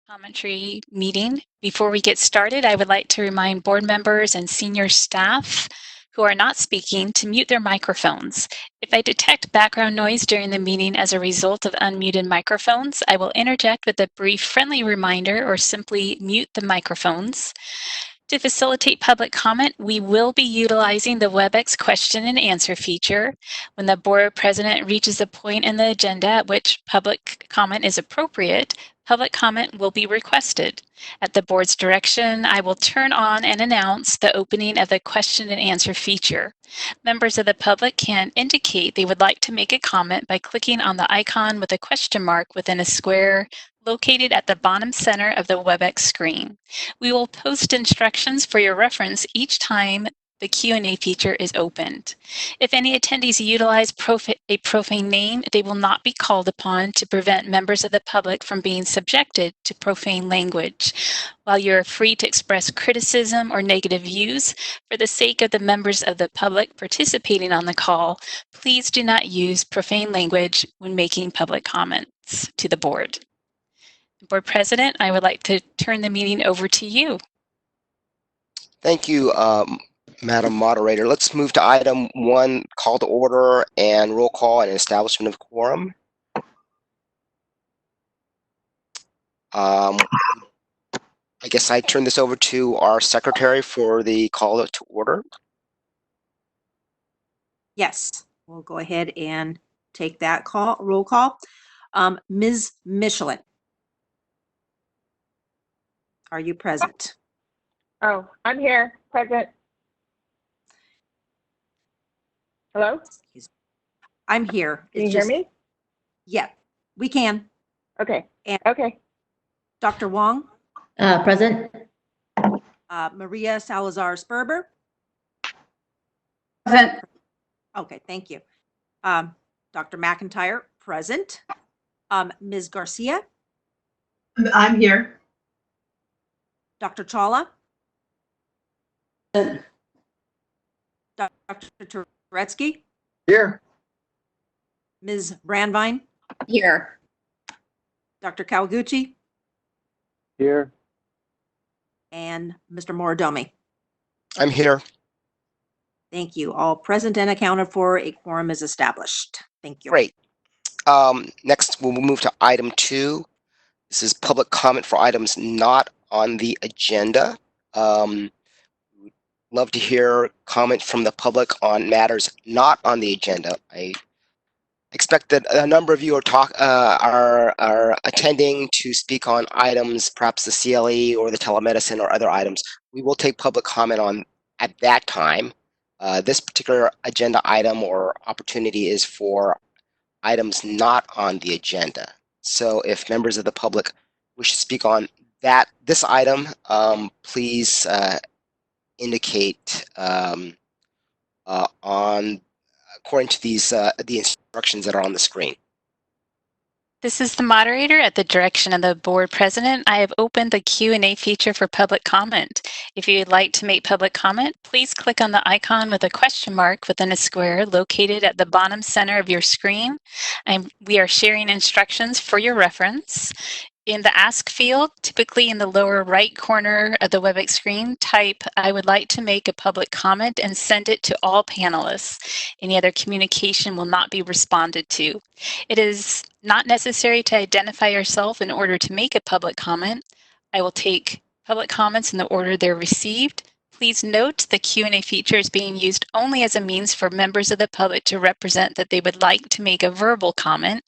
Optometry meeting. Before we get started, I would like to remind board members and senior staff who are not speaking to mute their microphones. If I detect background noise during the meeting as a result of unmuted microphones, I will interject with a brief friendly reminder or simply mute the microphones. To facilitate public comment, we will be utilizing the WebEx question and answer feature. When the board president reaches a point in the agenda at which public comment is appropriate, public comment will be requested. At the board's direction, I will turn on and announce the opening of the question and answer feature. Members of the public can indicate they would like to make a comment by clicking on the icon with a question mark within a square located at the bottom center of the WebEx screen. We will post instructions for your reference each time the Q&A feature is opened. If any attendees utilize a profane name, they will not be called upon to prevent members of the public from being subjected to profane language. While you are free to express criticism or negative views, for the sake of the members of the public participating on the call, please do not use profane language when making public comments to the board. Board President, I would like to turn the meeting over to you. Thank you, Madam Moderator. Let's move to item 1, call to order and roll call and establishment of quorum. I guess I turn this over to our secretary for the call to order. Yes, we'll go ahead and take that roll call. Ms. Michelin, are you present? Oh, I'm here, present. Hello? I'm here. Can you hear me? Yeah, we can. Okay. And okay. Dr. Wong? Present. Maria Salazar Sperber? Present. Okay, thank you. Dr. McIntyre, present. Ms. Garcia? I'm here. Dr. Chawla? Dr. Turetsky? Here. Ms. Brandvine? Here. Dr. Kawaguchi? Here. And Mr. Moridomi? I'm here. Thank you. All present and accounted for. A quorum is established. Thank you. Great. Next, we'll move to item 2. This is public comment for items not on the agenda. We'd love to hear comment from the public on matters not on the agenda. I expect that a number of you are attending to speak on items, perhaps the CLE or the telemedicine or other items. We will take public comment on at that time. This particular agenda item or opportunity is for items not on the agenda. So if members of the public wish to speak on this item, please indicate according to the instructions that are on the screen. This is the moderator at the direction of the board president. I have opened the Q&A feature for public comment. If you would like to make public comment, please click on the icon with a question mark within a square located at the bottom center of your screen. We are sharing instructions for your reference. In the Ask field, typically in the lower right corner of the WebEx screen, type, "I would like to make a public comment," and send it to all panelists. Any other communication will not be responded to. It is not necessary to identify yourself in order to make a public comment. I will take public comments in the order they're received. Please note the Q&A feature is being used only as a means for members of the public to represent that they would like to make a verbal comment.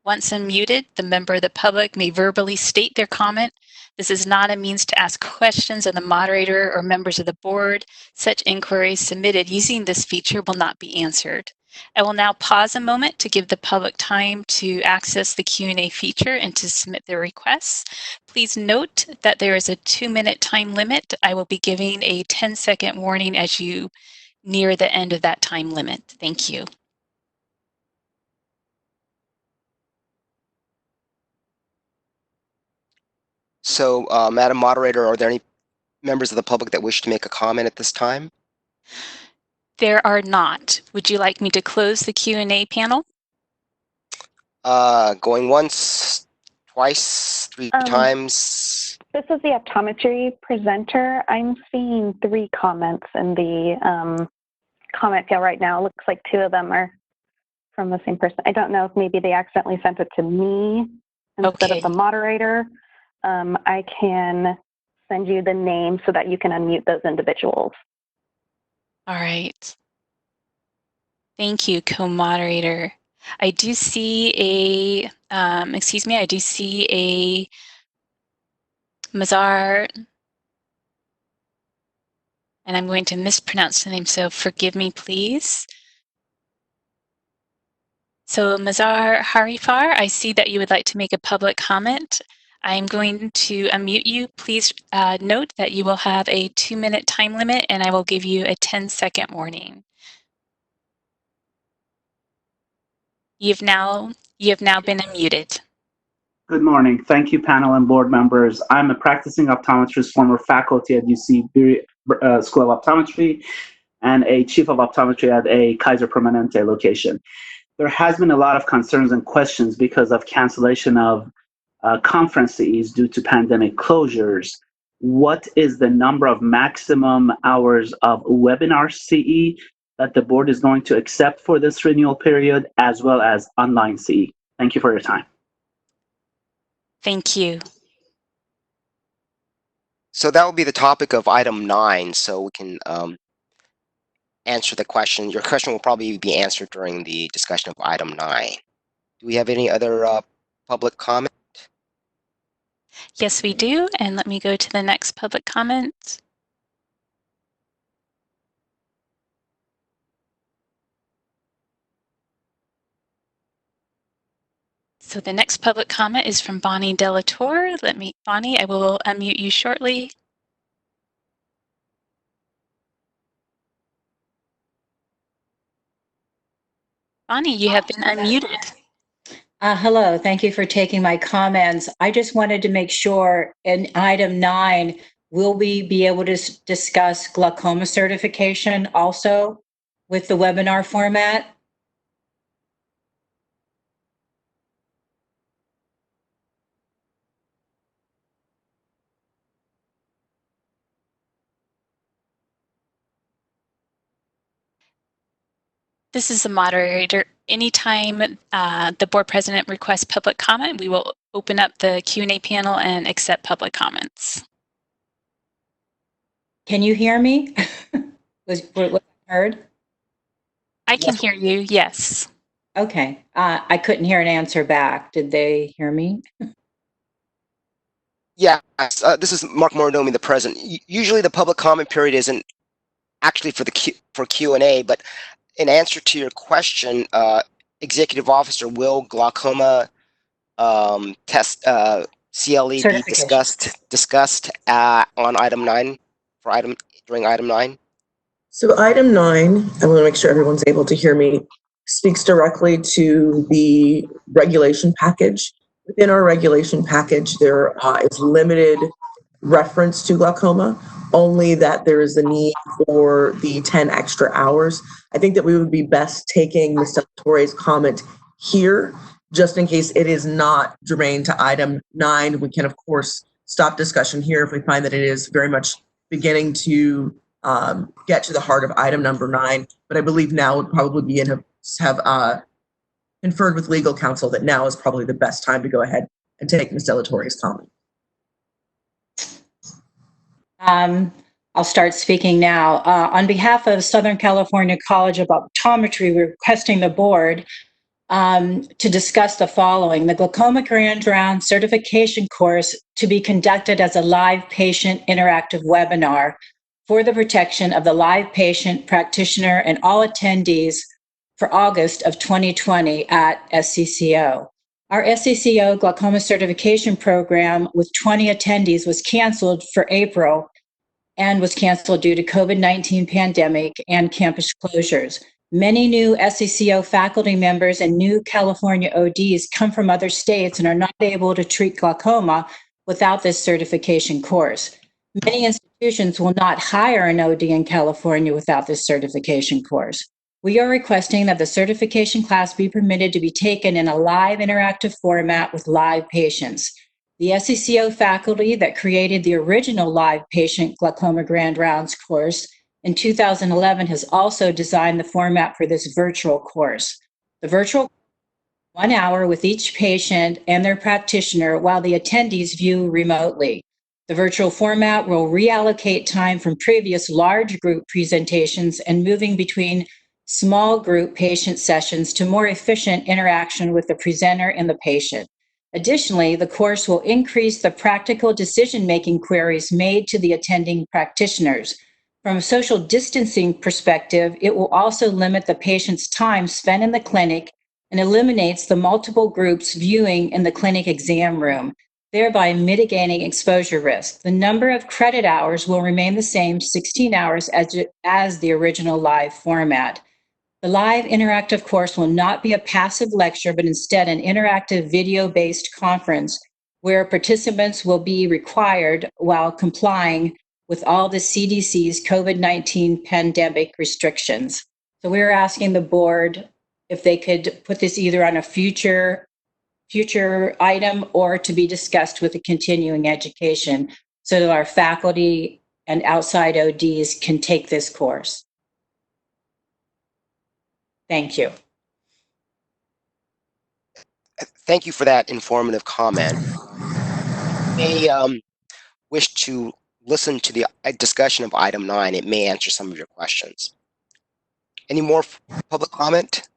Once unmuted, the member of the public may verbally state their comment. This is not a means to ask questions of the moderator or members of the board. Such inquiries submitted using this feature will not be answered. I will now pause a moment to give the public time to access the Q&A feature and to submit their requests. Please note that there is a 2-minute time limit. I will be giving a 10-second warning as you near the end of that time limit. Thank you. So, Madam Moderator, are there any members of the public that wish to make a comment at this time? There are not. Would you like me to close the Q&A panel? Going once, twice, three times. This is the optometry presenter. I'm seeing 3 comments in the comment field right now. It looks like 2 of them are from the same person. I don't know if maybe they accidentally sent it to me instead Okay. of the moderator. I can send you the name so that you can unmute those individuals. All right. Thank you, co-moderator. I do see I do see a Mazar, and I'm going to mispronounce the name, so forgive me, please. So Mazar Harifar, I see that you would like to make a public comment. I'm going to unmute you. Please note that you will have a 2-minute time limit, and I will give you a 10-second warning. You have now been unmuted. Good morning. Thank you, panel and board members. I'm a practicing optometrist, former faculty at UC School of Optometry, and a chief of optometry at a Kaiser Permanente location. There has been a lot of concerns and questions because of cancellation of conference CEs due to pandemic closures. What is the number of maximum hours of webinar CE that the board is going to accept for this renewal period, as well as online CE? Thank you for your time. Thank you. So that will be the topic of item 9. So we can answer the question. Your question will probably be answered during the discussion of item 9. Do we have any other public comment? Yes, we do. And let me go to the next public comment. So the next public comment is from Bonnie Delatorre. Bonnie, I will unmute you shortly. Bonnie, you have been unmuted. Hello, thank you for taking my comments. I just wanted to make sure in item 9, will we be able to discuss glaucoma certification also with the webinar format? This is the moderator. Anytime the board president requests public comment, we will open up the Q&A panel and accept public comments. Can you hear me? was heard? I can hear you, yes. Okay, I couldn't hear an answer back. Did they hear me? Yeah, this is Mark Mordomi, the president. Usually the public comment period isn't actually for Q&A, but in answer to your question, Executive Officer, will glaucoma test CLE be discussed on item 9 during item 9? So item 9, I want to make sure everyone's able to hear me, speaks directly to the regulation package. Within our regulation package, there is limited reference to glaucoma, only that there is a need for the 10 extra hours. I think that we would be best taking Ms. Delatorre's comment here, just in case it is not germane to item 9. We can, of course, stop discussion here if we find that it is very much beginning to get to the heart of item number 9. But I believe now would probably be have conferred with legal counsel that now is probably the best time to go ahead and take Ms. Delatorre's comment. I'll start speaking now. On behalf of Southern California College of Optometry, we're requesting the board to discuss the following: the glaucoma grand round certification course to be conducted as a live patient interactive webinar for the protection of the live patient, practitioner, and all attendees for August of 2020 at SCCO. Our SCCO glaucoma certification program with 20 attendees was canceled for April and was canceled due to COVID-19 pandemic and campus closures. Many new SCCO faculty members and new California ODs come from other states and are not able to treat glaucoma without this certification course. Many institutions will not hire an OD in California without this certification course. We are requesting that the certification class be permitted to be taken in a live interactive format with live patients. The SECO faculty that created the original live patient glaucoma grand rounds course in 2011 has also designed the format for this virtual course. The virtual 1 hour with each patient and their practitioner while the attendees view remotely. The virtual format will reallocate time from previous large group presentations and moving between small group patient sessions to more efficient interaction with the presenter and the patient. Additionally, the course will increase the practical decision-making queries made to the attending practitioners. From a social distancing perspective, it will also limit the patient's time spent in the clinic and eliminates the multiple groups viewing in the clinic exam room, thereby mitigating exposure risk. The number of credit hours will remain the same, 16 hours as the original live format. The live interactive course will not be a passive lecture, but instead an interactive video-based conference where participants will be required while complying with all the CDC's COVID-19 pandemic restrictions. So we're asking the board if they could put this either on a future item or to be discussed with the continuing education so that our faculty and outside ODs can take this course. Thank you. Thank you for that informative comment. May wish to listen to the discussion of item 9. It may answer some of your questions. Any more public comment,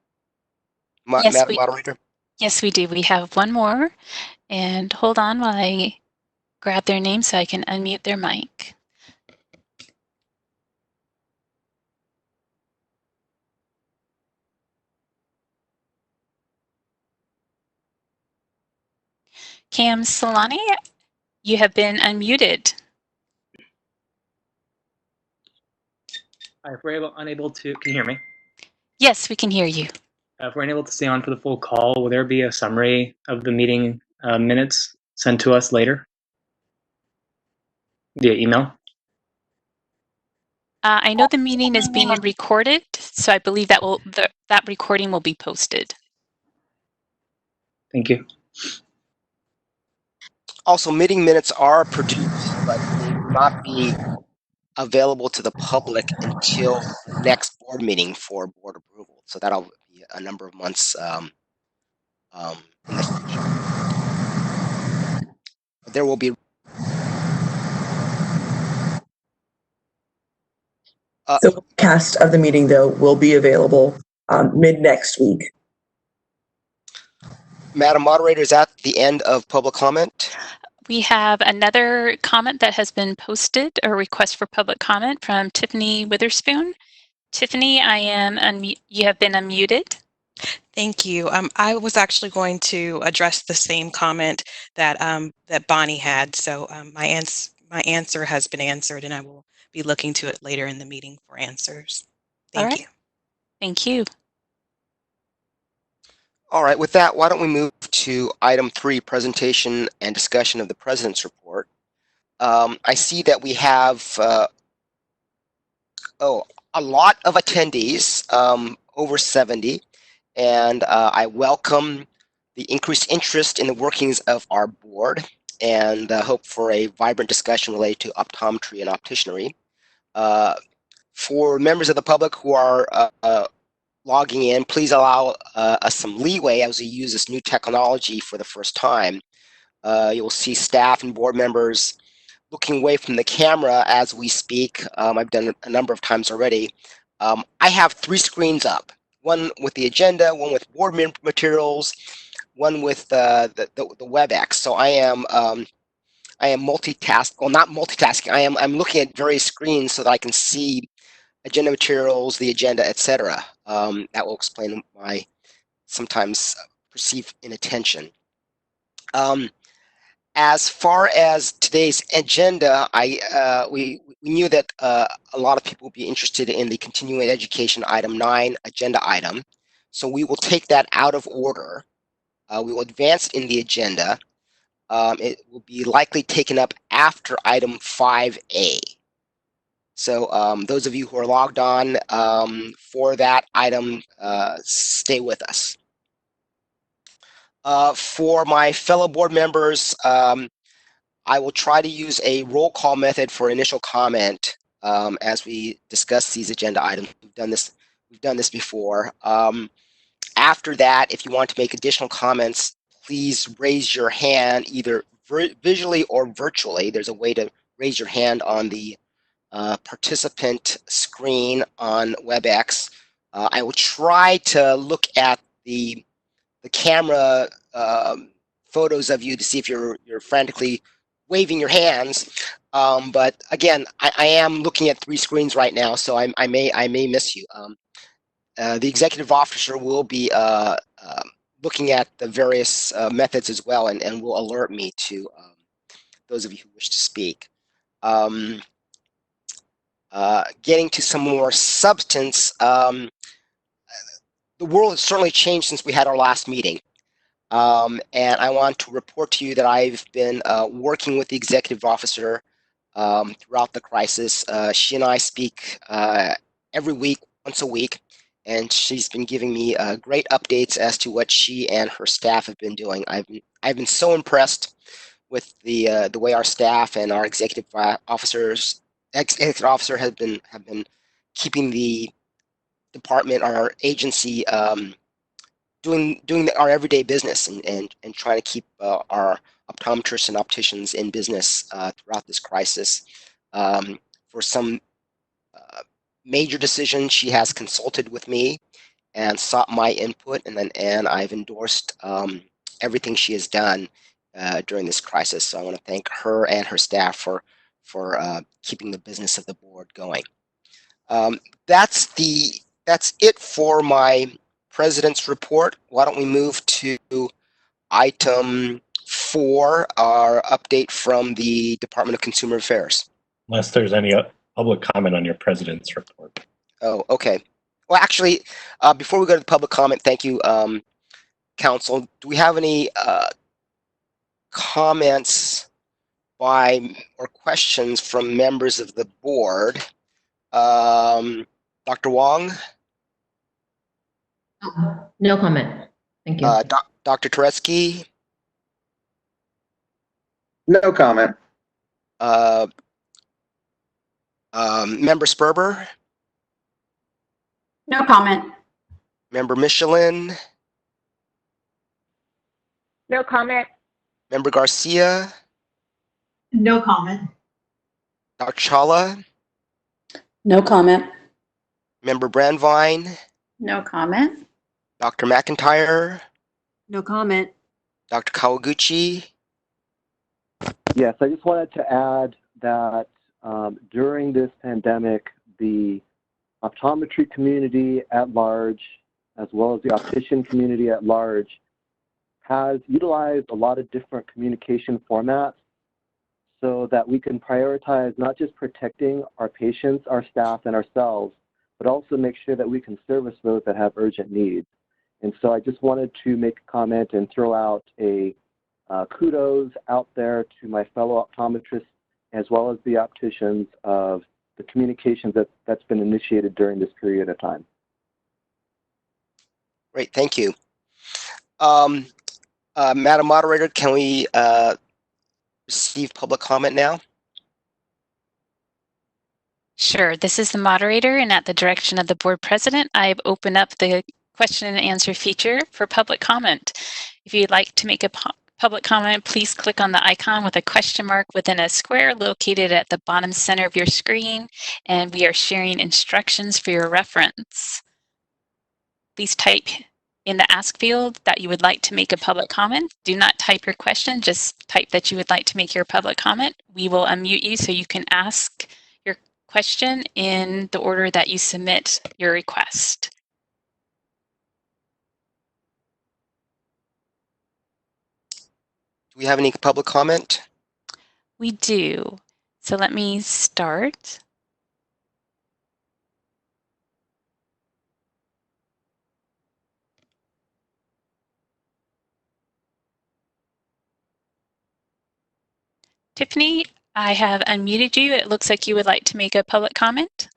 Madam Moderator? Yes, we do. We have one more. And hold on while I grab their name so I can unmute their mic. Cam Solani, you have been unmuted. If we're unable to, can you hear me? Yes, we can hear you. If we're unable to stay on for the full call, will there be a summary of the meeting minutes sent to us later via email? I know the meeting is being recorded, so I believe that that recording will be posted. Thank you. Also, meeting minutes are produced, but they will not be available to the public until the next board meeting for board approval. So that'll be a number of months in the future. There will be the cast of the meeting, though, will be available mid next week. Madam Moderator, is that the end of public comment? We have another comment that has been posted, a request for public comment from Tiffany Witherspoon. Tiffany, you have been unmuted. Thank you. I was actually going to address the same comment that that Bonnie had. So my answer has been answered, and I will be looking to it later in the meeting for answers. Thank you. Thank you. All right, with that, why don't we move to item 3, presentation and discussion of the President's report. I see that we have a lot of attendees, over 70, and I welcome the increased interest in the workings of our board and hope for a vibrant discussion related to optometry and opticianry. For members of the public who are logging in, please allow us some leeway as we use this new technology for the first time. You will see staff and board members looking away from the camera as we speak. I've done it a number of times already. I have 3 screens up, one with the agenda, one with board materials, one with the WebEx. So I am multitasking. Well, not multitasking. I'm looking at various screens so that I can see agenda materials, the agenda, etc. That will explain my sometimes perceived inattention. As far as today's agenda, we knew that a lot of people would be interested in the continuing education item 9 agenda item. So we will take that out of order. We will advance in the agenda. It will be likely taken up after item 5A. So those of you who are logged on for that item, stay with us. For my fellow board members, I will try to use a roll call method for initial comment as we discuss these agenda items. We've done this before. After that, if you want to make additional comments, please raise your hand either visually or virtually. There's a way to raise your hand on the participant screen on WebEx. I will try to look at the camera photos of you to see if you're frantically waving your hands. But again, I am looking at 3 screens right now, so I may miss you. The executive officer will be looking at the various methods as well, and will alert me to those of you who wish to speak. Getting to some more substance, the world has certainly changed since we had our last meeting. And I want to report to you that I've been working with the executive officer throughout the crisis. She and I speak every week, once a week, and she's been giving me great updates as to what she and her staff have been doing. I've been so impressed with the way our staff and our executive officer have been keeping the department, our agency, doing our everyday business and trying to keep our optometrists and opticians in business throughout this crisis. For some major decisions, she has consulted with me and sought my input, and I've endorsed everything she has done during this crisis. So I want to thank her and her staff for keeping the business of the board going. That's it for my president's report. Why don't we move to item 4, our update from the Department of Consumer Affairs. Unless there's any public comment on your president's report. Oh, okay. Well, actually, before we go to the public comment, thank you, Council. Do we have any comments by or questions from members of the board? Dr. Wong? No comment. Thank you. Dr. Turetsky? No comment. Member Sperber? No comment. Member Michelin? No comment. Member Garcia? No comment. Dr. Chawla? No comment. Member Brandvine? No comment. Dr. McIntyre? No comment. Dr. Kawaguchi? Yes, I just wanted to add that during this pandemic, the optometry community at large, as well as the optician community at large, has utilized a lot of different communication formats so that we can prioritize not just protecting our patients, our staff, and ourselves, but also make sure that we can service those that have urgent needs. And so I just wanted to make a comment and throw out a kudos out there to my fellow optometrists as well as the opticians of the communications that's been initiated during this period of time. Great, thank you. Madam Moderator, can we receive public comment now? Sure. This is the moderator, and at the direction of the board president, I've opened up the question and answer feature for public comment. If you'd like to make a public comment, please click on the icon with a question mark within a square located at the bottom center of your screen, and we are sharing instructions for your reference. Please type in the ask field that you would like to make a public comment. Do not type your question, just type that you would like to make your public comment. We will unmute you so you can ask your question in the order that you submit your request. Do we have any public comment? We do. So let me start. Tiffany, I have unmuted you. It looks like you would like to make a public comment.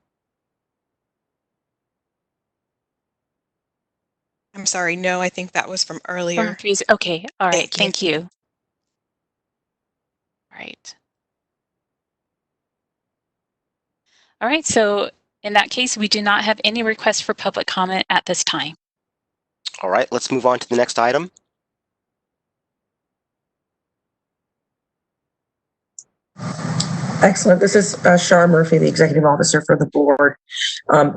I'm sorry, no, I think that was from earlier. Okay, all right, thank you. Right. All right, so in that case, we do not have any requests for public comment at this time. All right, let's move on to the next item. Excellent. This is Shar Murphy, the Executive Officer for the board.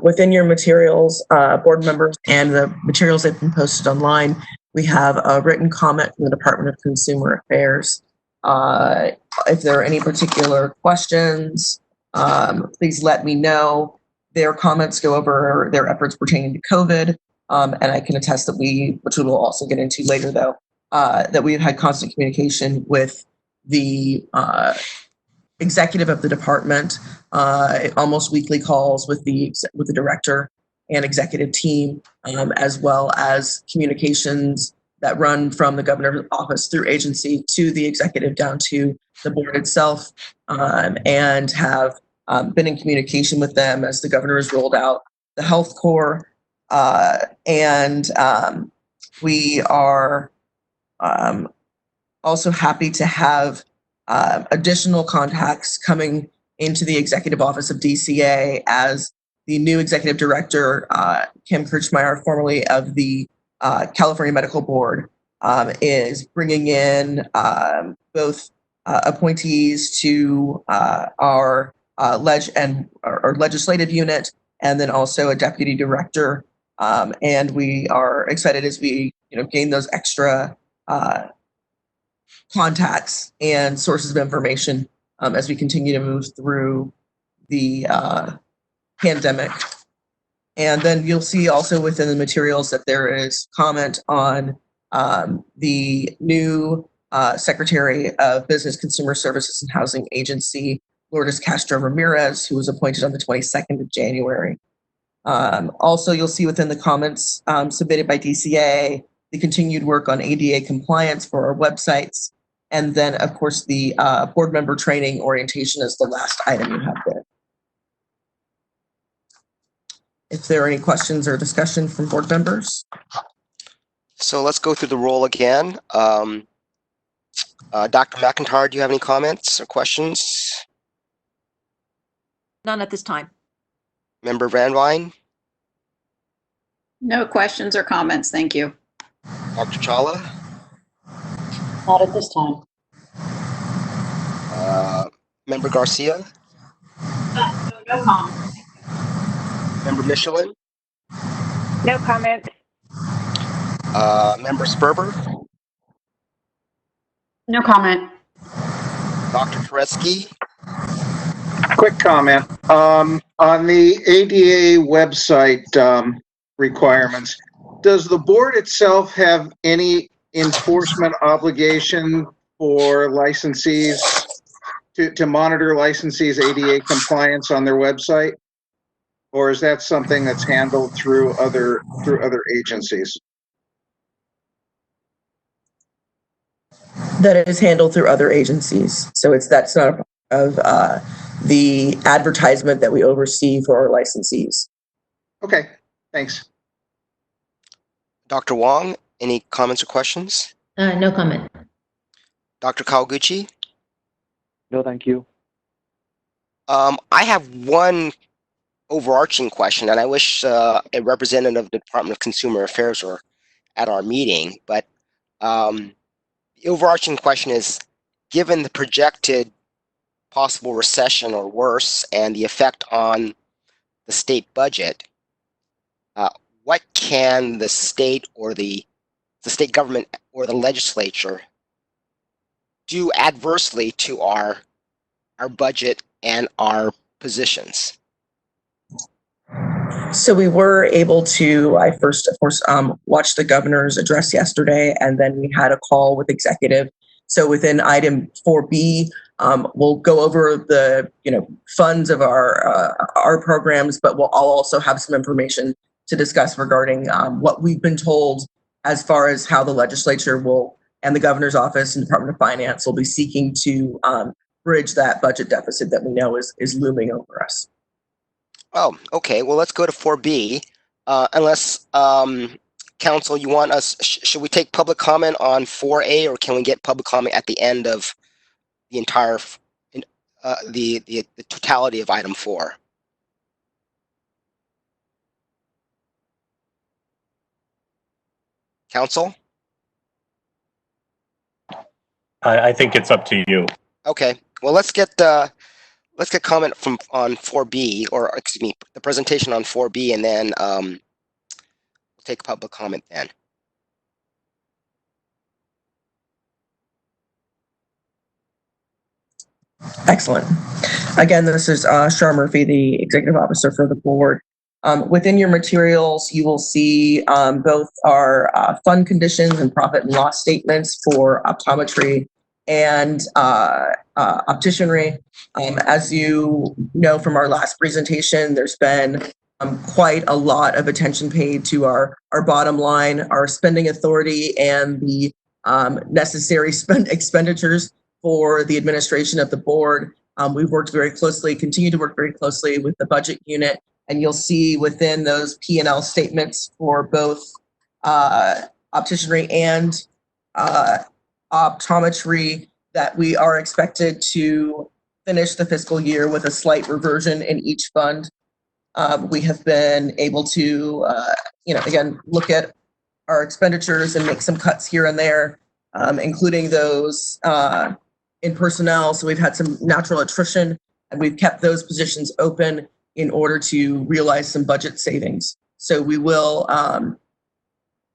Within your materials, board members, and the materials that have been posted online, we have a written comment from the Department of Consumer Affairs. If there are any particular questions, please let me know. Their comments go over their efforts pertaining to COVID, and I can attest that which we will also get into later though, that we've had constant communication with the executive of the department, almost weekly calls with the director and executive team, as well as communications that run from the governor's office through agency to the executive down to the board itself, and have been in communication with them as the governor has rolled out the health core, and we are also happy to have additional contacts coming into the executive office of DCA as the new executive director, Kim Kirchmeier, formerly of the California Medical Board, is bringing in both appointees to our legislative unit, and then also a deputy director. And we are excited as we gain those extra contacts and sources of information as we continue to move through the pandemic. And then you'll see also within the materials that there is comment on the new Secretary of Business, Consumer Services and Housing Agency, Lourdes Castro Ramirez, who was appointed on the 22nd of January. Also, you'll see within the comments submitted by DCA, the continued work on ADA compliance for our websites. And then, of course, the board member training orientation is the last item you have there. If there are any questions or discussion from board members. So let's go through the roll again. Dr. McIntyre, do you have any comments or questions? None at this time. Member Van Vine? No questions or comments, thank you. Dr. Chawla? Not at this time. Member Garcia? No comment. Member Michelin? No comment. Member Sperber? No comment. Dr. Tereski? Quick comment. On the ADA website requirements, does the board itself have any enforcement obligation for licensees to monitor licensees' ADA compliance on their website? Or is that something that's handled through other agencies? That is handled through other agencies. So that's not a part of the advertisement that we oversee for our licensees. Okay, thanks. Dr. Wong, any comments or questions? No comment. Dr. Kawaguchi? No, thank you. I have one overarching question, and I wish a representative of the Department of Consumer Affairs were at our meeting, but the overarching question is, given the projected possible recession or worse and the effect on the state budget, what can the state or the state government or the legislature do adversely to our budget and our positions? So we were able to, I first, of course, watched the governor's address yesterday, and then we had a call with executive. So within item 4B, we'll go over the funds of our programs, but I'll also have some information to discuss regarding what we've been told as far as how the legislature will and the governor's office and Department of Finance will be seeking to bridge that budget deficit that we know is looming over us. Oh, okay. Well, let's go to 4B. Unless council, you want us, should we take public comment on 4A, or can we get public comment at the end of the entire, the totality of item 4? Council? I think it's up to you. Okay. Well, let's get comment on 4B, or excuse me, the presentation on 4B, and then we'll take public comment then. Excellent. Again, this is Shar Murphy, the Executive Officer for the board. Within your materials, you will see both our fund conditions and profit and loss statements for optometry and opticianry. As you know from our last presentation, there's been quite a lot of attention paid to our bottom line, our spending authority, and the necessary expenditures for the administration of the board. We've worked very closely, continue to work very closely with the budget unit, and you'll see within those P&L statements for both opticianry and optometry that we are expected to finish the fiscal year with a slight reversion in each fund. We have been able to, again, look at our expenditures and make some cuts here and there, including those in personnel. So we've had some natural attrition, and we've kept those positions open in order to realize some budget savings. So we will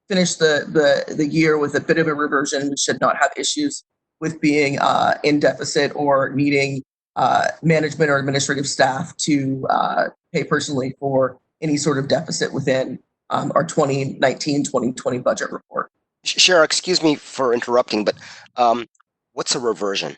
finish the year with a bit of a reversion. We should not have issues with being in deficit or needing management or administrative staff to pay personally for any sort of deficit within our 2019-2020 budget report. Shara, excuse me for interrupting, but what's a reversion?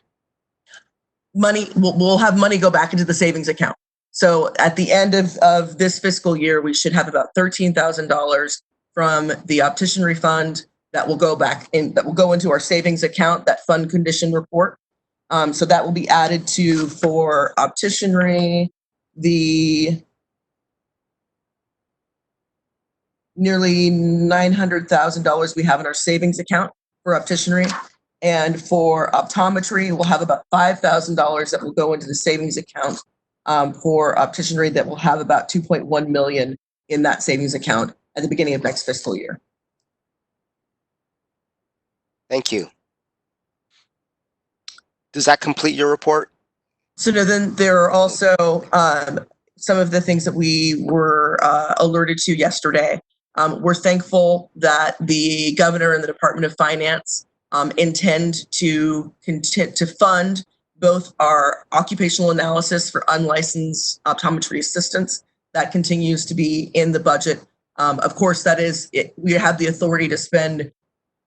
Money, we'll have money go back into the savings account. So at the end of this fiscal year, we should have about $13,000 from the opticianry fund that will go back in, that will go into our savings account, that fund condition report. So that will be added to, for opticianry, the nearly $900,000 we have in our savings account for opticianry. And for optometry, we'll have about $5,000 that will go into the savings account for opticianry, that will have about $2.1 million in that savings account at the beginning of next fiscal year. Thank you. Does that complete your report? So then there are also some of the things that we were alerted to yesterday. We're thankful that the governor and the Department of Finance intend to fund both our occupational analysis for unlicensed optometry assistants. That continues to be in the budget. Of course, that is, we have the authority to spend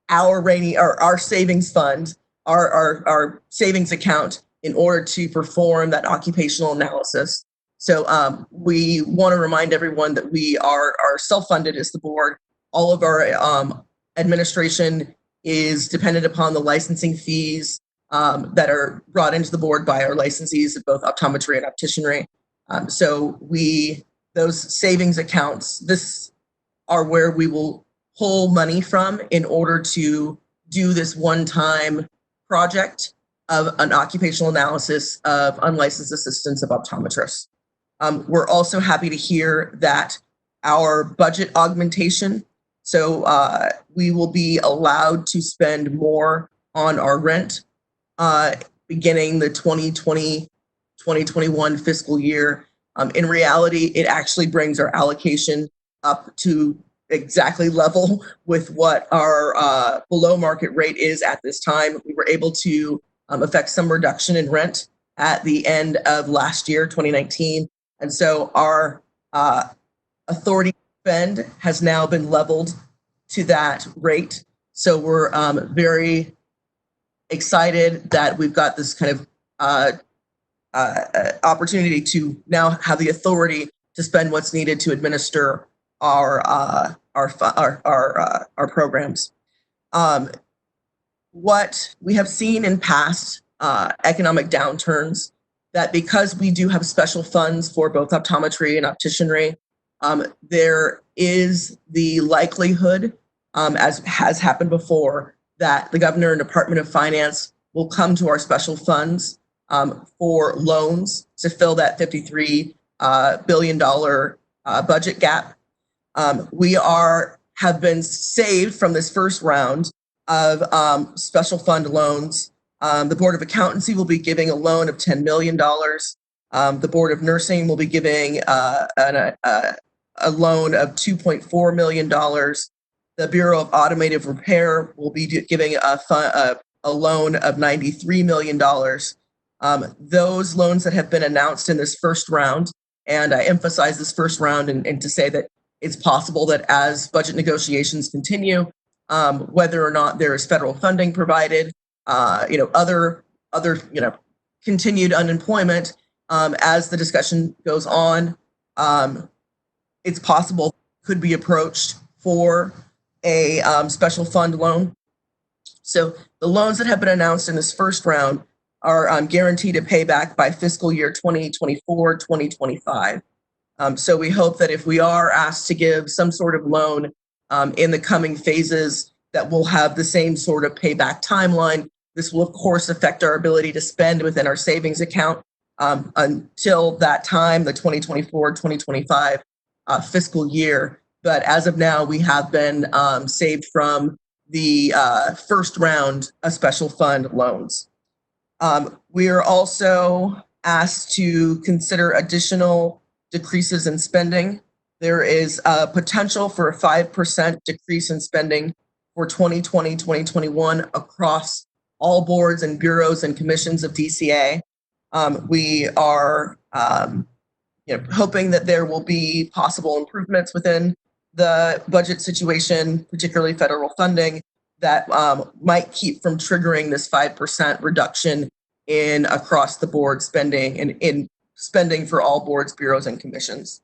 our savings fund, our savings account, in order to perform that occupational analysis. So we want to remind everyone that we are self-funded as the board. All of our administration is dependent upon the licensing fees that are brought into the board by our licensees of both optometry and opticianry. So those savings accounts, this are where we will pull money from in order to do this one-time project of an occupational analysis of unlicensed assistants of optometrists. We're also happy to hear that our budget augmentation, so we will be allowed to spend more on our rent beginning the 2020-2021 fiscal year. In reality, it actually brings our allocation up to exactly level with what our below market rate is at this time. We were able to affect some reduction in rent at the end of last year, 2019. And so our authority spend has now been leveled to that rate. So we're very excited that we've got this kind of opportunity to now have the authority to spend what's needed to administer our programs. What we have seen in past economic downturns, that because we do have special funds for both optometry and opticianry, there is the likelihood, as has happened before, that the governor and Department of Finance will come to our special funds for loans to fill that $53 billion budget gap. We have been saved from this first round of special fund loans. The Board of Accountancy will be giving a loan of $10 million. The Board of Nursing will be giving a loan of $2.4 million. The Bureau of Automotive Repair will be giving a loan of $93 million. Those loans that have been announced in this first round, and I emphasize this first round and to say that it's possible that as budget negotiations continue, whether or not there is federal funding provided, other continued unemployment, as the discussion goes on, it's possible could be approached for a special fund loan. So the loans that have been announced in this first round are guaranteed to pay back by fiscal year 2024, 2025. So we hope that if we are asked to give some sort of loan in the coming phases, that we'll have the same sort of payback timeline. This will, of course, affect our ability to spend within our savings account until that time, the 2024-2025 fiscal year. But as of now, we have been saved from the first round of special fund loans. We are also asked to consider additional decreases in spending. There is a potential for a 5% decrease in spending for 2020-2021 across all boards and bureaus and commissions of DCA. We are hoping that there will be possible improvements within the budget situation, particularly federal funding, that might keep from triggering this 5% reduction in across the board spending and in spending for all boards, bureaus, and commissions.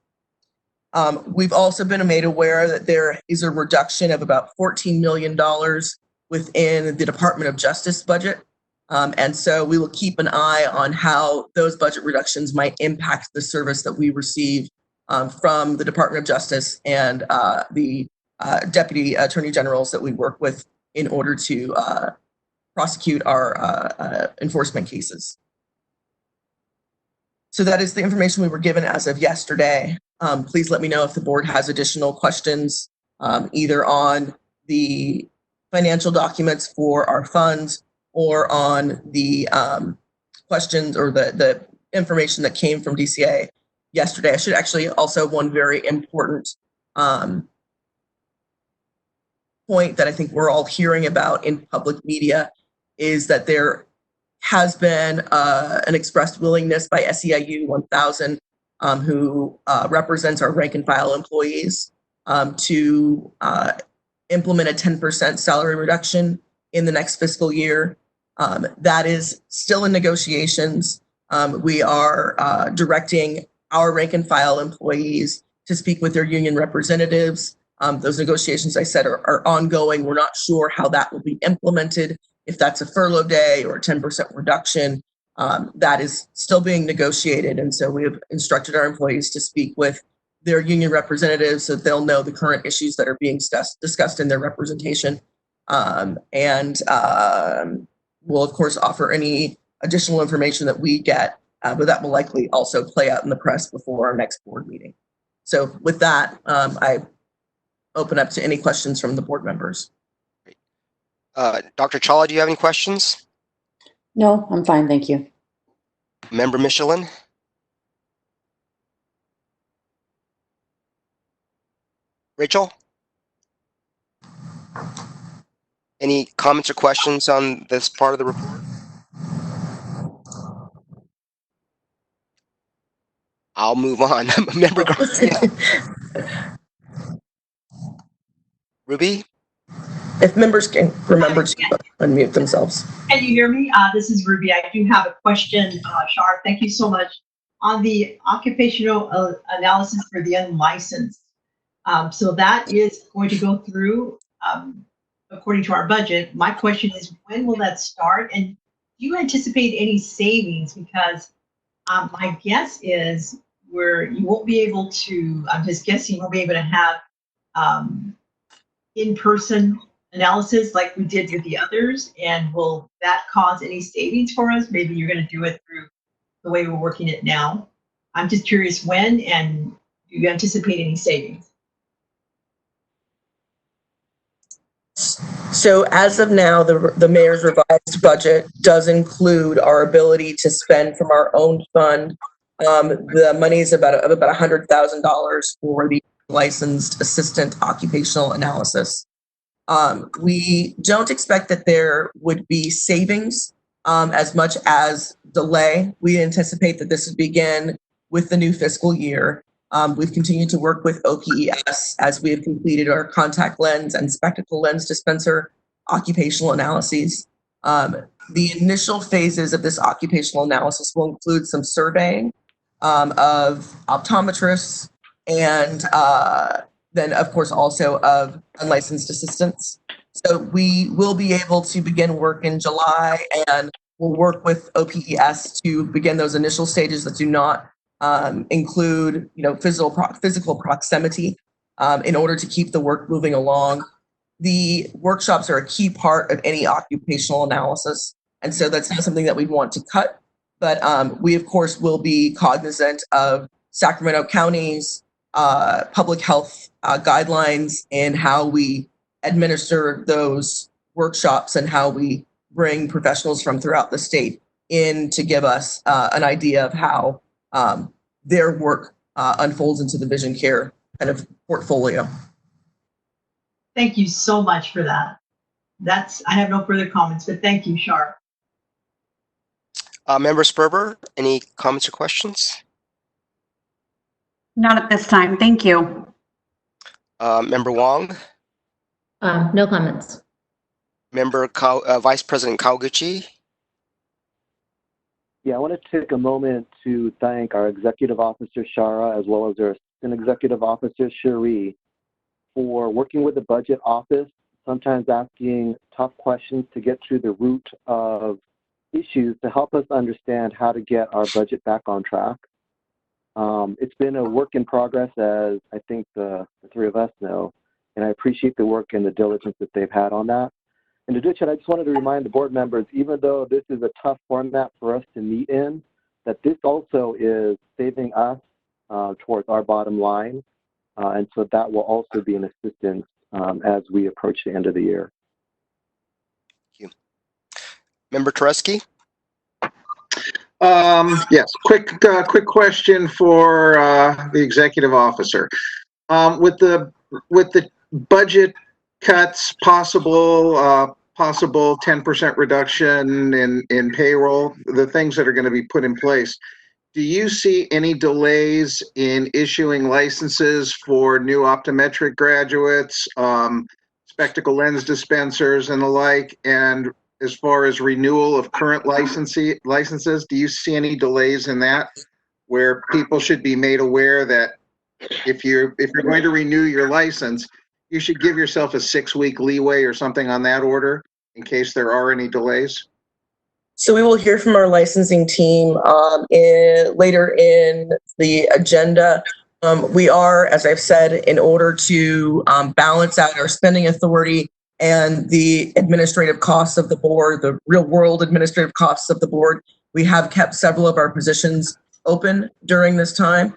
We've also been made aware that there is a reduction of about $14 million within the Department of Justice budget. And so we will keep an eye on how those budget reductions might impact the service that we receive from the Department of Justice and the Deputy Attorney Generals that we work with in order to prosecute our enforcement cases. So that is the information we were given as of yesterday. Please let me know if the board has additional questions, either on the financial documents for our funds or on the questions or the information that came from DCA yesterday. I should actually also one very important point that I think we're all hearing about in public media is that there has been an expressed willingness by SEIU 1000, who represents our rank and file employees, to implement a 10% salary reduction in the next fiscal year. That is still in negotiations. We are directing our rank and file employees to speak with their union representatives. Those negotiations, I said, are ongoing. We're not sure how that will be implemented, if that's a furlough day or a 10% reduction. That is still being negotiated. And so we have instructed our employees to speak with their union representatives so they'll know the current issues that are being discussed in their representation. And we'll, of course, offer any additional information that we get, but that will likely also play out in the press before our next board meeting. So with that, I open up to any questions from the board members. Dr. Chawla, do you have any questions? No, I'm fine, thank you. Member Michelin? Rachel? Any comments or questions on this part of the report? I'll move on. Member Garcia? Ruby? If members can remember to unmute themselves. Can you hear me? This is Ruby. I do have a question, Shar. Thank you so much. On the occupational analysis for the unlicensed, so that is going to go through according to our budget. My question is, when will that start? And do you anticipate any savings? Because my guess is you won't be able to, I'm just guessing, you won't be able to have in-person analysis like we did with the others? And will that cause any savings for us? Maybe you're going to do it through the way we're working it now. I'm just curious when, and do you anticipate any savings? So as of now, the mayor's revised budget does include our ability to spend from our own fund. The money is about $100,000 for the licensed assistant occupational analysis. We don't expect that there would be savings as much as delay. We anticipate that this would begin with the new fiscal year. We've continued to work with OPES as we have completed our contact lens and spectacle lens dispenser occupational analyses. The initial phases of this occupational analysis will include some surveying of optometrists and then, of course, also of unlicensed assistants. So we will be able to begin work in July, and we'll work with OPES to begin those initial stages that do not include, physical proximity in order to keep the work moving along. The workshops are a key part of any occupational analysis, and so that's not something that we'd want to cut. But we, of course, will be cognizant of Sacramento County's public health guidelines and how we administer those workshops and how we bring professionals from throughout the state in to give us an idea of how their work unfolds into the vision care kind of portfolio. Thank you so much for that. I have no further comments, but thank you, Shar. Member Sperber, any comments or questions? Not at this time. Thank you. Member Wong? No comments. Member Vice President Kawaguchi? Yeah, I want to take a moment to thank our Executive Officer, Shara, as well as our Assistant Executive Officer, Cherie, for working with the Budget Office, sometimes asking tough questions to get to the root of issues to help us understand how to get our budget back on track. It's been a work in progress, as I think the three of us know, and I appreciate the work and the diligence that they've had on that. In addition, I just wanted to remind the board members, even though this is a tough format for us to meet in, that this also is saving us towards our bottom line. And so that will also be an assistance as we approach the end of the year. Thank you. Member Tereski? Yes, quick question for the executive officer. With the budget cuts, possible 10% reduction in payroll, the things that are going to be put in place, do you see any delays in issuing licenses for new optometric graduates, spectacle lens dispensers and the like? And as far as renewal of current licenses, do you see any delays in that, where people should be made aware that if you're going to renew your license, you should give yourself a 6-week leeway or something on that order in case there are any delays? So we will hear from our licensing team later in the agenda. We are, as I've said, in order to balance out our spending authority and the administrative costs of the board, the real world administrative costs of the board, we have kept several of our positions open during this time.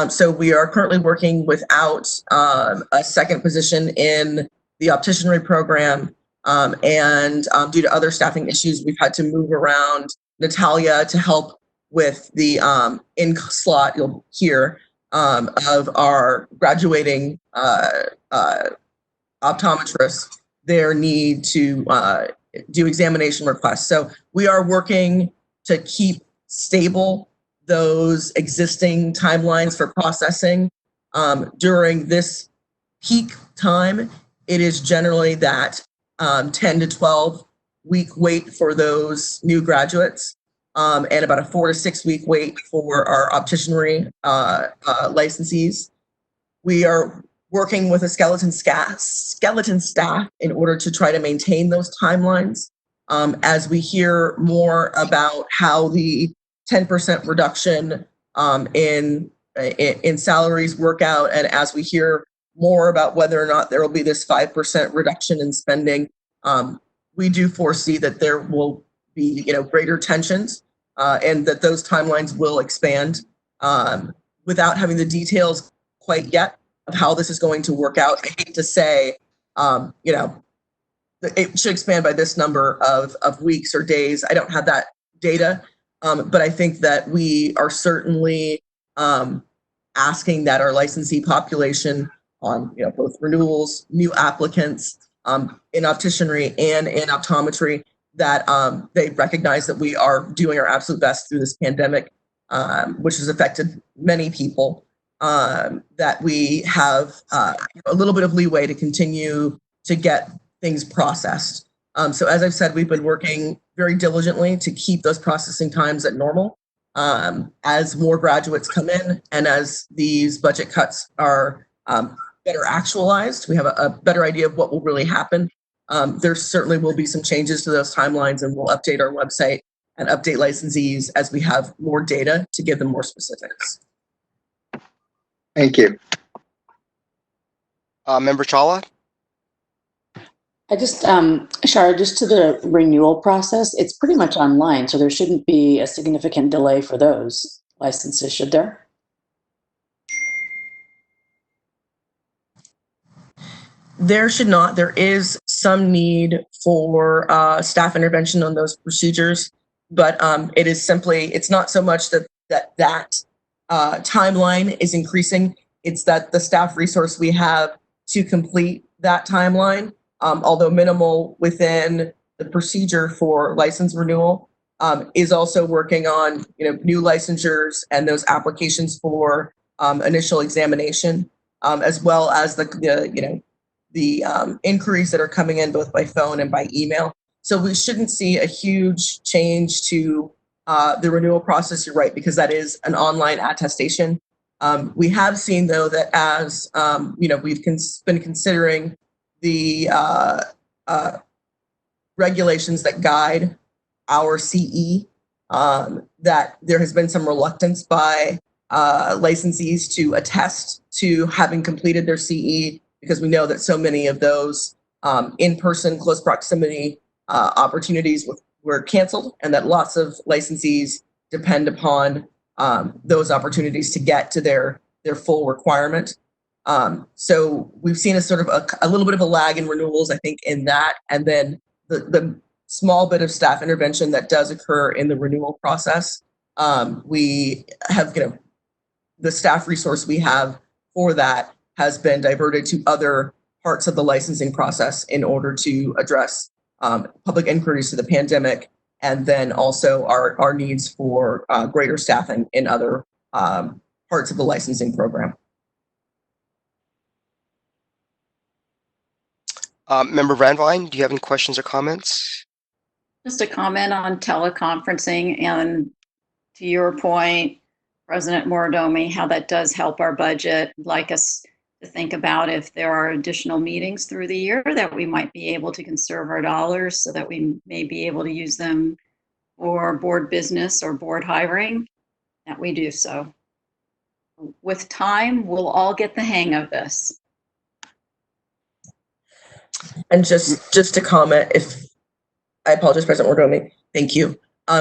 So we are currently working without a second position in the opticianry program. And due to other staffing issues, we've had to move around Natalia to help with the in slot you'll hear of our graduating optometrists, their need to do examination requests. So we are working to keep stable those existing timelines for processing. During this peak time, it is generally that 10 to 12 week wait for those new graduates, and about a 4 to 6 week wait for our opticianry licensees. We are working with a skeleton staff in order to try to maintain those timelines. As we hear more about how the 10% reduction in salaries work out, and as we hear more about whether or not there will be this 5% reduction in spending. We do foresee that there will be, greater tensions, and that those timelines will expand, without having the details quite yet of how this is going to work out. I hate to say, it should expand by this number of weeks or days. I don't have that data, but I think that we are certainly asking that our licensee population on both renewals, new applicants, in opticianry and in optometry, that they recognize that we are doing our absolute best through this pandemic, which has affected many people, that we have a little bit of leeway to continue to get things processed. So as I've said, we've been working very diligently to keep those processing times at normal. As more graduates come in and as these budget cuts are better actualized, we have a better idea of what will really happen. There certainly will be some changes to those timelines, and we'll update our website and update licensees as we have more data to give them more specifics. Thank you. Member Chawla? I just, Shar, just to the renewal process, it's pretty much online, so there shouldn't be a significant delay for those licenses, should there? There should not. There is some need for staff intervention on those procedures, but it is simply, it's not so much that timeline is increasing. It's that the staff resource we have to complete that timeline, although minimal within the procedure for license renewal, is also working on new licensures and those applications for initial examination, as well as the inquiries that are coming in both by phone and by email. So we shouldn't see a huge change to the renewal process. You're right, because that is an online attestation. We have seen, though, that as we've been considering the regulations that guide our CE, that there has been some reluctance by licensees to attest to having completed their CE, because we know that so many of those in-person close proximity opportunities were canceled, and that lots of licensees depend upon those opportunities to get to their full requirement. So we've seen a sort of a little bit of a lag in renewals, I think, in that, and then the small bit of staff intervention that does occur in the renewal process. We have, the staff resource we have for that has been diverted to other parts of the licensing process in order to address public inquiries to the pandemic, and then also our needs for greater staffing in other parts of the licensing program. Member Brandwein, do you have any questions or comments? Just a comment on teleconferencing, and to your point, President Morodomi, how that does help our budget. I'd like us to think about if there are additional meetings through the year that we might be able to conserve our dollars so that we may be able to use them for board business or board hiring, that we do so. With time, we'll all get the hang of this. And just to comment, I apologize, President Morodomi, thank you.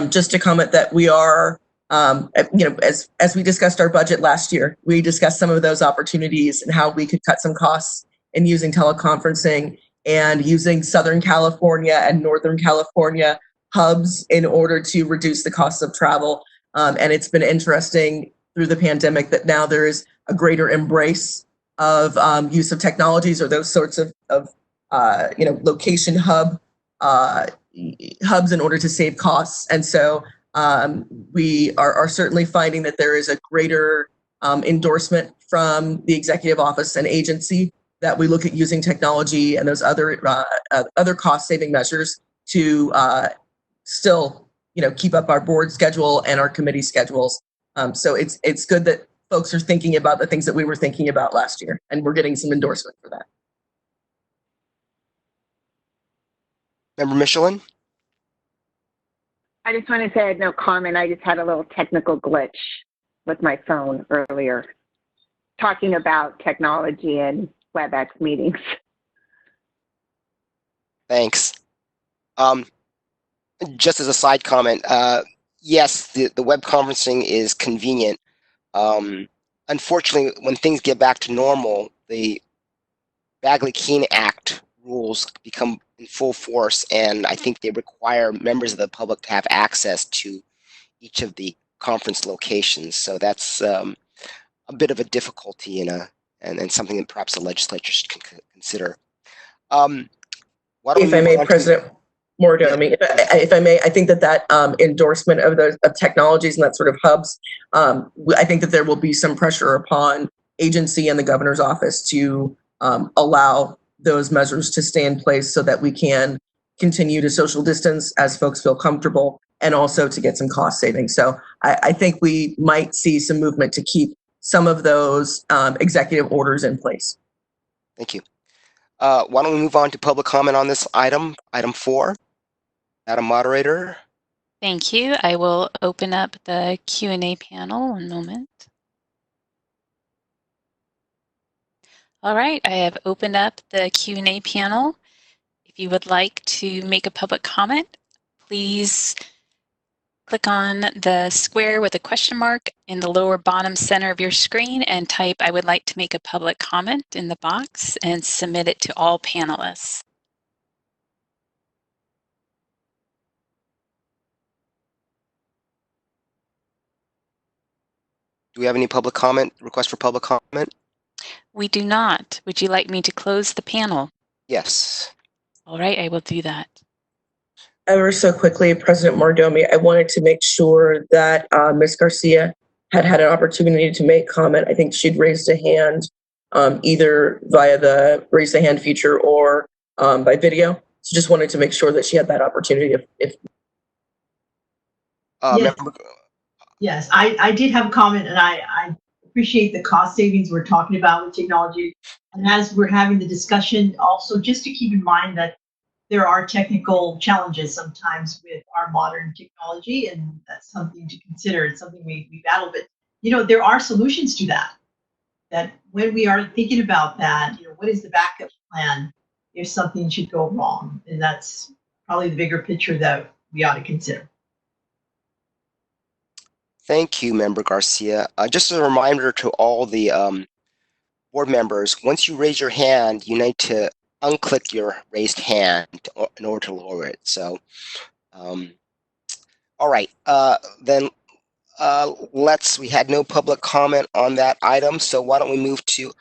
Just to comment that we are, as we discussed our budget last year, we discussed some of those opportunities and how we could cut some costs in using teleconferencing and using Southern California and Northern California hubs in order to reduce the costs of travel. And it's been interesting through the pandemic that now there is a greater embrace of use of technologies or those sorts of location hubs in order to save costs. And so we are certainly finding that there is a greater endorsement from the executive office and agency that we look at using technology and those other cost saving measures to still keep up our board schedule and our committee schedules. So it's good that folks are thinking about the things that we were thinking about last year, and we're getting some endorsement for that. Member Michelin? I just want to say I had no comment. I just had a little technical glitch with my phone earlier, talking about technology and WebEx meetings. Thanks. Just as a side comment, yes, the web conferencing is convenient. Unfortunately, when things get back to normal, the Bagley-Keene Act rules become in full force, and I think they require members of the public to have access to each of the conference locations. So that's a bit of a difficulty and something that perhaps the legislature should consider. Why don't If I may, President Mordomi, if I may, I think that endorsement of those technologies and that sort of hubs, I think that there will be some pressure upon agency and the governor's office to allow those measures to stay in place so that we can continue to social distance as folks feel comfortable and also to get some cost savings. So I think we might see some movement to keep some of those executive orders in place. Thank you. Why don't we move on to public comment on this item 4? Madam Moderator. Thank you. I will open up the Q&A panel. One moment. All right, I have opened up the Q&A panel. If you would like to make a public comment, please click on the square with a question mark in the lower bottom center of your screen and type "I would like to make a public comment" in the box and submit it to all panelists. Do we have any public comment, request for public comment? We do not. Would you like me to close the panel? Yes. All right, I will do that. Ever so quickly, President Mordomi, I wanted to make sure that Ms. Garcia had an opportunity to make comment. I think she'd raised a hand either via the raise the hand feature or by video. So just wanted to make sure that she had that opportunity. Yes, I did have a comment, and I appreciate the cost savings we're talking about with technology. And as we're having the discussion, also just to keep in mind that there are technical challenges sometimes with our modern technology, and that's something to consider. It's something we battle, but there are solutions to that. That when we are thinking about that, what is the backup plan if something should go wrong? And that's probably the bigger picture that we ought to consider. Thank you, Member Garcia. Just as a reminder to all the board members, once you raise your hand, you need to unclick your raised hand in order to lower it. So, all right, then we had no public comment on that item, so why don't we move to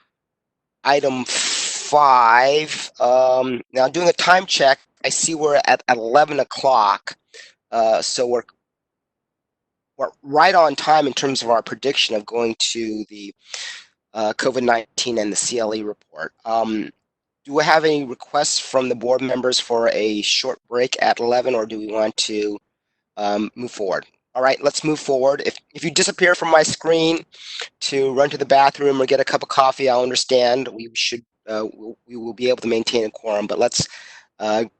item 5. Now, doing a time check, I see we're at 11 o'clock, so we're right on time in terms of our prediction of going to the COVID-19 and the CLE report. Do we have any requests from the board members for a short break at 11, or do we want to move forward? All right, let's move forward. If you disappear from my screen to run to the bathroom or get a cup of coffee, I'll understand. We will be able to maintain a quorum, but let's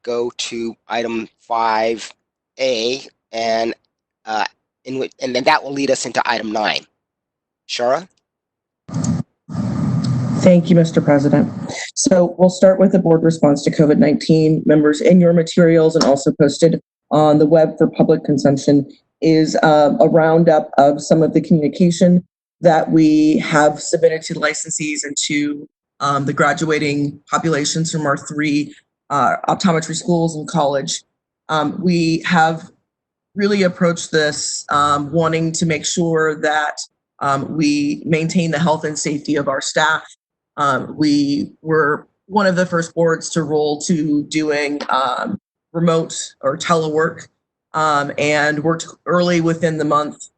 go to item 5A, and then that will lead us into item 9. Shara? Thank you, Mr. President. So we'll start with the board response to COVID-19. Members, in your materials and also posted on the web for public consumption is a roundup of some of the communication that we have submitted to licensees and to the graduating populations from our 3 optometry schools and college. We have really approached this wanting to make sure that we maintain the health and safety of our staff. We were one of the first boards to roll to doing remote or telework and worked early within the month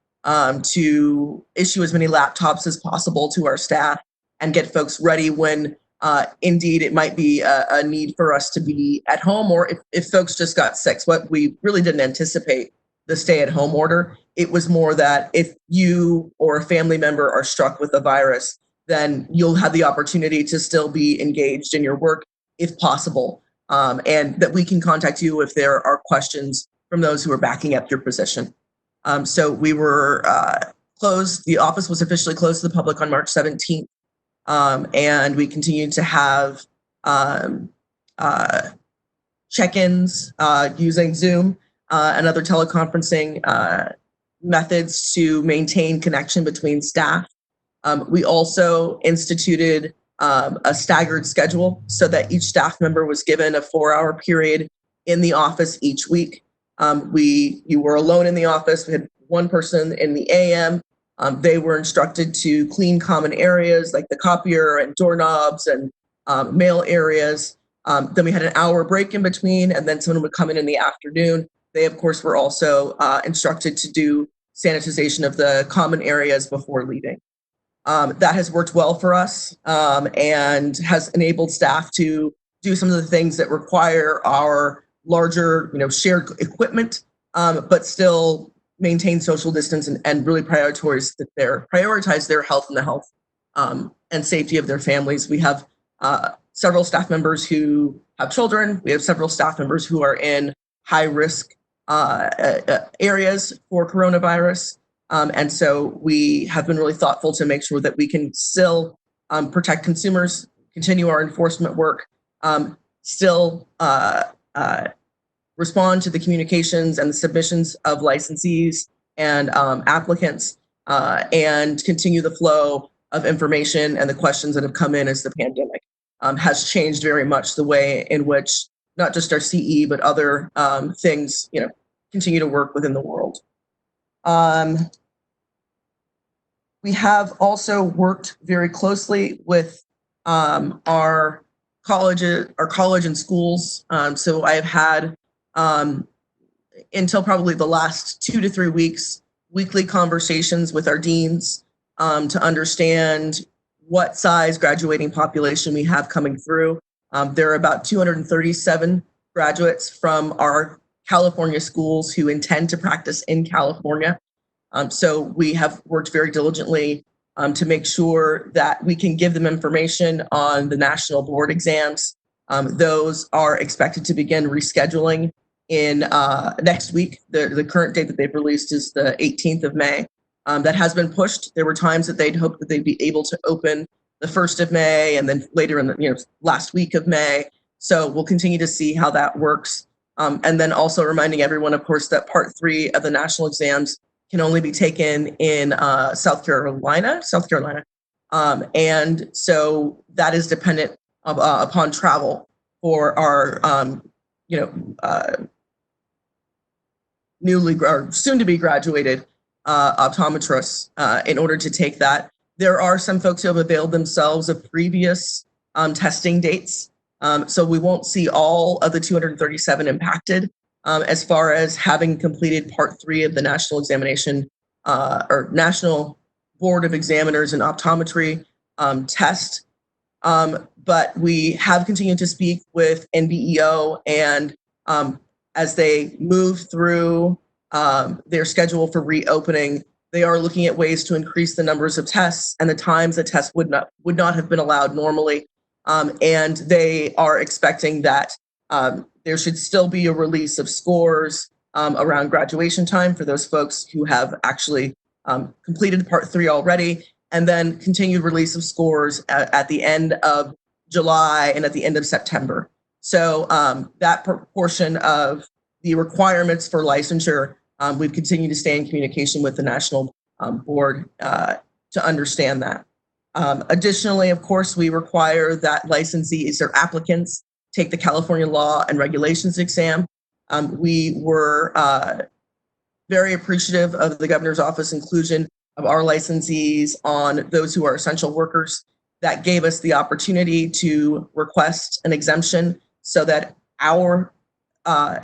to issue as many laptops as possible to our staff and get folks ready when indeed it might be a need for us to be at home, or if folks just got sick. What we really didn't anticipate the stay-at-home order. It was more that if you or a family member are struck with the virus, then you'll have the opportunity to still be engaged in your work if possible, and that we can contact you if there are questions from those who are backing up your position. So we were closed. The office was officially closed to the public on March 17th. And we continue to have check-ins using Zoom and other teleconferencing methods to maintain connection between staff. We also instituted a staggered schedule so that each staff member was given a 4-hour period in the office each week. You were alone in the office. We had one person in the AM. They were instructed to clean common areas like the copier and doorknobs and mail areas. Then we had an hour break in between, and then someone would come in the afternoon. They, of course, were also instructed to do sanitization of the common areas before leaving. That has worked well for us and has enabled staff to do some of the things that require our larger, shared equipment, but still maintain social distance and really prioritize their health and the health and safety of their families. We have several staff members who have children. We have several staff members who are in high-risk areas for coronavirus. And so we have been really thoughtful to make sure that we can still protect consumers, continue our enforcement work, still respond to the communications and the submissions of licensees and applicants, and continue the flow of information and the questions that have come in as the pandemic has changed very much the way in which not just our CE, but other things, continue to work within the world. We have also worked very closely with our college and schools. So I have had, until probably the last 2 to 3 weeks, weekly conversations with our deans to understand what size graduating population we have coming through. There are about 237 graduates from our California schools who intend to practice in California. So we have worked very diligently to make sure that we can give them information on the national board exams. Those are expected to begin rescheduling in next week. The current date that they've released is the 18th of May. That has been pushed. There were times that they'd hoped that they'd be able to open the 1st of May and then later in the last week of May. So we'll continue to see how that works. And then also reminding everyone, of course, that part 3 of the national exams can only be taken in South Carolina. And so that is dependent upon travel for our, newly or soon to be graduated optometrists in order to take that. There are some folks who have availed themselves of previous testing dates. So we won't see all of the 237 impacted as far as having completed part 3 of the national examination or National Board of Examiners in Optometry test. But we have continued to speak with NBEO, and as they move through their schedule for reopening, they are looking at ways to increase the numbers of tests and the times that tests would not have been allowed normally. And they are expecting that there should still be a release of scores around graduation time for those folks who have actually completed part 3 already, and then continued release of scores at the end of July and at the end of September. So that portion of the requirements for licensure, we've continued to stay in communication with the national board to understand that. Additionally, of course, we require that licensees or applicants take the California Law and Regulations exam. We were very appreciative of the governor's office inclusion of our licensees on those who are essential workers. That gave us the opportunity to request an exemption so that our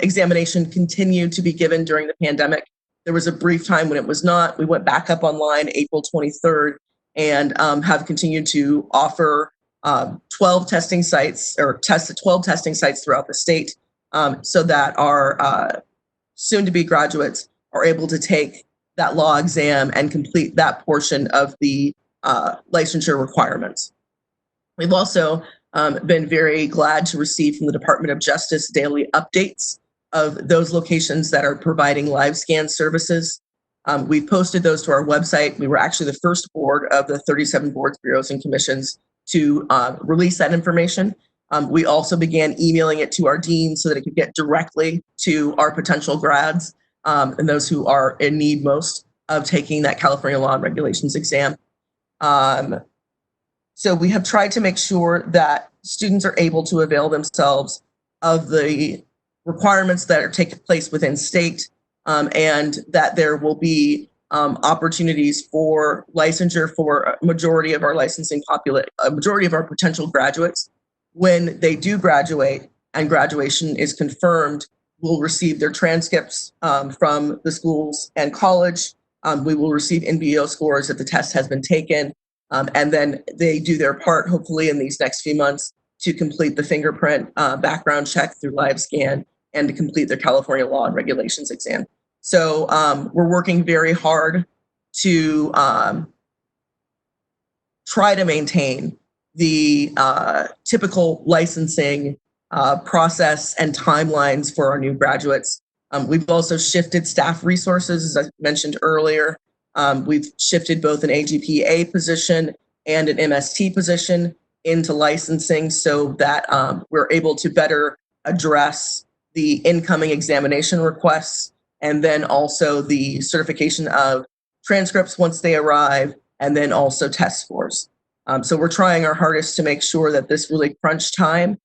examination continued to be given during the pandemic. There was a brief time when it was not. We went back up online April 23rd and have continued to offer 12 testing sites or test at 12 testing sites throughout the state so that our soon-to-be graduates are able to take that law exam and complete that portion of the licensure requirements. We've also been very glad to receive from the Department of Justice daily updates of those locations that are providing live scan services. We've posted those to our website. We were actually the first board of the 37 boards, bureaus, and commissions to release that information. We also began emailing it to our dean so that it could get directly to our potential grads and those who are in need most of taking that California Law and Regulations exam. So we have tried to make sure that students are able to avail themselves of the requirements that are taking place within state, and that there will be opportunities for licensure for a majority of our licensing a majority of our potential graduates. When they do graduate and graduation is confirmed, will receive their transcripts from the schools and college. We will receive NBO scores if the test has been taken. And then they do their part, hopefully in these next few months, to complete the fingerprint background check through live scan and to complete their California Law and Regulations exam. So we're working very hard to try to maintain the typical licensing process and timelines for our new graduates. We've also shifted staff resources, as I mentioned earlier. We've shifted both an AGPA position and an MST position into licensing so that we're able to better address the incoming examination requests and then also the certification of transcripts once they arrive, and then also test scores. So we're trying our hardest to make sure that this really crunch time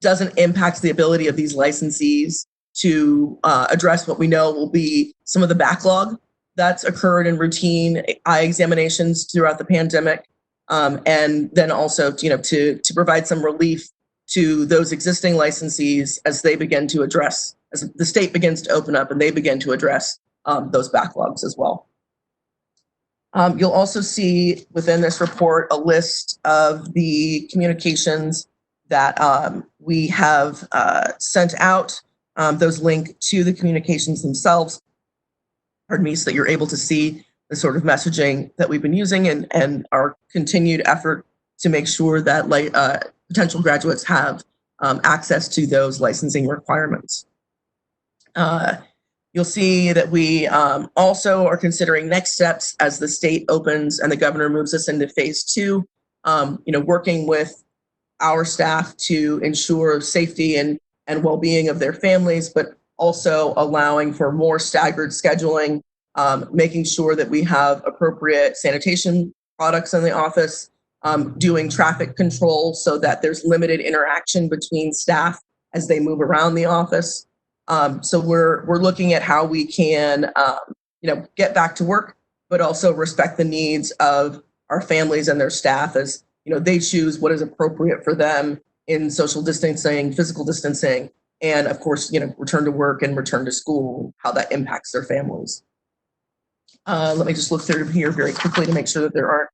doesn't impact the ability of these licensees to address what we know will be some of the backlog that's occurred in routine eye examinations throughout the pandemic, and then also to provide some relief to those existing licensees as they begin to address, as the state begins to open up and they begin to address those backlogs as well. You'll also see within this report a list of the communications that we have sent out. Those link to the communications themselves, pardon me, so that you're able to see the sort of messaging that we've been using and our continued effort to make sure that potential graduates have access to those licensing requirements. You'll see that we also are considering next steps as the state opens and the governor moves us into phase 2, working with our staff to ensure safety and well-being of their families, but also allowing for more staggered scheduling, making sure that we have appropriate sanitation products in the office, doing traffic control so that there's limited interaction between staff as they move around the office. So we're looking at how we can, get back to work, but also respect the needs of our families and their staff as, they choose what is appropriate for them in social distancing, physical distancing, and of course, return to work and return to school, how that impacts their families. Let me just look through here very quickly to make sure that there aren't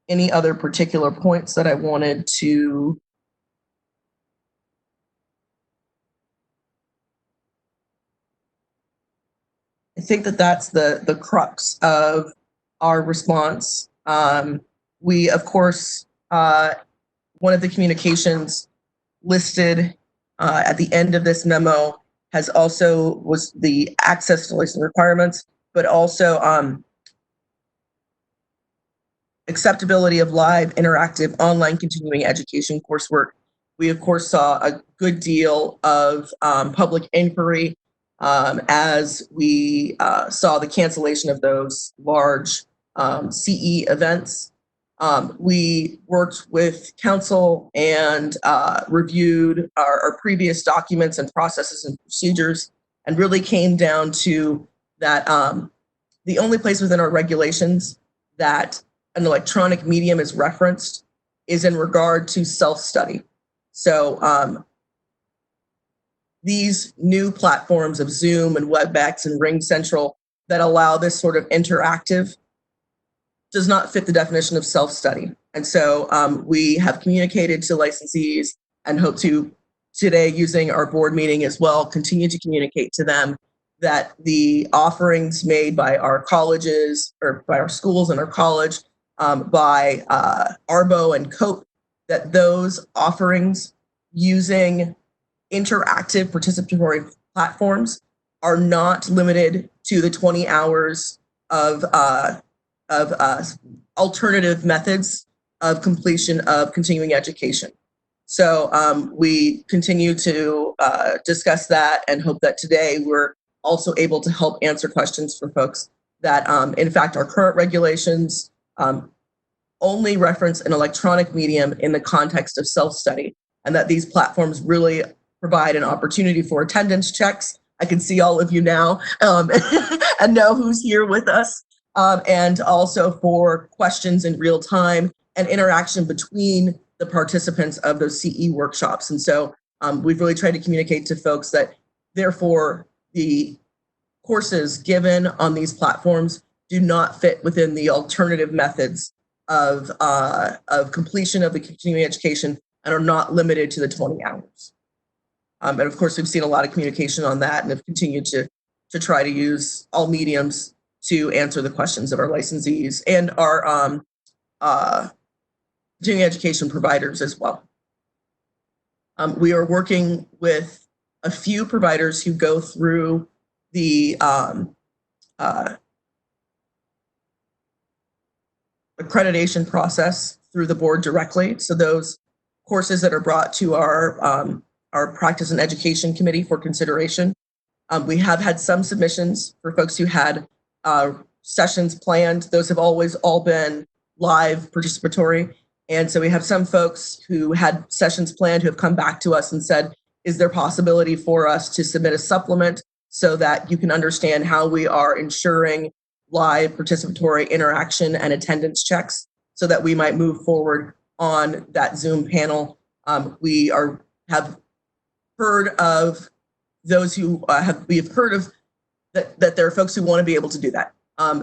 any other particular points that I wanted to I think that that's the crux of our response. We, of course, one of the communications listed at the end of this memo was the access to license requirements, but also acceptability of live, interactive, online continuing education coursework. We, of course, saw a good deal of public inquiry as we saw the cancellation of those large CE events. We worked with council and reviewed our previous documents and processes and procedures, and really came down to that the only place within our regulations that an electronic medium is referenced is in regard to self-study. So these new platforms of Zoom and WebEx and RingCentral that allow this sort of interactive does not fit the definition of self-study. And so we have communicated to licensees and hope to today, using our board meeting as well, continue to communicate to them that the offerings made by our colleges or by our schools and our college, by ARBO and COPE, that those offerings using interactive participatory platforms are not limited to the 20 hours of alternative methods of completion of continuing education. So we continue to discuss that and hope that today we're also able to help answer questions for folks that, in fact, our current regulations only reference an electronic medium in the context of self-study, and that these platforms really provide an opportunity for attendance checks. I can see all of you now and know who's here with us, and also for questions in real time and interaction between the participants of those CE workshops. And so we've really tried to communicate to folks that therefore the courses given on these platforms do not fit within the alternative methods of completion of the continuing education and are not limited to the 20 hours. And of course, we've seen a lot of communication on that and have continued to try to use all mediums to answer the questions of our licensees and our continuing education providers as well. We are working with a few providers who go through the accreditation process through the board directly. So those courses that are brought to our practice and education committee for consideration. We have had some submissions for folks who had sessions planned. Those have always all been live participatory. And so we have some folks who had sessions planned who have come back to us and said, is there possibility for us to submit a supplement so that you can understand how we are ensuring live participatory interaction and attendance checks so that we might move forward on that Zoom panel. We have heard of those who we have heard of that there are folks who want to be able to do that.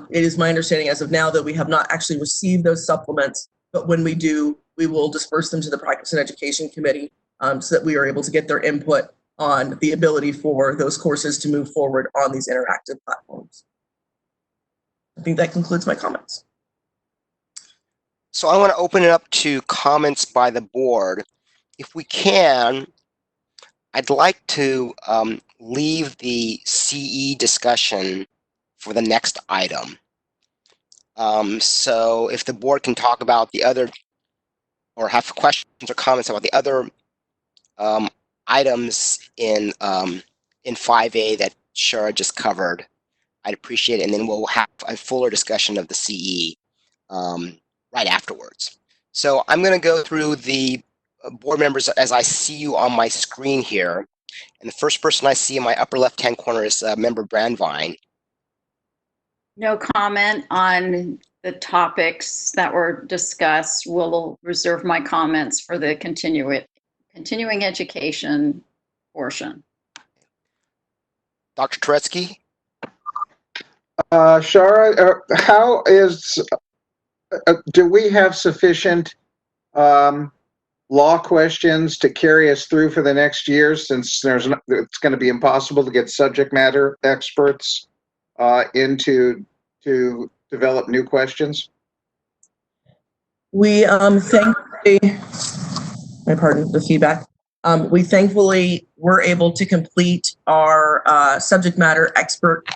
It is my understanding as of now that we have not actually received those supplements, but when we do, we will disperse them to the Practice and Education Committee so that we are able to get their input on the ability for those courses to move forward on these interactive platforms. I think that concludes my comments. So I want to open it up to comments by the board. If we can, I'd like to leave the CE discussion for the next item. So if the board can talk about the other, or have questions or comments about the other items in 5A that Shara just covered, I'd appreciate it. And then we'll have a fuller discussion of the CE right afterwards. So I'm going to go through the board members as I see you on my screen here. And the first person I see in my upper left-hand corner is Member Brandvine. No comment on the topics that were discussed. We'll reserve my comments for the continuing education portion. Dr. Turetsky? Shara, do we have sufficient law questions to carry us through for the next year, since it's going to be impossible to get subject matter experts to develop new questions? We thankfully, my pardon the feedback. We thankfully were able to complete our subject matter expert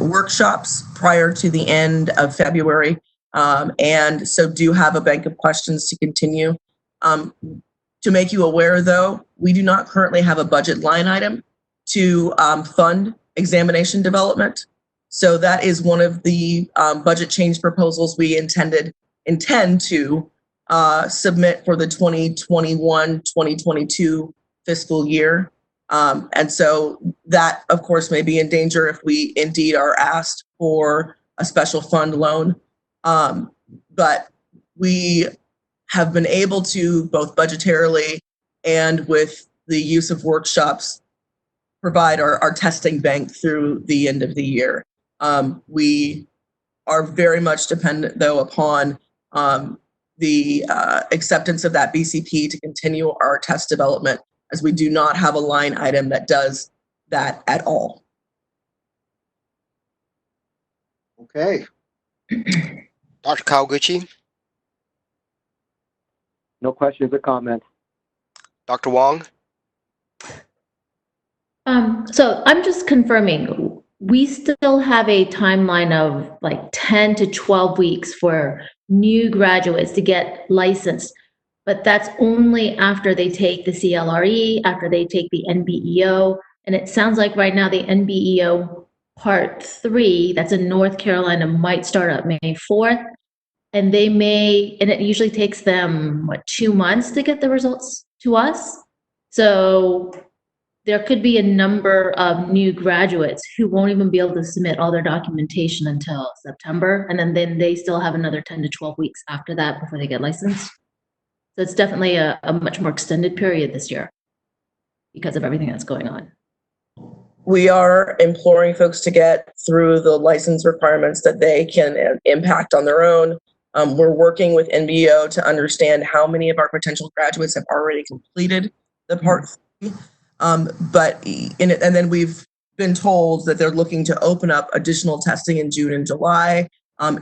workshops prior to the end of February, and so do have a bank of questions to continue. To make you aware, though, we do not currently have a budget line item to fund examination development. So that is one of the budget change proposals we intend to submit for the 2021-2022 fiscal year. And so that, of course, may be in danger if we indeed are asked for a special fund loan. But we have been able to, both budgetarily and with the use of workshops, provide our testing bank through the end of the year. We are very much dependent, though, upon the acceptance of that BCP to continue our test development, as we do not have a line item that does that at all. Okay. Dr. Kawaguchi? No questions or comments. Dr. Wong? So I'm just confirming, we still have a timeline of like 10 to 12 weeks for new graduates to get licensed, but that's only after they take the CLRE, after they take the NBEO. And it sounds like right now the NBEO Part 3, that's in North Carolina, might start up May 4th. And they may, and it usually takes them, 2 months to get the results to us. So there could be a number of new graduates who won't even be able to submit all their documentation until September. And then they still have another 10 to 12 weeks after that before they get licensed. So it's definitely a much more extended period this year because of everything that's going on. We are imploring folks to get through the license requirements that they can impact on their own. We're working with NBO to understand how many of our potential graduates have already completed the Part 3. And then we've been told that they're looking to open up additional testing in June and July,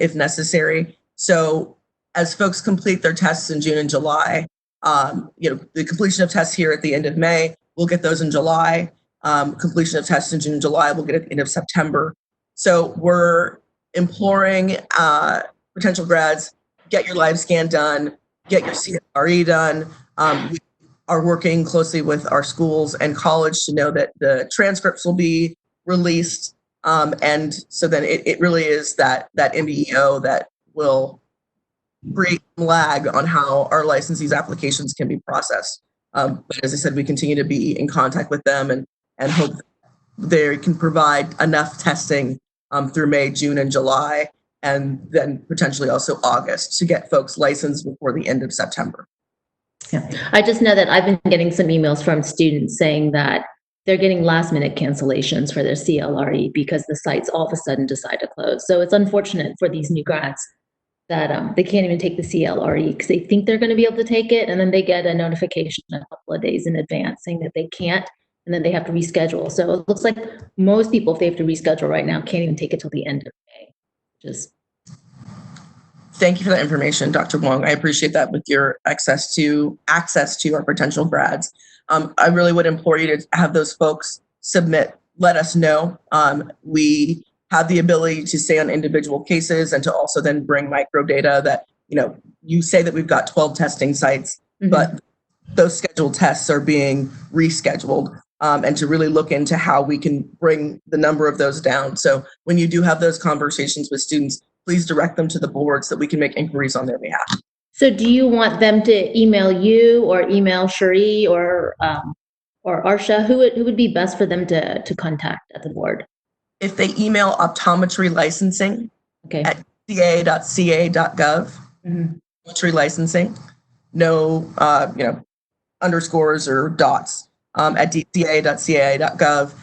if necessary. So as folks complete their tests in June and July, the completion of tests here at the end of May, we'll get those in July. Completion of tests in June and July, we'll get at the end of September. So we're imploring potential grads, get your live scan done, get your CRE done. We are working closely with our schools and college to know that the transcripts will be released. And so then it really is that NBEO that will create lag on how our licensees' applications can be processed. But as I said, we continue to be in contact with them and hope they can provide enough testing through May, June, and July, and then potentially also August to get folks licensed before the end of September. Yeah, I just know that I've been getting some emails from students saying that they're getting last minute cancellations for their CLRE because the sites all of a sudden decide to close. So it's unfortunate for these new grads that they can't even take the CLRE because they think they're going to be able to take it, and then they get a notification a couple of days in advance saying that they can't, and then they have to reschedule. So it looks like most people, if they have to reschedule right now, can't even take it till the end of May. Thank you for that information, Dr. Wong. I appreciate that with your access to our potential grads. I really would implore you to have those folks submit, let us know. We have the ability to stay on individual cases and to also then bring micro data that, you say that we've got 12 testing sites, but those scheduled tests are being rescheduled, and to really look into how we can bring the number of those down. So when you do have those conversations with students, please direct them to the board so that we can make inquiries on their behalf. So do you want them to email you or email Cherie or Arsha? Who would be best for them to contact at the board? If they email optometry licensing at ca.ca.gov, optometry licensing, no underscores or dots, at dca.ca.gov.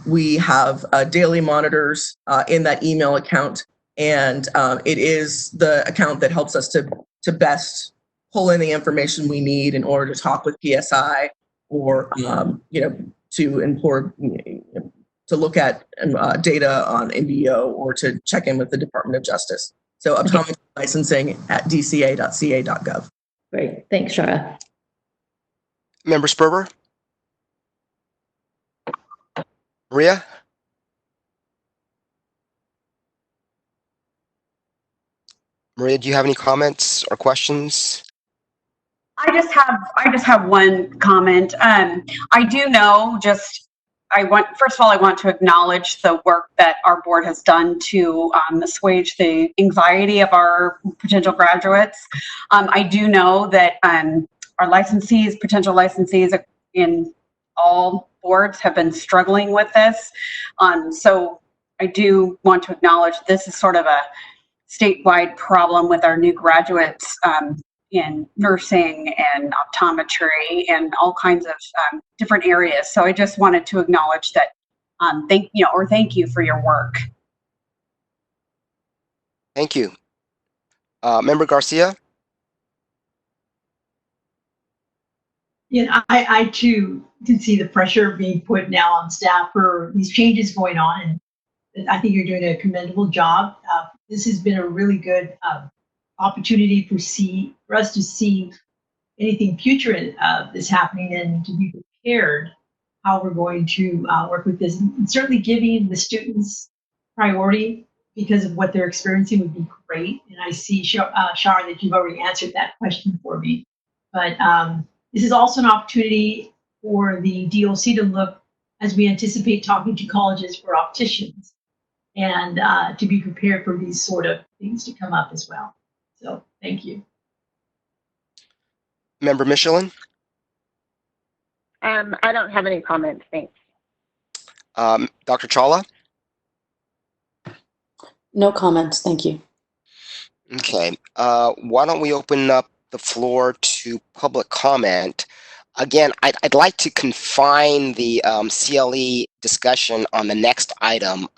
We have daily monitors in that email account, and it is the account that helps us to best pull in the information we need in order to talk with PSI or to look at data on NBO or to check in with the Department of Justice. So optometry licensing at dca.ca.gov. Great. Thanks, Shara. Member Sperber? Maria? Maria, do you have any comments or questions? I just have one comment. I do know first of all, I want to acknowledge the work that our board has done to assuage the anxiety of our potential graduates. I do know that our potential licensees in all boards have been struggling with this. So I do want to acknowledge this is sort of a statewide problem with our new graduates in nursing and optometry and all kinds of different areas. So I just wanted to acknowledge that. Thank you for your work. Thank you. Member Garcia? I too can see the pressure being put now on staff for these changes going on, and I think you're doing a commendable job. This has been a really good opportunity for us to see anything future that's happening and to be prepared how we're going to work with this. And certainly giving the students priority because of what they're experiencing would be great. And I see, Shar, that you've already answered that question for me. But this is also an opportunity for the DOC to look, as we anticipate talking to colleges for opticians, and to be prepared for these sort of things to come up as well. So thank you. Member Michelin? I don't have any comments, thanks. Dr. Chawla? No comments, thank you. Okay, why don't we open up the floor to public comment? Again, I'd like to confine the CLE discussion on the next item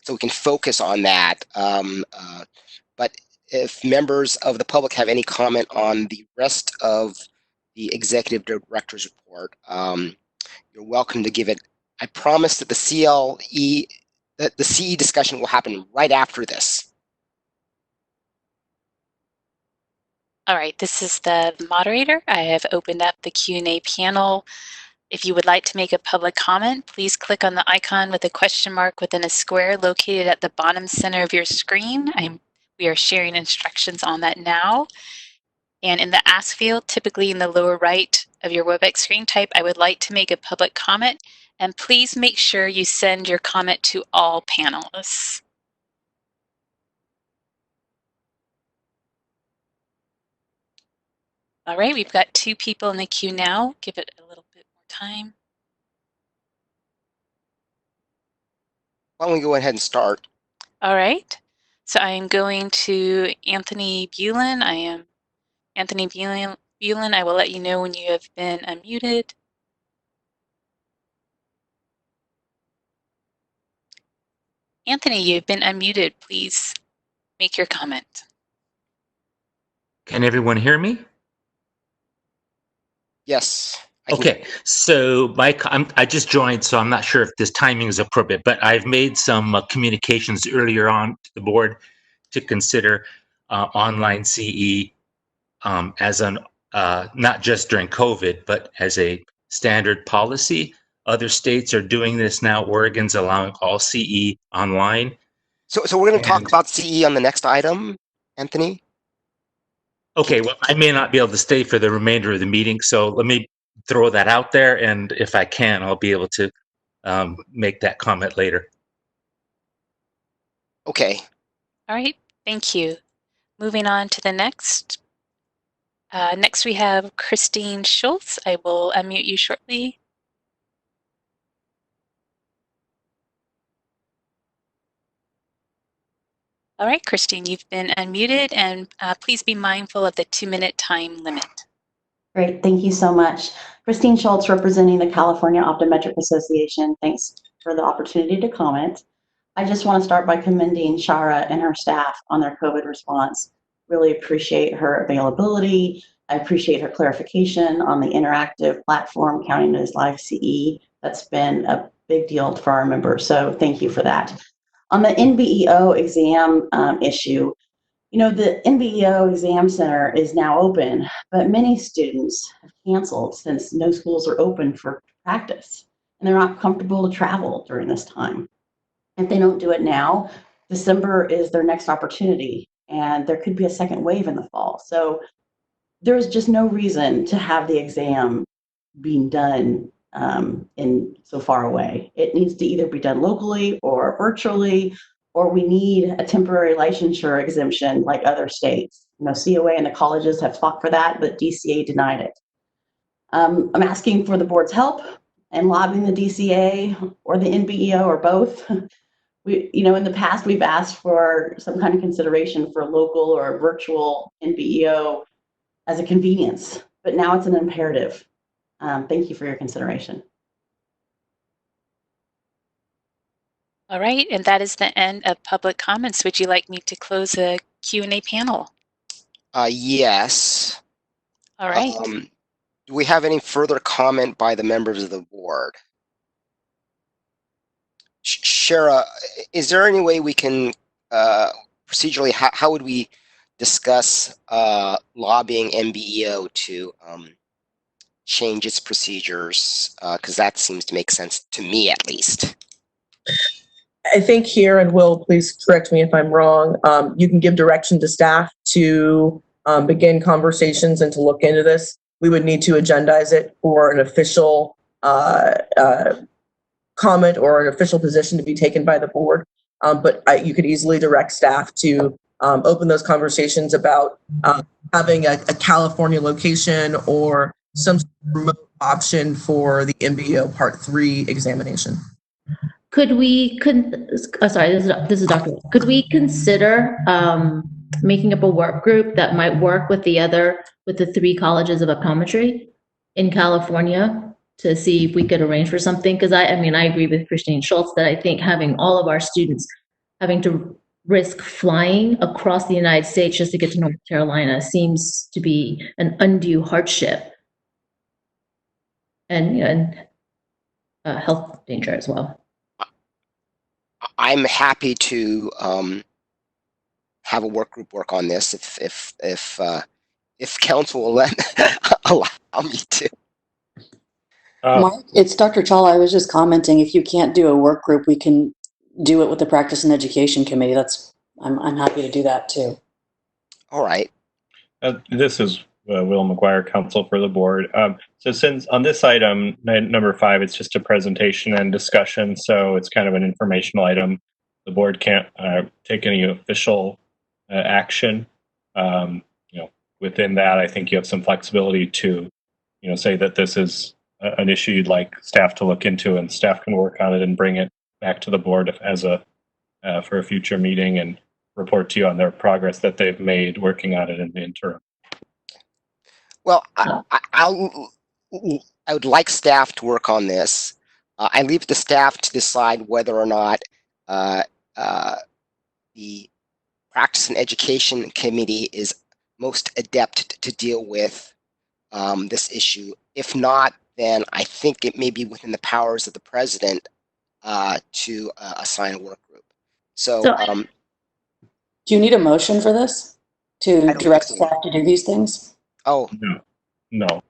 so we can focus on that. But if members of the public have any comment on the rest of the executive director's report, you're welcome to give it. I promise that the CE discussion will happen right after this. All right, this is the moderator. I have opened up the Q&A panel. If you would like to make a public comment, please click on the icon with a question mark within a square located at the bottom center of your screen. We are sharing instructions on that now. And in the Ask field, typically in the lower right of your WebEx screen, type, I would like to make a public comment. And please make sure you send your comment to all panelists. All right, we've got 2 people in the queue now. Give it a little bit more time. Why don't we go ahead and start? All right, so I am going to Anthony Bulin. I am Anthony Bulin. I will let you know when you have been unmuted. Anthony, you've been unmuted. Please make your comment. Can everyone hear me? Yes. Okay, so I just joined, so I'm not sure if this timing is appropriate, but I've made some communications earlier on to the board to consider online CE as an, not just during COVID, but as a standard policy. Other states are doing this now. Oregon's allowing all CE online. So we're going to talk about CE on the next item, Anthony? Okay, well, I may not be able to stay for the remainder of the meeting, so let me throw that out there, and if I can, I'll be able to make that comment later. Okay. All right, thank you. Moving on to the next. Next we have Christine Schultz. I will unmute you shortly. All right, Christine, you've been unmuted, and please be mindful of the 2-minute time limit. Great, thank you so much. Christine Schultz, representing the California Optometric Association. Thanks for the opportunity to comment. I just want to start by commending Shara and her staff on their COVID response. Really appreciate her availability. I appreciate her clarification on the interactive platform counting as live CE. That's been a big deal for our members, so thank you for that. On the NBEO exam issue, you know, the NBEO exam center is now open, but many students have canceled since no schools are open for practice, and they're not comfortable to travel during this time. If they don't do it now, December is their next opportunity, and there could be a second wave in the fall. So there's just no reason to have the exam being done in so far away. It needs to either be done locally or virtually, or we need a temporary licensure exemption like other states. You know, COA and the colleges have fought for that, but DCA denied it. I'm asking for the board's help and lobbying the DCA or the NBEO or both. You know, in the past, we've asked for some kind of consideration for local or virtual NBEO as a convenience, but now it's an imperative. Thank you for your consideration. All right, and that is the end of public comments. Would you like me to close the Q&A panel? Yes. All right. Do we have any further comment by the members of the board? Shara, is there any way we can procedurally, how would we discuss lobbying NBEO to change its procedures? Because that seems to make sense to me, at least. I think here, and Will, please correct me if I'm wrong, you can give direction to staff to begin conversations and to look into this. We would need to agendize it for an official comment or an official position to be taken by the board. But you could easily direct staff to open those conversations about having a California location or some remote option for the MBO Part 3 examination. Sorry, this is Dr. Could we consider making up a work group that might work with the 3 colleges of optometry in California to see if we could arrange for something? Because I agree with Christine Schultz that I think having all of our students having to risk flying across the United States just to get to North Carolina seems to be an undue hardship and health danger as well. I'm happy to have a work group work on this if council will allow me to. Mark, it's Dr. Chawla. I was just commenting, if you can't do a work group, we can do it with the Practice and Education Committee. I'm happy to do that too. All right. This is Will McGuire, counsel for the board. So since on this item, number 5, it's just a presentation and discussion, so it's kind of an informational item. The board can't take any official action. Within that, I think you have some flexibility to, say that this is an issue you'd like staff to look into, and staff can work on it and bring it back to the board for a future meeting and report to you on their progress that they've made working on it in the interim. Well, I would like staff to work on this. I leave it to staff to decide whether or not the Practice and Education Committee is most adept to deal with this issue. If not, then I think it may be within the powers of the president to assign a work group. So do you need a motion for this to direct staff to do these things? Oh no.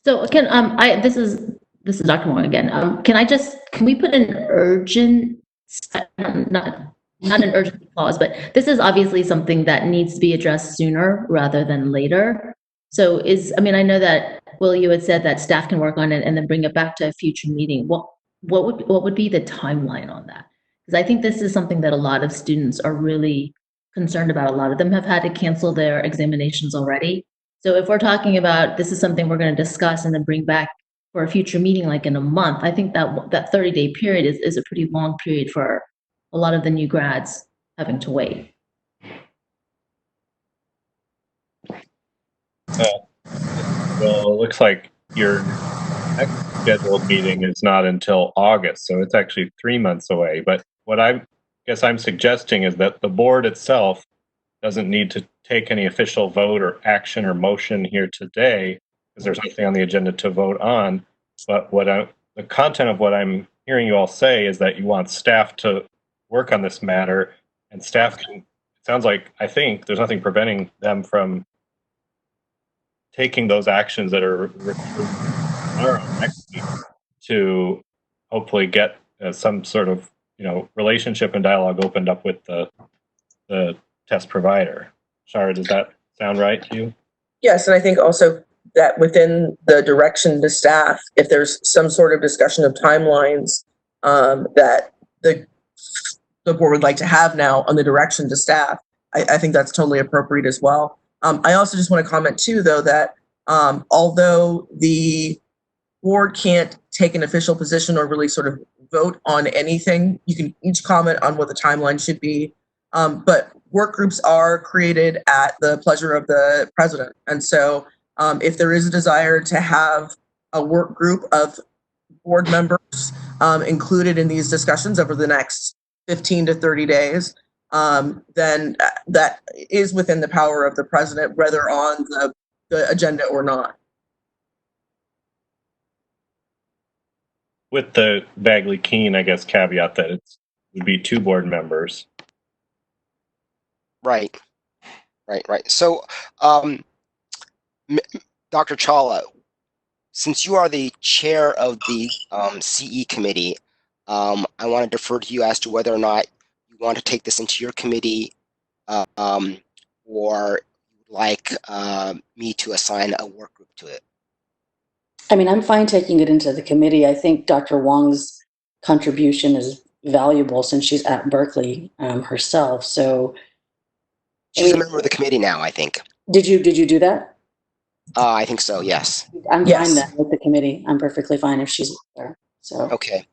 So this is Dr. Moore again. Can we put an urgent, not an urgent clause, but this is obviously something that needs to be addressed sooner rather than later. So I know that Will, you had said that staff can work on it and then bring it back to a future meeting. What would be the timeline on that? Because I think this is something that a lot of students are really concerned about. A lot of them have had to cancel their examinations already. So if we're talking about this is something we're going to discuss and then bring back for a future meeting, like in a month, I think that 30-day period is a pretty long period for a lot of the new grads having to wait. Well, it looks like your next scheduled meeting is not until August, so it's actually 3 months away. But what I'm suggesting is that the board itself doesn't need to take any official vote or action or motion here today, because there's nothing on the agenda to vote on. But the content of what I'm hearing you all say is that you want staff to work on this matter, and staff can, it sounds like, I think there's nothing preventing them from taking those actions that are required next week to hopefully get some sort of relationship and dialogue opened up with the test provider. Shara, does that sound right to you? Yes, and I think also that within the direction to staff, if there's some sort of discussion of timelines that the board would like to have now on the direction to staff, I think that's totally appropriate as well. I also just want to comment too, though, that although the board can't take an official position or really sort of vote on anything, you can each comment on what the timeline should be. But work groups are created at the pleasure of the president. And so if there is a desire to have a work group of board members included in these discussions over the next 15 to 30 days, then that is within the power of the president, whether on the agenda or not. With the Bagley-Keene, I guess, caveat that it would be 2 board members. Right. So, Dr. Chawla, since you are the chair of the CE committee, I want to defer to you as to whether or not you want to take this into your committee, or like me to assign a work group to it. I mean, I'm fine taking it into the committee. I think Dr. Wong's contribution is valuable since she's at Berkeley herself. So she's a member of the committee now, I think. Did you do that? I think so. Yes. I'm fine then with the committee. I'm perfectly fine if she's there. So okay,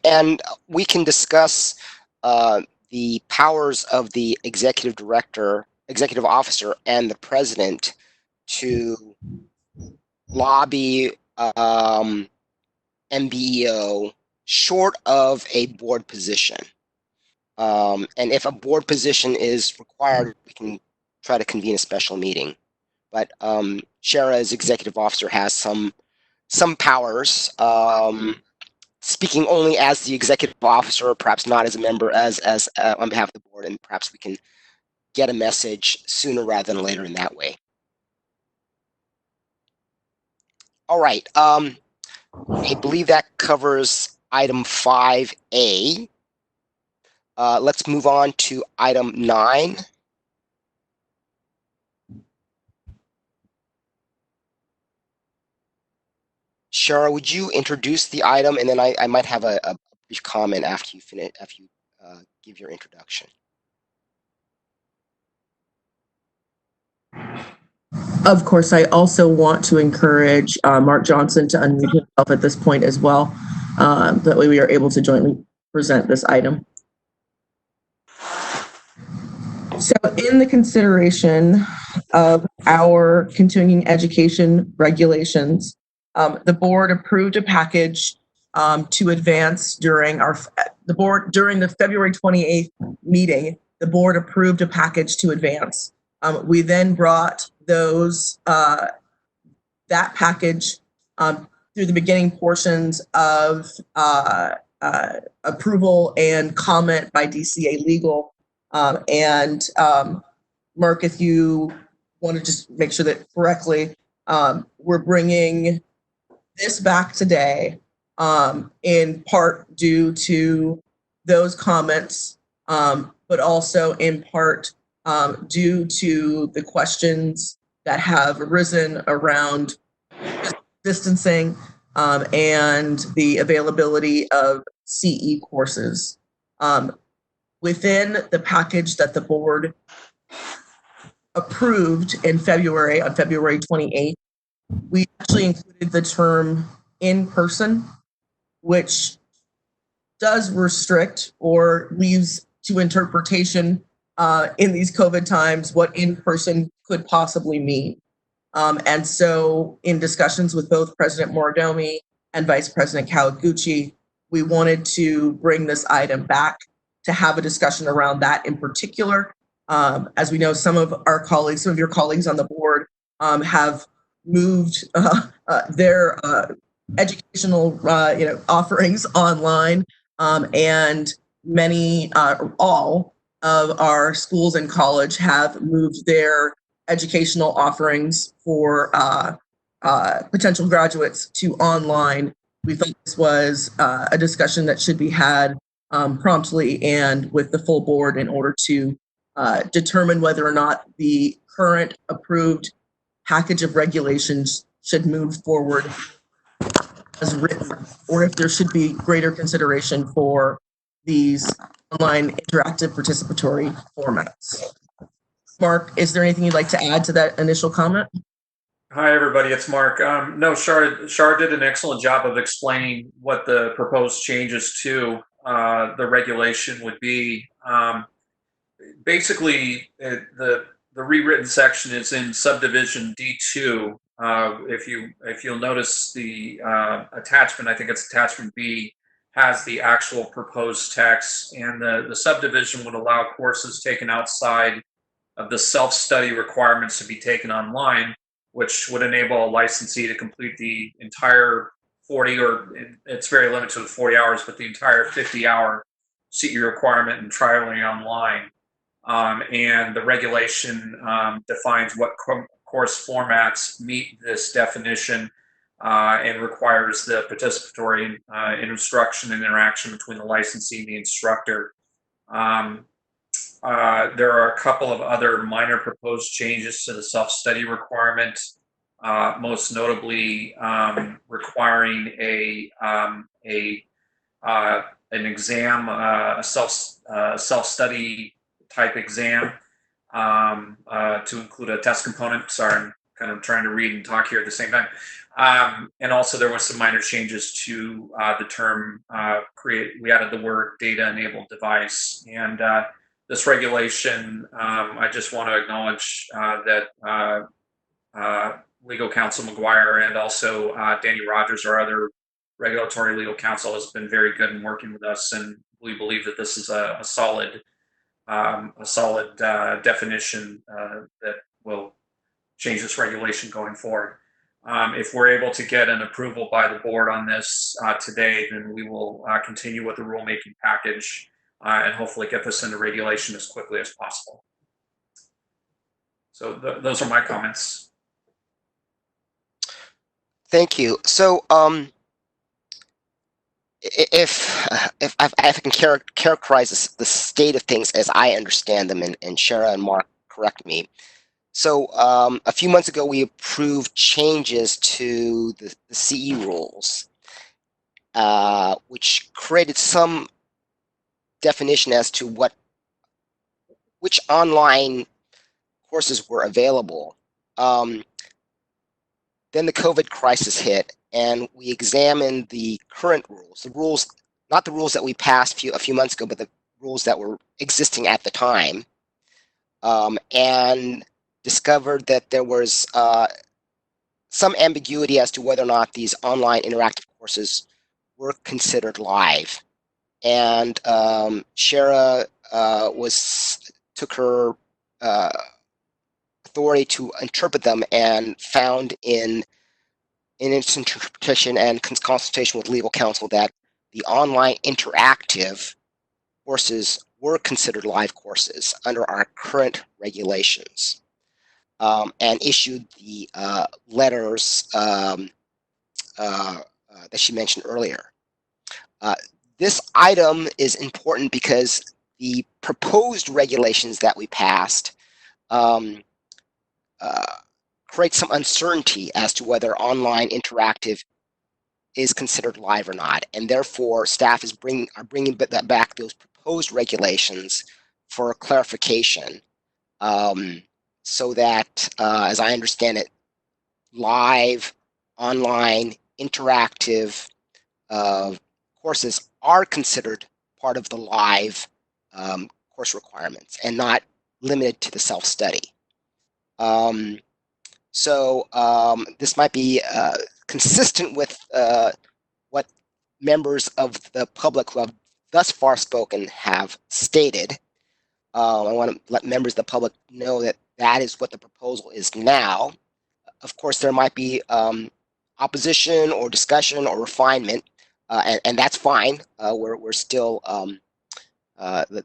and we can discuss the powers of the executive director, executive officer, and the president to lobby MBEO short of a board position. And if a board position is required, we can try to convene a special meeting. But Shara, as executive officer, has some powers. Speaking only as the executive officer, perhaps not as a member, as on behalf of the board, and perhaps we can get a message sooner rather than later in that way. All right. I believe that covers item 5A. Let's move on to item 9. Shara, would you introduce the item, and then I might have a brief comment after you finish, after you give your introduction. Of course, I also want to encourage Mark Johnson to unmute himself at this point as well. That way we are able to jointly present this item. So in the consideration of our continuing education regulations, the board approved a package to advance during the February 28th meeting. The board approved a package to advance. We then brought that package through the beginning portions of approval and comment by DCA Legal. Mark, if you want to just make sure that correctly, we're bringing this back today in part due to those comments, but also in part due to the questions that have arisen around distancing and the availability of CE courses. Within the package that the board approved on February 28th, we actually included the term in person, which does restrict or leaves to interpretation in these COVID times what in person could possibly mean. And so in discussions with both President Morodomi and Vice President Kawaguchi, we wanted to bring this item back to have a discussion around that in particular. As we know, some of your colleagues on the board have moved their educational offerings online, and all of our schools and college have moved their educational offerings for potential graduates to online. We thought this was a discussion that should be had promptly and with the full board in order to determine whether or not the current approved package of regulations should move forward as written, or if there should be greater consideration for these online interactive participatory formats. Mark, is there anything you'd like to add to that initial comment? Hi, everybody. It's Mark. No, Shar did an excellent job of explaining what the proposed changes to the regulation would be. Basically, the rewritten section is in subdivision D2. If you'll notice the attachment, I think it's attachment B, has the actual proposed text, and the subdivision would allow courses taken outside of the self-study requirements to be taken online, which would enable a licensee to complete the entire 40, or it's very limited to the 40 hours, but the entire 50-hour CE requirement and trialing online. And the regulation defines what course formats meet this definition. and requires the participatory instruction and interaction between the licensee and the instructor. There are a couple of other minor proposed changes to the self-study requirement, most notably requiring an exam, a self-study type exam to include a test component. Sorry, I'm kind of trying to read and talk here at the same time. And also there was some minor changes to the term we added the word data-enabled device. And this regulation, I just want to acknowledge that Legal Counsel McGuire and also Danny Rogers, our other regulatory legal counsel, has been very good in working with us, and we believe that this is a solid definition that will change this regulation going forward. If we're able to get an approval by the board on this today, then we will continue with the rulemaking package and hopefully get this into regulation as quickly as possible. So those are my comments. Thank you. So, if I can characterize the state of things as I understand them, and Shara and Mark correct me. So, a few months ago, we approved changes to the CE rules, which created some definition as to which online courses were available. Then the COVID crisis hit, and we examined the current rules, not the rules that we passed a few months ago, but the rules that were existing at the time, and discovered that there was some ambiguity as to whether or not these online interactive courses were considered live. And Shara took her authority to interpret them and found in its interpretation and consultation with legal counsel that the online interactive courses were considered live courses under our current regulations, and issued the letters that she mentioned earlier. This item is important because the proposed regulations that we passed create some uncertainty as to whether online interactive is considered live or not, and therefore staff are bringing back those proposed regulations for clarification, so that, as I understand it, live, online, interactive courses are considered part of the live course requirements and not limited to the self-study. So this might be consistent with what members of the public who have thus far spoken have stated. I want to let members of the public know that that is what the proposal is now. Of course, there might be opposition or discussion or refinement, and that's fine. We're still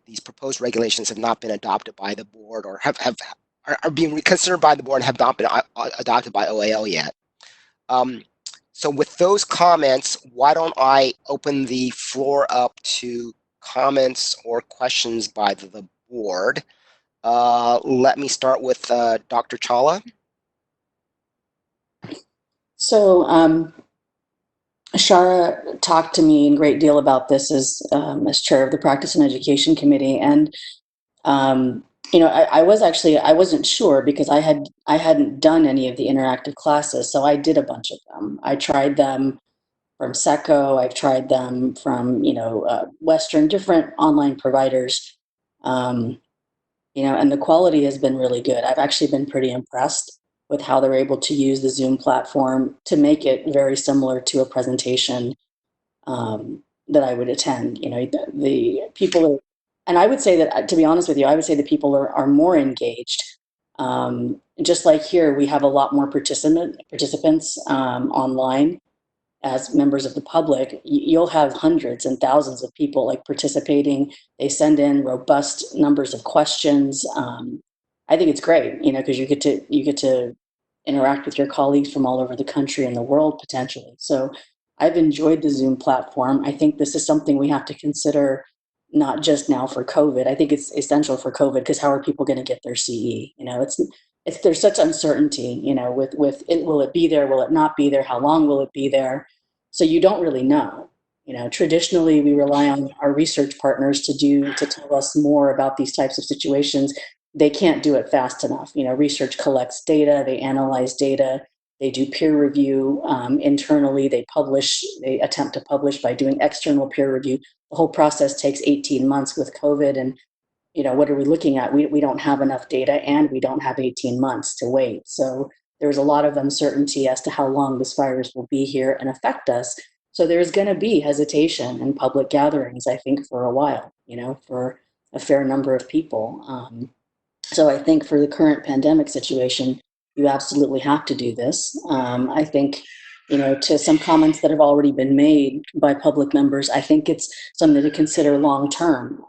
these proposed regulations have not been adopted by the board, or are being reconsidered by the board and have not been adopted by OAL yet. So with those comments, why don't I open the floor up to comments or questions by the board? Let me start with Dr. Chawla. So Shara talked to me a great deal about this as chair of the Practice and Education Committee, and you know, I wasn't sure because I hadn't done any of the interactive classes, so I did a bunch of them. I tried them from SECO. I've tried them from Western, different online providers. And the quality has been really good. I've actually been pretty impressed with how they're able to use the Zoom platform to make it very similar to a presentation that I would attend. The people are, and I would say that, to be honest with you, I would say the people are more engaged. Just like here, we have a lot more participants online as members of the public. You'll have hundreds and thousands of people participating. They send in robust numbers of questions. I think it's great, because you get to interact with your colleagues from all over the country and the world potentially. So I've enjoyed the Zoom platform. I think this is something we have to consider, not just now for COVID. I think it's essential for COVID, because how are people going to get their CE? You know, it's there's such uncertainty, you know, with it, will it be there? Will it not be there? How long will it be there? So you don't really know. You know, traditionally we rely on our research partners to tell us more about these types of situations. They can't do it fast enough. You know, research collects data, they analyze data, they do peer review internally, they attempt to publish by doing external peer review. The whole process takes 18 months with COVID. And, you know, what are we looking at? We don't have enough data, and we don't have 18 months to wait. So there's a lot of uncertainty as to how long this virus will be here and affect us. So there's going to be hesitation in public gatherings, I think, for a while, you know, for a fair number of people. So I think for the current pandemic situation, you absolutely have to do this. I think, you know, to some comments that have already been made by public members, I think it's something to consider long term.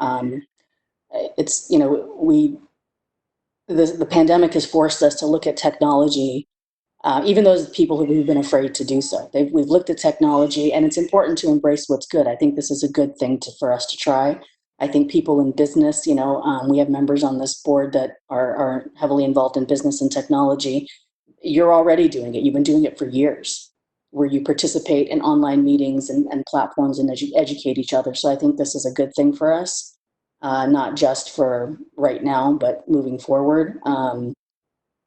It's, you know, the pandemic has forced us to look at technology, even those people who've been afraid to do so. We've looked at technology, and it's important to embrace what's good. I think this is a good thing for us to try. I think people in business, you know, we have members on this board that are heavily involved in business and technology. You're already doing it. You've been doing it for years, where you participate in online meetings and platforms and educate each other. So I think this is a good thing for us, not just for right now, but moving forward.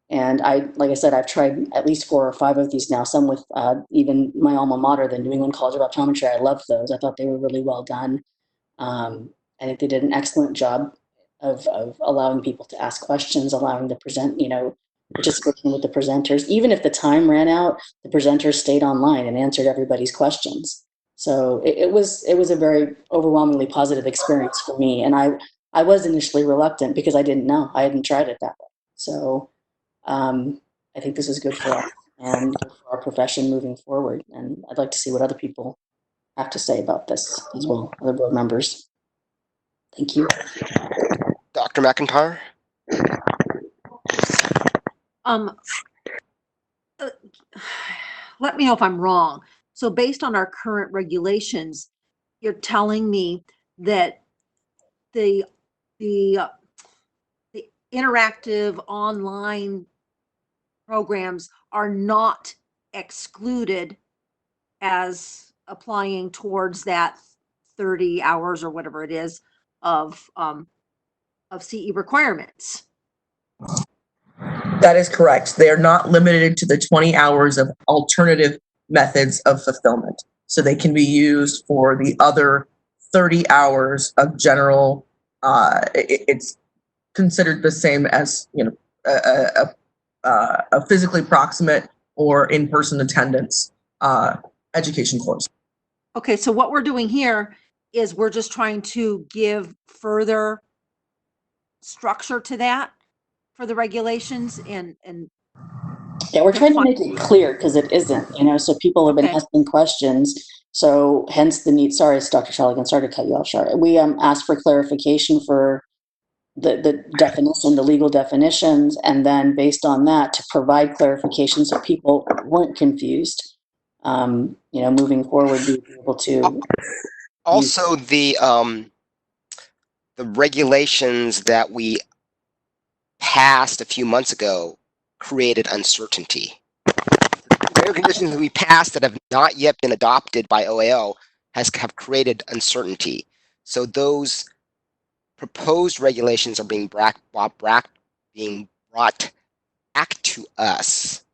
And like I said, I've tried at least 4 or 5 of these now, some with even my alma mater, the New England College of Optometry. I loved those. I thought they were really well done. I think they did an excellent job of allowing people to ask questions, allowing the participation with the presenters. Even if the time ran out, the presenters stayed online and answered everybody's questions. So it was a very overwhelmingly positive experience for me. And I was initially reluctant because I didn't know. I hadn't tried it that way. So I think this is good for us and good for our profession moving forward. And I'd like to see what other people have to say about this as well, other board members. Thank you. Dr. McIntyre? Let me know if I'm wrong. So based on our current regulations, you're telling me that the interactive online programs are not excluded as applying towards that 30 hours or whatever it is of CE requirements. That is correct. They are not limited to the 20 hours of alternative methods of fulfillment. So they can be used for the other 30 hours of general, it's considered the same as, you know, a physically proximate or in-person attendance education course. Okay, so what we're doing here is we're just trying to give further structure to that for the regulations and yeah, we're trying to make it clear, because it isn't, you know, so people have been asking questions. So hence the need. Sorry, it's Dr. Shaligan. Sorry to cut you off, Shar. We asked for clarification for the definition, the legal definitions, and then based on that to provide clarification so people weren't confused. You know, moving forward, be able to. Also, the regulations that we passed a few months ago created uncertainty. The regulations that we passed that have not yet been adopted by OAO have created uncertainty. So those proposed regulations are being brought back to us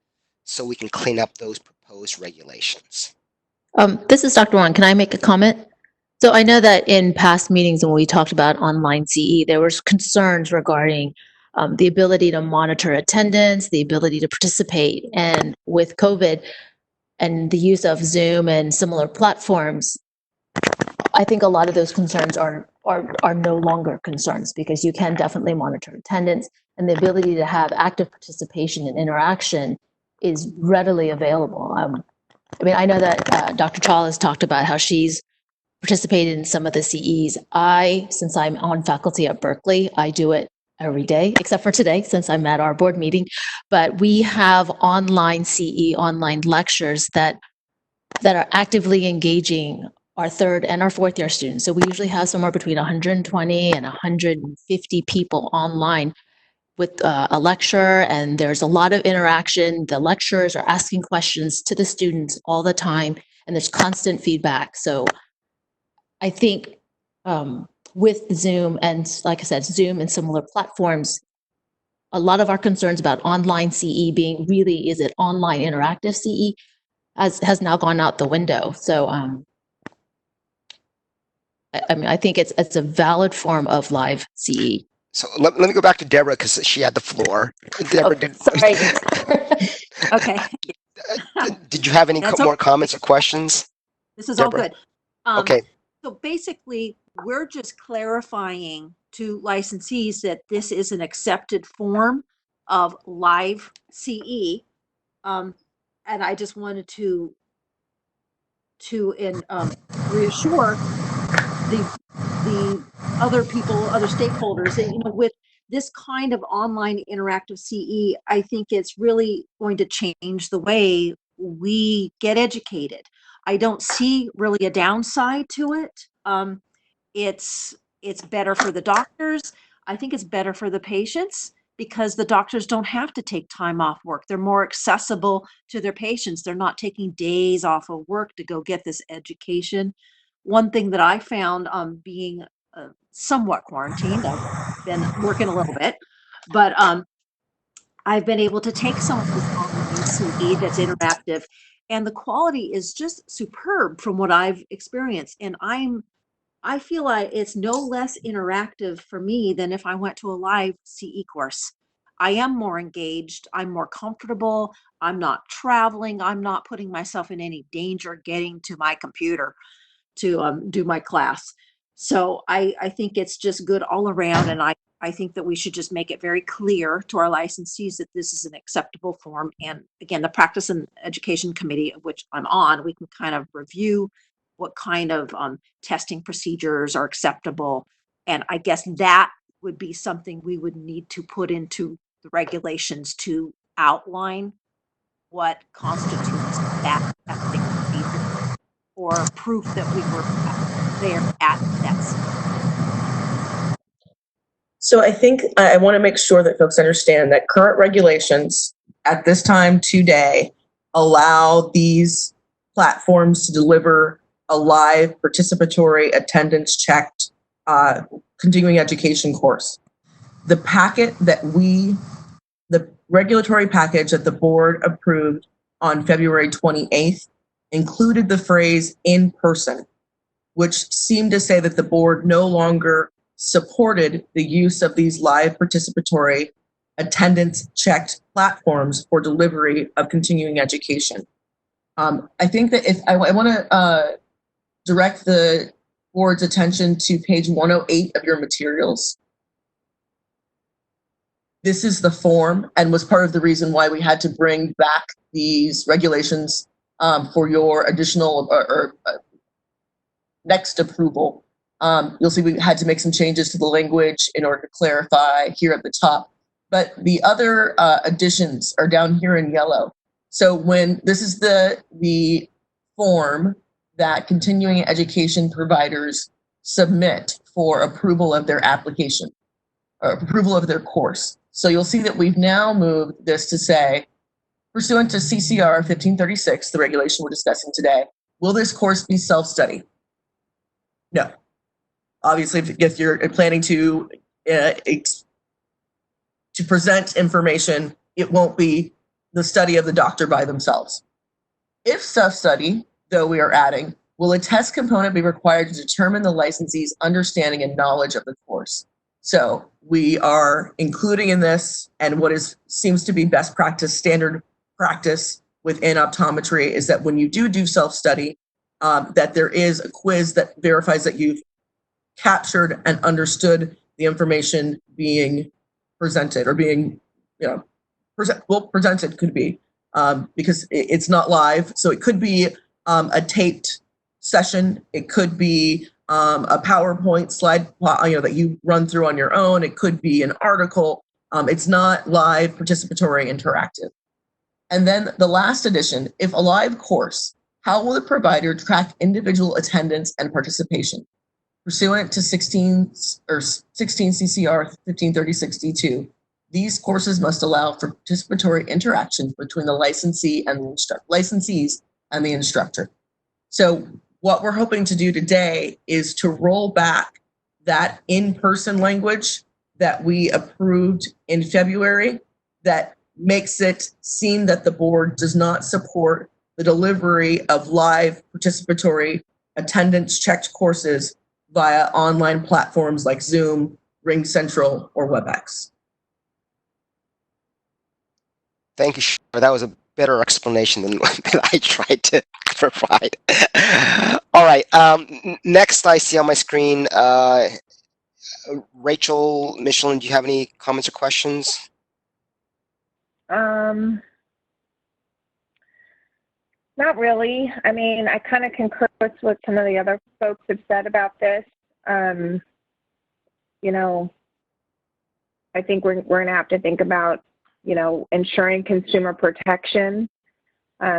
so we can clean up those proposed regulations. This is Dr. Wan. Can I make a comment? So I know that in past meetings when we talked about online CE, there was concerns regarding the ability to monitor attendance, the ability to participate. And with COVID and the use of Zoom and similar platforms, I think a lot of those concerns are no longer concerns, because you can definitely monitor attendance, and the ability to have active participation and interaction is readily available. I mean, I know that Dr. Chal has talked about how she's participated in some of the CEs. Since I'm on faculty at Berkeley, I do it every day, except for today, since I'm at our board meeting. But we have online CE, online lectures that are actively engaging our third and our fourth year students. So we usually have somewhere between 120 and 150 people online with a lecture, and there's a lot of interaction. The lecturers are asking questions to the students all the time, and there's constant feedback. So I think with Zoom and, like I said, Zoom and similar platforms, a lot of our concerns about online CE being really, is it online interactive CE, has now gone out the window. So I mean, I think it's a valid form of live CE. So let me go back to Deborah because she had the floor. Deborah, Sorry. Okay. Did you have any more comments or questions? This is Deborah? all good. Okay. So basically, we're just clarifying to licensees that this is an accepted form of live CE. And I just wanted to reassure the other people, other stakeholders that, you know, with this kind of online interactive CE, I think it's really going to change the way we get educated. I don't see really a downside to it. It's better for the doctors. I think it's better for the patients because the doctors don't have to take time off work. They're more accessible to their patients. They're not taking days off of work to go get this education. One thing that I found being somewhat quarantined, I've been working a little bit, but I've been able to take some of this online CE that's interactive, and the quality is just superb from what I've experienced. And I feel like it's no less interactive for me than if I went to a live CE course. I am more engaged. I'm more comfortable. I'm not traveling. I'm not putting myself in any danger getting to my computer to do my class. So I think it's just good all around. And I think that we should just make it very clear to our licensees that this is an acceptable form. And again, the Practice and Education Committee, of which I'm on, we can kind of review what kind of testing procedures are acceptable. And I guess that would be something we would need to put into the regulations to outline what constitutes that testing procedure or proof that we were there at that. So I think I want to make sure that folks understand that current regulations at this time today allow these platforms to deliver a live participatory attendance checked continuing education course. The packet that the regulatory package that the board approved on February 28th included the phrase in person, which seemed to say that the board no longer supported the use of these live participatory attendance checked platforms for delivery of continuing education. I think that if I want to direct the board's attention to page 108 of your materials. This is the form and was part of the reason why we had to bring back these regulations for your additional or next approval. You'll see we had to make some changes to the language in order to clarify here at the top. But the other additions are down here in yellow. So when this is the form that continuing education providers submit for approval of their application or approval of their course. So you'll see that we've now moved this to say, pursuant to CCR 1536, the regulation we're discussing today, will this course be self-study? No. Obviously, if you're planning to present information, it won't be the study of the doctor by themselves. If self-study, though we are adding, will a test component be required to determine the licensee's understanding and knowledge of the course? So we are including in this, and what seems to be best practice, standard practice within optometry is that when you do self-study, that there is a quiz that verifies that you've captured and understood the information being presented or being, presented could be, because it's not live. So it could be a taped session. It could be a PowerPoint slide, that you run through on your own. It could be an article. It's not live, participatory, interactive. And then the last addition, if a live course, how will the provider track individual attendance and participation? Pursuant to 16 CCR 1536D2, these courses must allow for participatory interaction between the licensees and the instructor. So what we're hoping to do today is to roll back that in-person language that we approved in February that makes it seem that the board does not support the delivery of live participatory attendance checked courses via online platforms like Zoom, RingCentral, or WebEx. Thank you, Shar. That was a better explanation than I tried to provide. All right. Next, I see on my screen, Rachel, Michelin, do you have any comments or questions? Not really. I mean, I kind of concur with what some of the other folks have said about this. You know, I think we're going to have to think about, you know, ensuring consumer protection,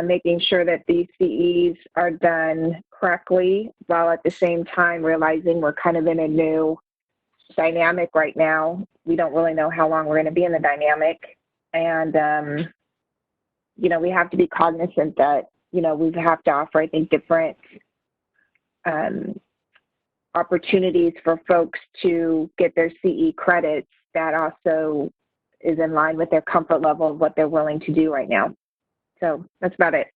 making sure that these CEs are done correctly, while at the same time realizing we're kind of in a new dynamic right now. We don't really know how long we're going to be in the dynamic. And, you know, we have to be cognizant that, you know, we have to offer, I think, different opportunities for folks to get their CE credits that also is in line with their comfort level of what they're willing to do right now. So that's about it.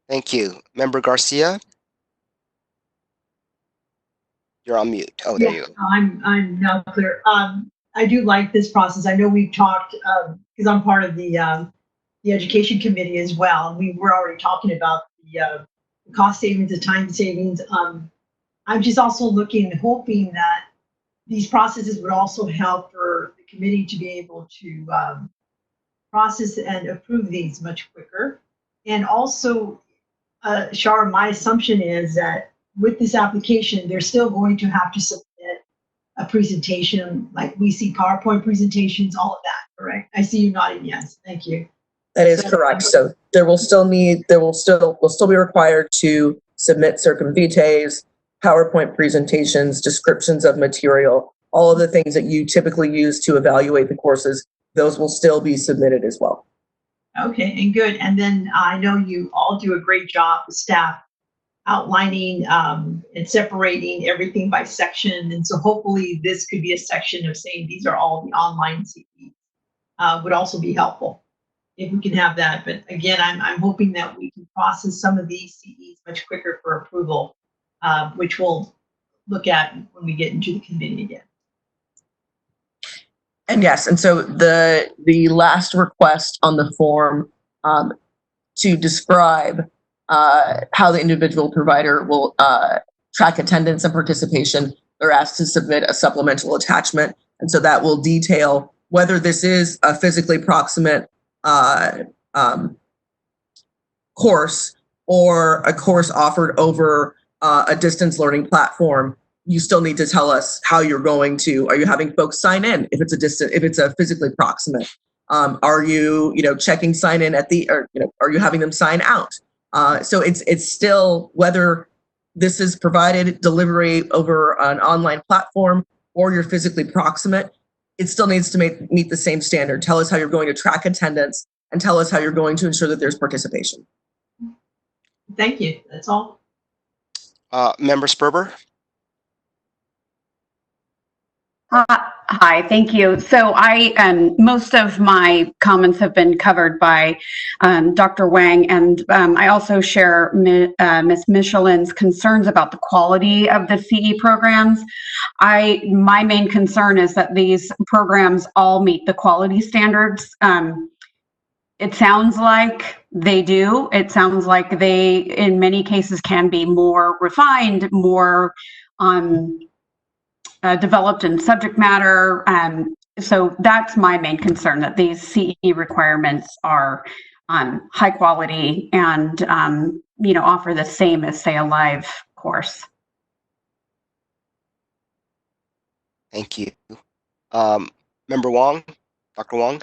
Thank you. Member Garcia? You're on mute. Oh, there you go. I'm now clear. I do like this process. I know we've talked, because I'm part of the education committee as well, and we were already talking about the cost savings, the time savings. I'm just also looking and hoping that these processes would also help for the committee to be able to process and approve these much quicker. And also, Shar, my assumption is that with this application, they're still going to have to submit a presentation, like we see PowerPoint presentations, all of that, correct? I see you nodding yes. Thank you. That is correct. So we'll still be required to submit circum vitaes, PowerPoint presentations, descriptions of material, all of the things that you typically use to evaluate the courses. Those will still be submitted as well. Okay, and good. And then I know you all do a great job, the staff, outlining and separating everything by section. And so hopefully this could be a section of saying these are all the online CEs, would also be helpful if we can have that. But again, I'm hoping that we can process some of these CEs much quicker for approval, which we'll look at when we get into the committee again. And yes, and so the last request on the form to describe how the individual provider will track attendance and participation, they're asked to submit a supplemental attachment. And so that will detail whether this is a physically proximate course or a course offered over a distance learning platform. You still need to tell us how you're going to, are you having folks sign in if it's a physically proximate? Are you checking sign in at are you having them sign out? So it's still whether this is provided delivery over an online platform or you're physically proximate, it still needs to meet the same standard. Tell us how you're going to track attendance and tell us how you're going to ensure that there's participation. Thank you. That's all. Member Sperber? Hi, thank you. So most of my comments have been covered by Dr. Wang, and I also share Ms. Michelin's concerns about the quality of the CE programs. My main concern is that these programs all meet the quality standards. It sounds like they do. It sounds like they, in many cases, can be more refined, more developed in subject matter. So that's my main concern, that these CE requirements are high quality and offer the same as, say, a live course. Thank you. Member Wong, Dr. Wong?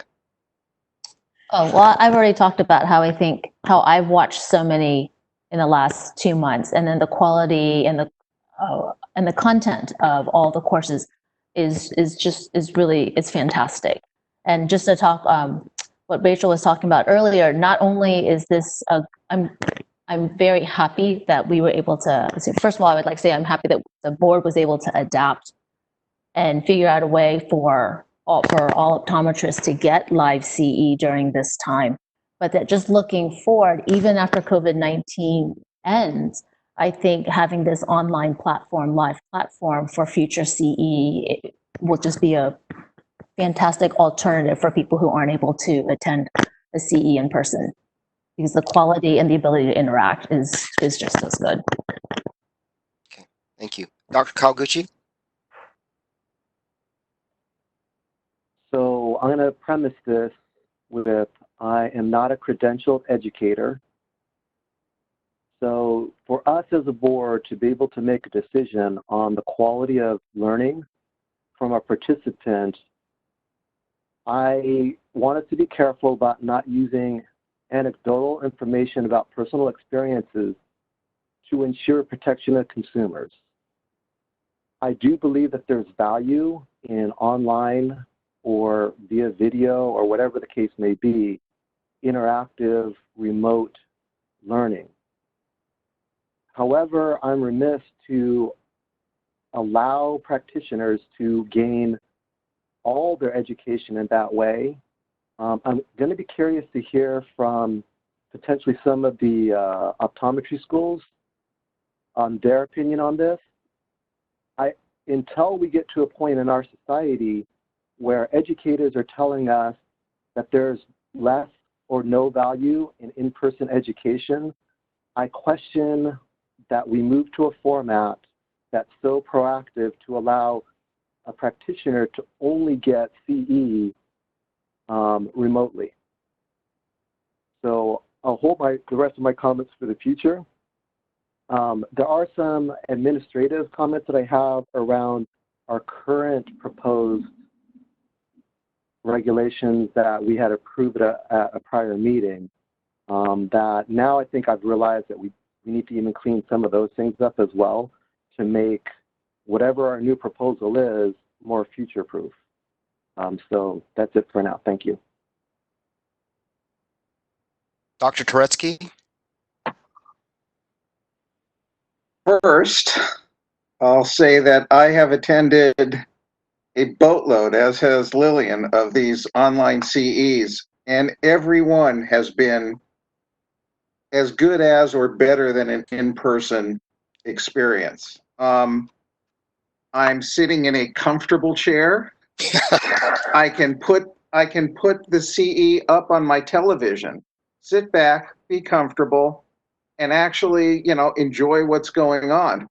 Oh, well, I've already talked about how I've watched so many in the last 2 months, and then the quality and the content of all the courses is really fantastic. And just to talk, what Rachel was talking about earlier, not only is this, I'm very happy that we were able to, first of all, I would like to say I'm happy that the board was able to adapt and figure out a way for all optometrists to get live CE during this time. But that just looking forward, even after COVID-19 ends, I think having this online platform, live platform for future CE will just be a fantastic alternative for people who aren't able to attend a CE in person, because the quality and the ability to interact is just as good. Okay, thank you. Dr. Kawaguchi? So I'm going to premise this with, I am not a credentialed educator. So for us as a board to be able to make a decision on the quality of learning from a participant, I want us to be careful about not using anecdotal information about personal experiences to ensure protection of consumers. I do believe that there's value in online or via video or whatever the case may be, interactive, remote learning. However, I'm remiss to allow practitioners to gain all their education in that way. I'm going to be curious to hear from potentially some of the optometry schools on their opinion on this. Until we get to a point in our society where educators are telling us that there's less or no value in in-person education, I question that we move to a format that's so proactive to allow a practitioner to only get CE remotely. So I'll hold the rest of my comments for the future. There are some administrative comments that I have around our current proposed regulations that we had approved at a prior meeting, that now I think I've realized that we need to even clean some of those things up as well to make whatever our new proposal is more future-proof. So that's it for now. Thank you. Dr. Turetsky? First, I'll say that I have attended a boatload, as has Lillian, of these online CEs, and everyone has been as good as or better than an in-person experience. I'm sitting in a comfortable chair. I can put the CE up on my television, sit back, be comfortable, and actually, enjoy what's going on.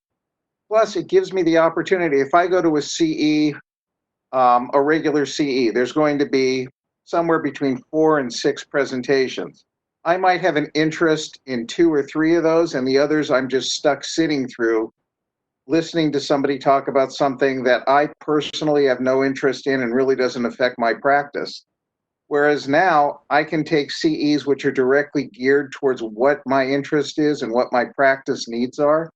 Plus, it gives me the opportunity, if I go to a CE, a regular CE, there's going to be somewhere between 4 and 6 presentations. I might have an interest in 2 or 3 of those, and the others I'm just stuck sitting through, listening to somebody talk about something that I personally have no interest in and really doesn't affect my practice. Whereas now I can take CEs which are directly geared towards what my interest is and what my practice needs are.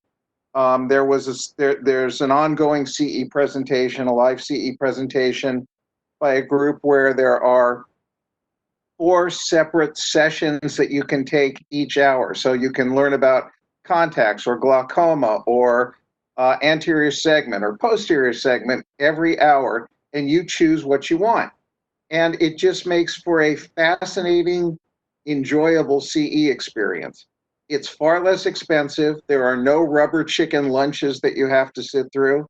There's an ongoing CE presentation, a live CE presentation by a group where there are 4 separate sessions that you can take each hour. So you can learn about contacts or glaucoma or anterior segment or posterior segment every hour, and you choose what you want. And it just makes for a fascinating, enjoyable CE experience. It's far less expensive. There are no rubber chicken lunches that you have to sit through.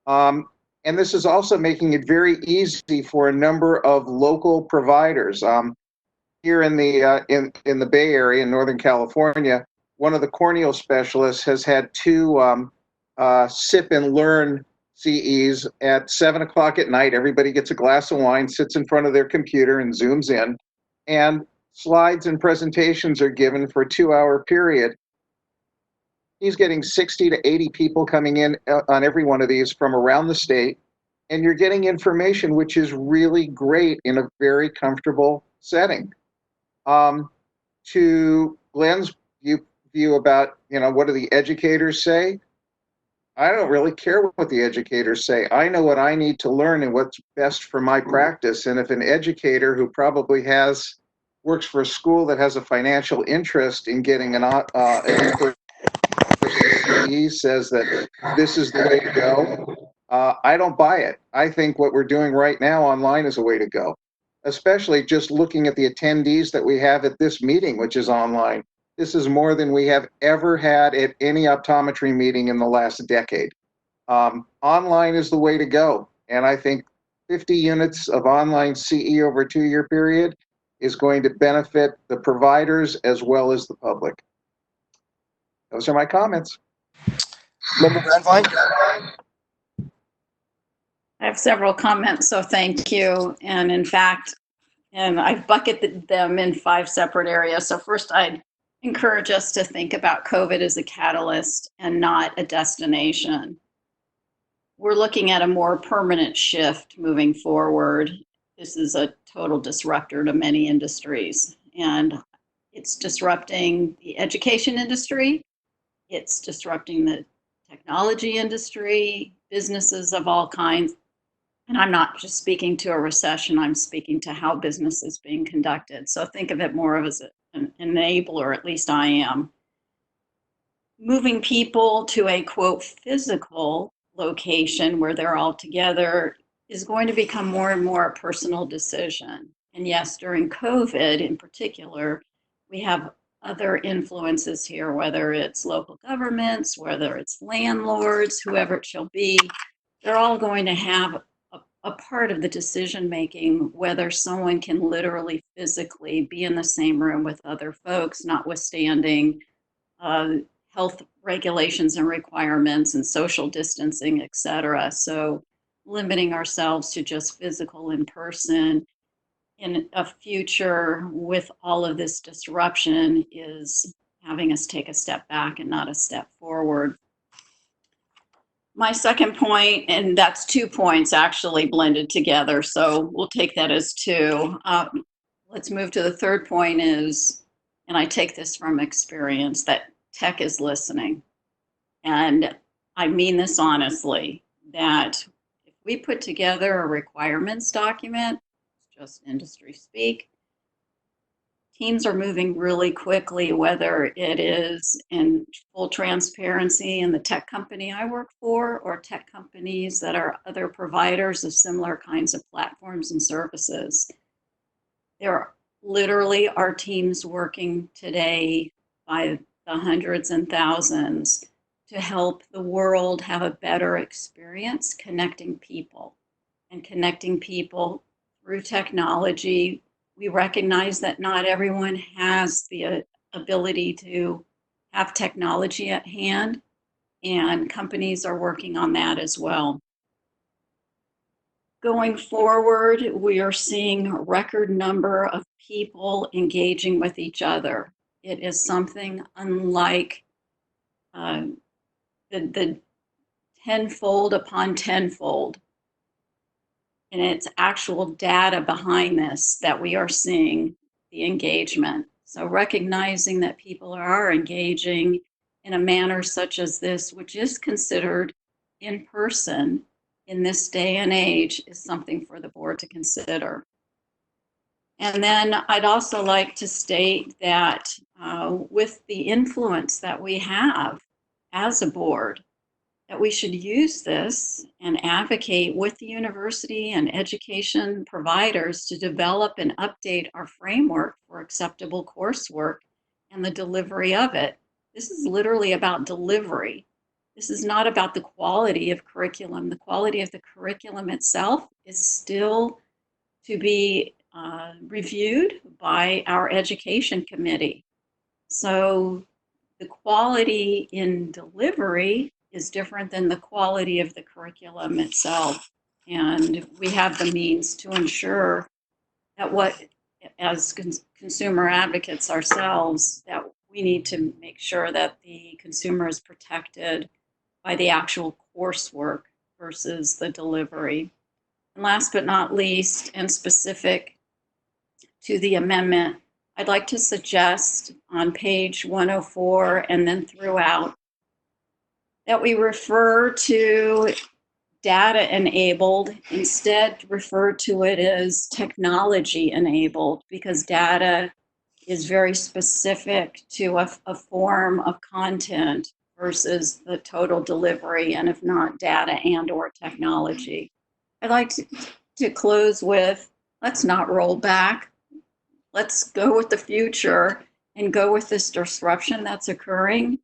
And this is also making it very easy for a number of local providers. Here in the Bay Area in Northern California, one of the corneal specialists has had 2 sip and learn CEs at 7 o'clock at night. Everybody gets a glass of wine, sits in front of their computer and zooms in, and slides and presentations are given for a 2-hour period. He's getting 60 to 80 people coming in on every one of these from around the state. and you're getting information which is really great in a very comfortable setting. To Glenn's view about, what do the educators say? I don't really care what the educators say. I know what I need to learn and what's best for my practice. And if an educator who probably works for a school that has a financial interest in getting an in-person CE says that this is the way to go, I don't buy it. I think what we're doing right now online is a way to go, especially just looking at the attendees that we have at this meeting, which is online. This is more than we have ever had at any optometry meeting in the last decade. Online is the way to go. And I think 50 units of online CE over a 2-year period is going to benefit the providers as well as the public. Those are my comments. Member Grandvine? I have several comments, so thank you. And in fact, I've bucketed them in 5 separate areas. So first, I'd encourage us to think about COVID as a catalyst and not a destination. We're looking at a more permanent shift moving forward. This is a total disruptor to many industries, and it's disrupting the education industry. It's disrupting the technology industry, businesses of all kinds. And I'm not just speaking to a recession, I'm speaking to how business is being conducted. So think of it more as an enabler, at least I am. Moving people to a, quote, physical location where they're all together is going to become more and more a personal decision. And yes, during COVID in particular, we have other influences here, whether it's local governments, whether it's landlords, whoever it shall be, they're all going to have a part of the decision making, whether someone can literally physically be in the same room with other folks, notwithstanding health regulations and requirements and social distancing, et cetera. So limiting ourselves to just physical in person in a future with all of this disruption is having us take a step back and not a step forward. My second point, and that's 2 points actually blended together, so we'll take that as 2. Let's move to the third point is, and I take this from experience, that tech is listening. And I mean this honestly, that if we put together a requirements document, just industry speak, teams are moving really quickly, whether it is in full transparency in the tech company I work for or tech companies that are other providers of similar kinds of platforms and services. There literally are teams working today by the hundreds and thousands to help the world have a better experience connecting people and connecting people through technology. We recognize that not everyone has the ability to have technology at hand, and companies are working on that as well. Going forward, we are seeing a record number of people engaging with each other. It is something unlike the tenfold upon tenfold. And it's actual data behind this that we are seeing the engagement. So recognizing that people are engaging in a manner such as this, which is considered in person in this day and age, is something for the board to consider. And then I'd also like to state that with the influence that we have as a board, that we should use this and advocate with the university and education providers to develop and update our framework for acceptable coursework and the delivery of it. This is literally about delivery. This is not about the quality of curriculum. The quality of the curriculum itself is still to be reviewed by our education committee. So the quality in delivery is different than the quality of the curriculum itself. And we have the means to ensure that as consumer advocates ourselves, that we need to make sure that the consumer is protected by the actual coursework versus the delivery. And last but not least, and specific to the amendment, I'd like to suggest on page 104 and then throughout that we refer to data enabled, instead refer to it as technology enabled, because data is very specific to a form of content versus the total delivery, and if not data and or technology. I'd like to close with, let's not roll back. Let's go with the future and go with this disruption that's occurring,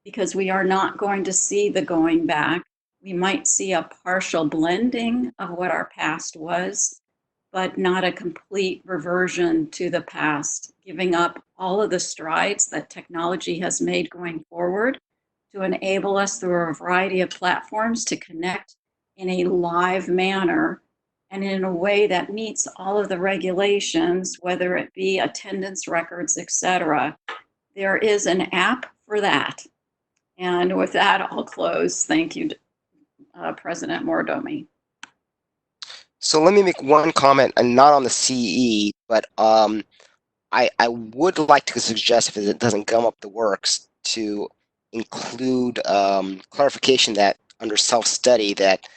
because we are not going to see the going back. We might see a partial blending of what our past was, but not a complete reversion to the past, giving up all of the strides that technology has made going forward to enable us through a variety of platforms to connect in a live manner and in a way that meets all of the regulations, whether it be attendance records, et cetera. There is an app for that. And with that, I'll close. Thank you, President Mordomi. So let me make one comment, and not on the CE, but I would like to suggest, if it doesn't gum up the works, to include clarification that under self-study that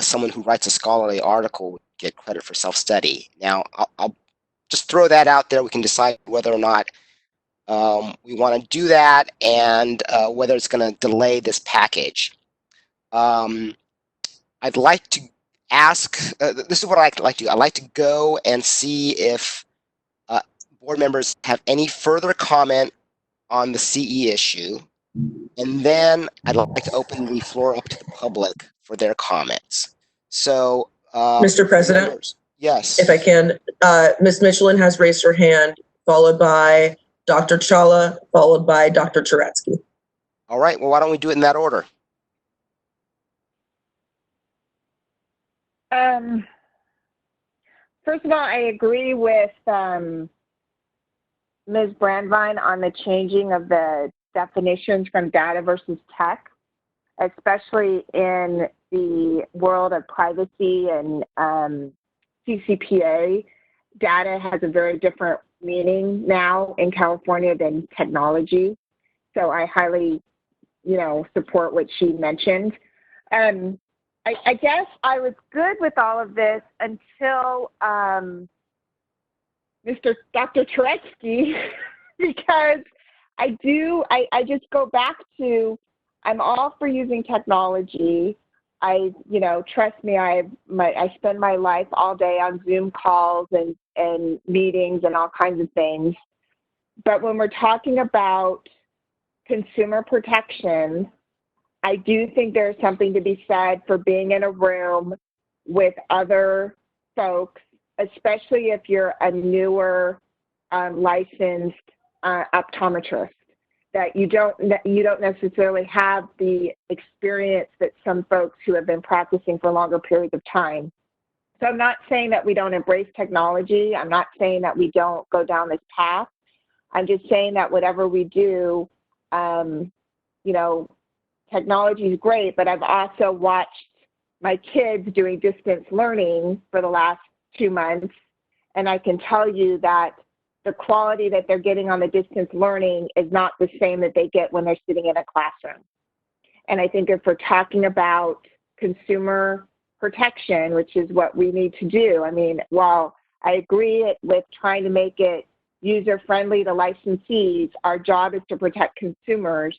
someone who writes a scholarly article would get credit for self-study. Now, I'll just throw that out there. We can decide whether or not we want to do that, and whether it's going to delay this package. I'd like to ask, this is what I'd like to do. I'd like to go and see if board members have any further comment on the CE issue, and then I'd like to open the floor up to the public for their comments. So, Mr. President, members, yes. if I can, Ms. Michelin has raised her hand, followed by Dr. Chawla, followed by Dr. Turetsky. All right, well, why don't we do it in that order? First of all, I agree with Ms. Brandwein on the changing of the definitions from data versus tech, especially in the world of privacy and CCPA. Data has a very different meaning now in California than technology. So I highly, support what she mentioned. I guess I was good with all of this until Dr. Turetsky, because I just go back to, I'm all for using technology. Trust me, I spend my life all day on Zoom calls and meetings and all kinds of things. But when we're talking about consumer protection, I do think there's something to be said for being in a room with other folks, especially if you're a newer licensed optometrist, that you don't necessarily have the experience that some folks who have been practicing for longer periods of time. So I'm not saying that we don't embrace technology. I'm not saying that we don't go down this path. I'm just saying that whatever we do, technology is great, but I've also watched my kids doing distance learning for the last 2 months, and I can tell you that the quality that they're getting on the distance learning is not the same that they get when they're sitting in a classroom. And I think if we're talking about consumer protection, which is what we need to do, while I agree with trying to make it user-friendly to licensees, our job is to protect consumers.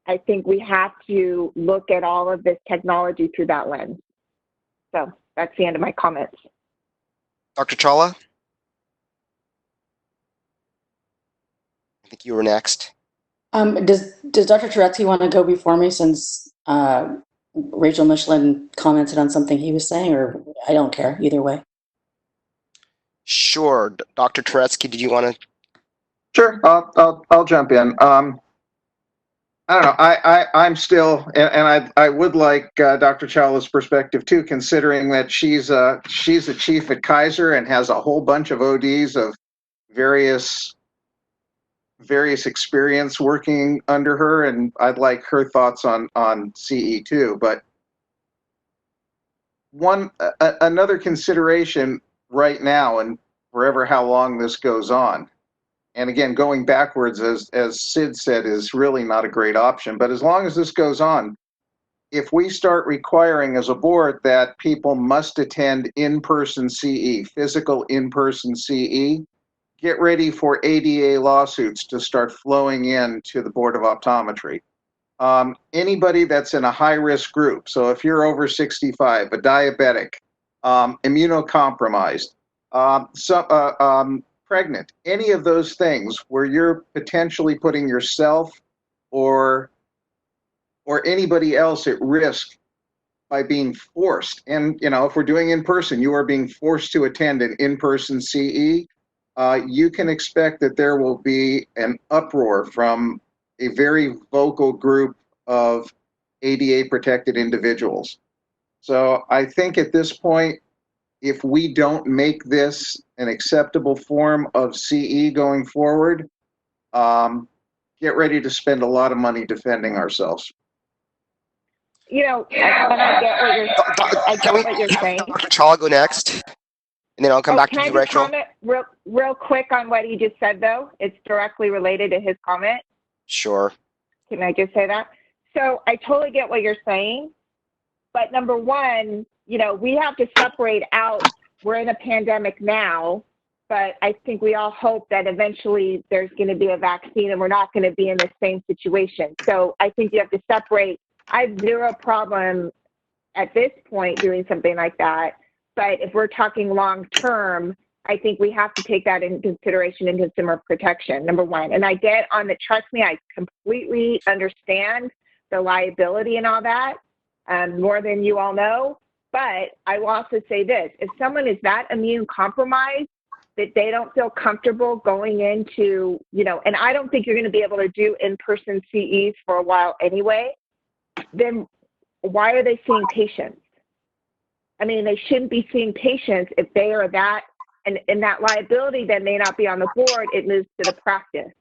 I think we have to look at all of this technology through that lens. So that's the end of my comments. Dr. Chawla? I think you were next. Does Dr. Turetsky want to go before me, since Rachel Michelin commented on something he was saying, or I don't care either way? Sure. Dr. Turetsky, did you want to? Sure, I'll jump in. I don't know. I'm still, and I would like Dr. Chawla's perspective too, considering that she's a chief at Kaiser and has a whole bunch of ODs of various experience working under her, and I'd like her thoughts on CE too. But another consideration right now and forever how long this goes on. And again, going backwards, as Sid said, is really not a great option. But as long as this goes on, if we start requiring as a board that people must attend in-person CE, physical in-person CE, get ready for ADA lawsuits to start flowing in to the Board of Optometry. Anybody that's in a high-risk group, so if you're over 65, a diabetic, immunocompromised, pregnant, any of those things where you're potentially putting yourself or anybody else at risk by being forced. And, you know, if we're doing in person, you are being forced to attend an in-person CE, you can expect that there will be an uproar from a very vocal group of ADA protected individuals. So I think at this point, if we don't make this an acceptable form of CE going forward, get ready to spend a lot of money defending ourselves. You know, I get what you're saying. Dr. Chawla go next, and then I'll come back to you, Can I Rachel. just comment real quick on what he just said, though? It's directly related to his comment. Sure. Can I just say that? So I totally get what you're saying, but number one, you know, we have to separate out, we're in a pandemic now, but I think we all hope that eventually there's going to be a vaccine and we're not going to be in the same situation. So I think you have to separate. I have zero problem at this point doing something like that. But if we're talking long term, I think we have to take that into consideration in consumer protection, number one. And I get on the, trust me, I completely understand the liability and all that, more than you all know. But I will also say this, if someone is that immune compromised that they don't feel comfortable going into, you know, and I don't think you're going to be able to do in-person CEs for a while anyway, then why are they seeing patients? I mean, they shouldn't be seeing patients if they are that, and that liability then may not be on the board, it moves to the practice.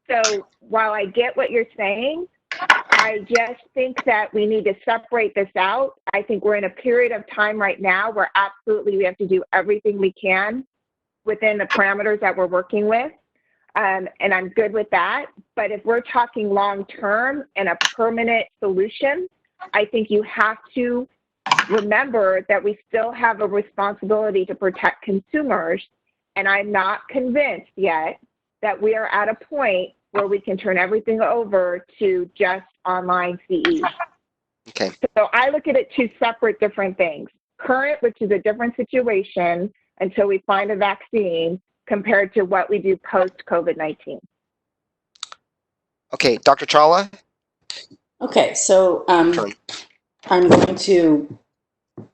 So while I get what you're saying, I just think that we need to separate this out. I think we're in a period of time right now where absolutely we have to do everything we can within the parameters that we're working with. And I'm good with that. But if we're talking long-term and a permanent solution, I think you have to remember that we still have a responsibility to protect consumers. And I'm not convinced yet that we are at a point where we can turn everything over to just online CE. Okay. So I look at it two separate different things. Current, which is a different situation until we find a vaccine, compared to what we do post-COVID-19. Okay, Dr. Chawla? Okay, so I'm going to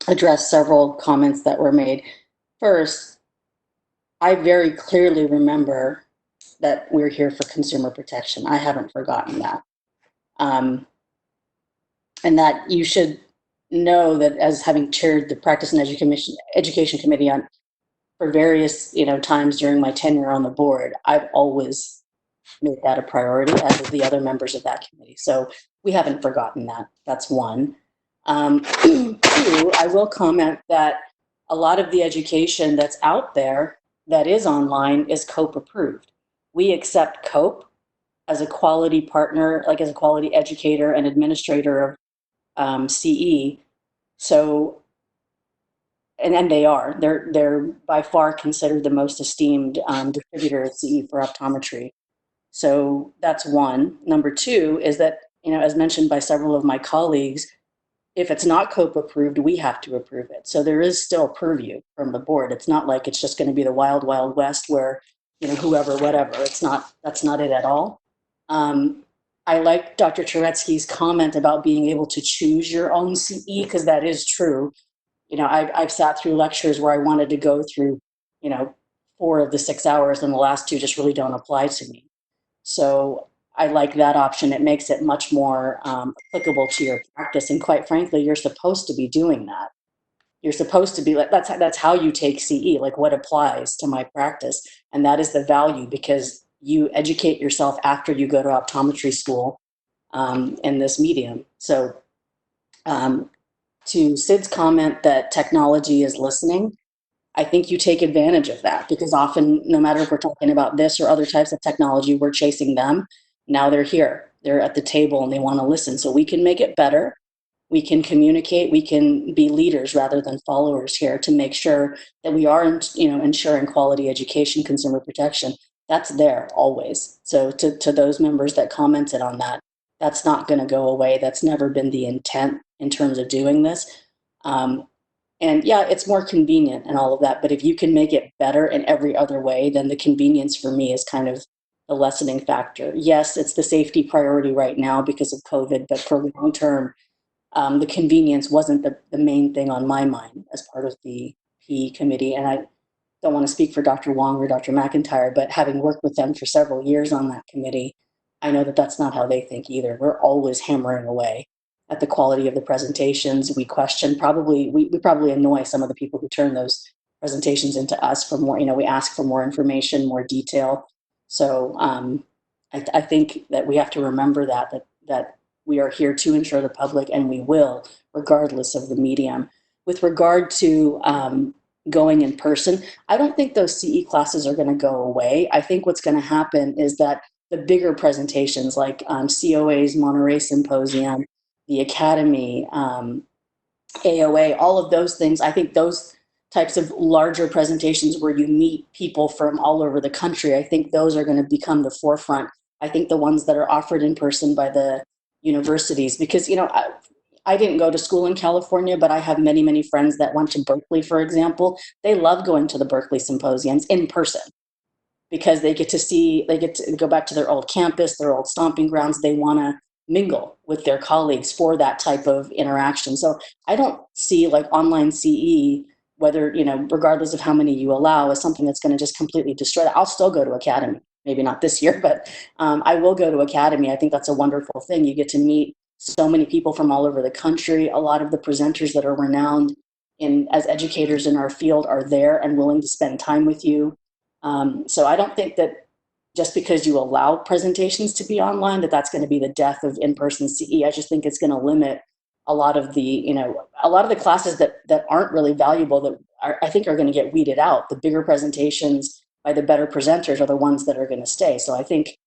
address several comments that were made. First, I very clearly remember that we're here for consumer protection. I haven't forgotten that. And that you should know that as having chaired the Practice and Education Committee for various times during my tenure on the board, I've always made that a priority, as have the other members of that committee. So we haven't forgotten that. That's one. Two, I will comment that a lot of the education that's out there that is online is COPE approved. We accept COPE as a quality partner, like as a quality educator and administrator of CE. So, and they are. They're by far considered the most esteemed distributor of CE for optometry. So that's one. Number two is that, as mentioned by several of my colleagues, if it's not COPE approved, we have to approve it. So there is still purview from the board. It's not like it's just going to be the wild, wild west where, whoever, whatever. That's not it at all. I like Dr. Turetsky's comment about being able to choose your own CE, because that is true. I've sat through lectures where I wanted to go through, 4 of the 6 hours, and the last 2 just really don't apply to me. So I like that option. It makes it much more applicable to your practice. And quite frankly, you're supposed to be doing that. You're supposed to be like, that's how you take CE, like what applies to my practice. And that is the value, because you educate yourself after you go to optometry school in this medium. So to Sid's comment that technology is listening, I think you take advantage of that, because often, no matter if we're talking about this or other types of technology, we're chasing them. Now they're here, they're at the table, and they want to listen. So we can make it better. We can communicate. We can be leaders rather than followers here to make sure that we are, ensuring quality education, consumer protection. That's there always. So to those members that commented on that, that's not going to go away. That's never been the intent in terms of doing this. And yeah, it's more convenient and all of that, but if you can make it better in every other way, then the convenience for me is kind of the lessening factor. Yes, it's the safety priority right now because of COVID, but for long term, the convenience wasn't the main thing on my mind as part of the PE committee. And I don't want to speak for Dr. Wong or Dr. McIntyre, but having worked with them for several years on that committee, I know that that's not how they think either. We're always hammering away at the quality of the presentations. We question, we probably annoy some of the people who turn those presentations into us for more, we ask for more information, more detail. So I think that we have to remember that we are here to ensure the public, and we will, regardless of the medium. With regard to going in person, I don't think those CE classes are going to go away. I think what's going to happen is that the bigger presentations like COA's Monterey Symposium, the Academy, AOA, all of those things, I think those types of larger presentations where you meet people from all over the country, I think those are going to become the forefront. I think the ones that are offered in person by the universities, because, I didn't go to school in California, but I have many, many friends that went to Berkeley, for example. They love going to the Berkeley symposiums in person because they get to go back to their old campus, their old stomping grounds. They want to mingle with their colleagues for that type of interaction. So I don't see like online CE, whether, regardless of how many you allow, as something that's going to just completely destroy that. I'll still go to Academy, maybe not this year, but I will go to Academy. I think that's a wonderful thing. You get to meet so many people from all over the country. A lot of the presenters that are renowned as educators in our field are there and willing to spend time with you. So I don't think that just because you allow presentations to be online, that's going to be the death of in-person CE. I just think it's going to limit a lot of the, classes that aren't really valuable, that I think are going to get weeded out. The bigger presentations by the better presenters are the ones that are going to stay. So I think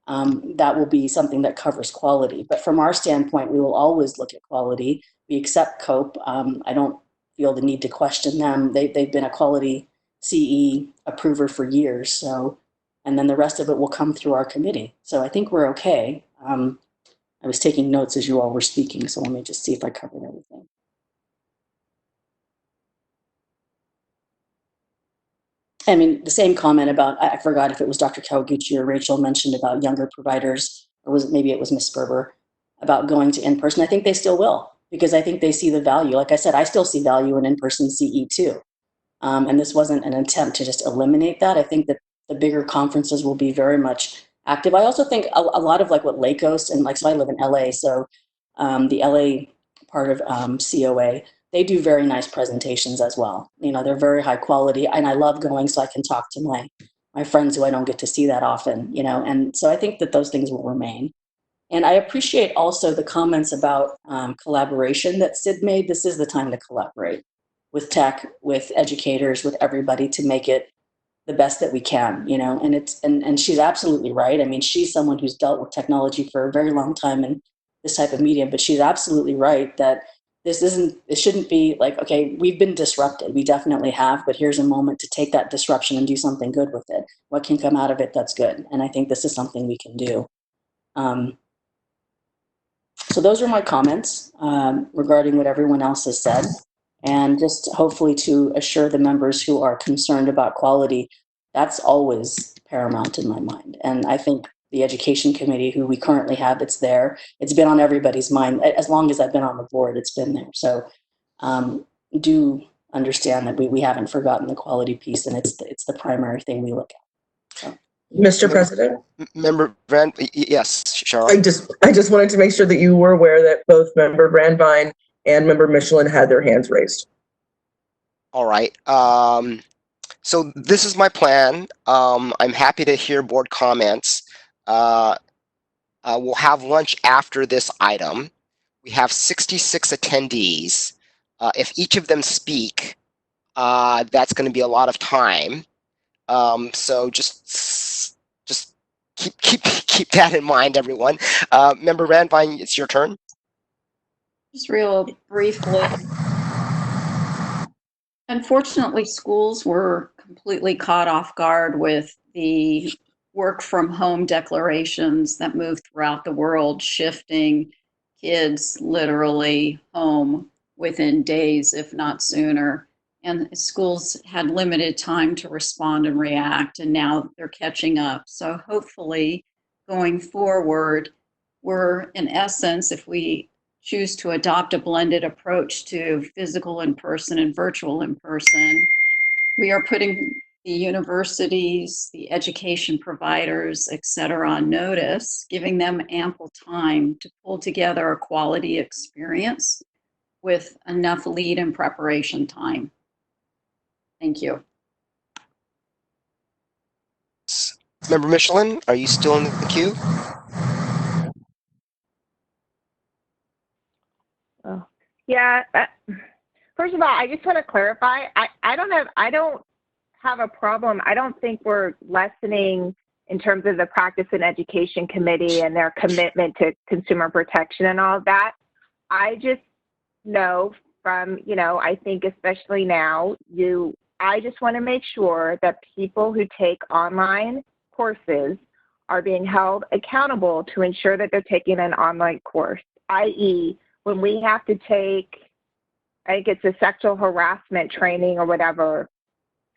that will be something that covers quality. But from our standpoint, we will always look at quality. We accept COPE. I don't feel the need to question them. They've been a quality CE approver for years. So, and then the rest of it will come through our committee. So I think we're okay. I was taking notes as you all were speaking, so let me just see if I covered everything. I mean, the same comment about, I forgot if it was Dr. Kawaguchi or Rachel mentioned about younger providers, or maybe it was Ms. Sperber, about going to in-person. I think they still will, because I think they see the value. Like I said, I still see value in in-person CE too. And this wasn't an attempt to just eliminate that. I think that the bigger conferences will be very much active. I also think a lot of like what Lagos and so I live in LA, so the LA part of COA, they do very nice presentations as well. They're very high quality, and I love going so I can talk to my friends who I don't get to see that often, and so I think that those things will remain. And I appreciate also the comments about collaboration that Sid made. This is the time to collaborate with tech, with educators, with everybody to make it the best that we can, and she's absolutely right. I mean, she's someone who's dealt with technology for a very long time in this type of medium, but she's absolutely right that it shouldn't be like, okay, we've been disrupted. We definitely have, but here's a moment to take that disruption and do something good with it. What can come out of it that's good? And I think this is something we can do. So those are my comments regarding what everyone else has said. And just hopefully to assure the members who are concerned about quality, that's always paramount in my mind. And I think the education committee, who we currently have, it's there. It's been on everybody's mind. As long as I've been on the board, it's been there. So do understand that we haven't forgotten the quality piece, and it's the primary thing we look at. So. Mr. President? Member Brand, yes, Cheryl. I just wanted to make sure that you were aware that both Member Brandvine and Member Michelin had their hands raised. All right. So this is my plan. I'm happy to hear board comments. We'll have lunch after this item. We have 66 attendees. If each of them speak, that's going to be a lot of time. So just keep that in mind, everyone. Member Randvine, it's your turn. Just real briefly. Unfortunately, schools were completely caught off guard with the work from home declarations that moved throughout the world, shifting kids literally home within days, if not sooner. And schools had limited time to respond and react, and now they're catching up. So hopefully, going forward, we're in essence, if we choose to adopt a blended approach to physical in person and virtual in person, we are putting the universities, the education providers, et cetera, on notice, giving them ample time to pull together a quality experience with enough lead and preparation time. Thank you. Member Michelin, are you still in the queue? Oh. Yeah. First of all, I just want to clarify. I don't have a problem. I don't think we're lessening in terms of the Practice and Education Committee and their commitment to consumer protection and all of that. I just know from, I think especially now, I just want to make sure that people who take online courses are being held accountable to ensure that they're taking an online course, i.e., when we have to take, I think it's a sexual harassment training or whatever,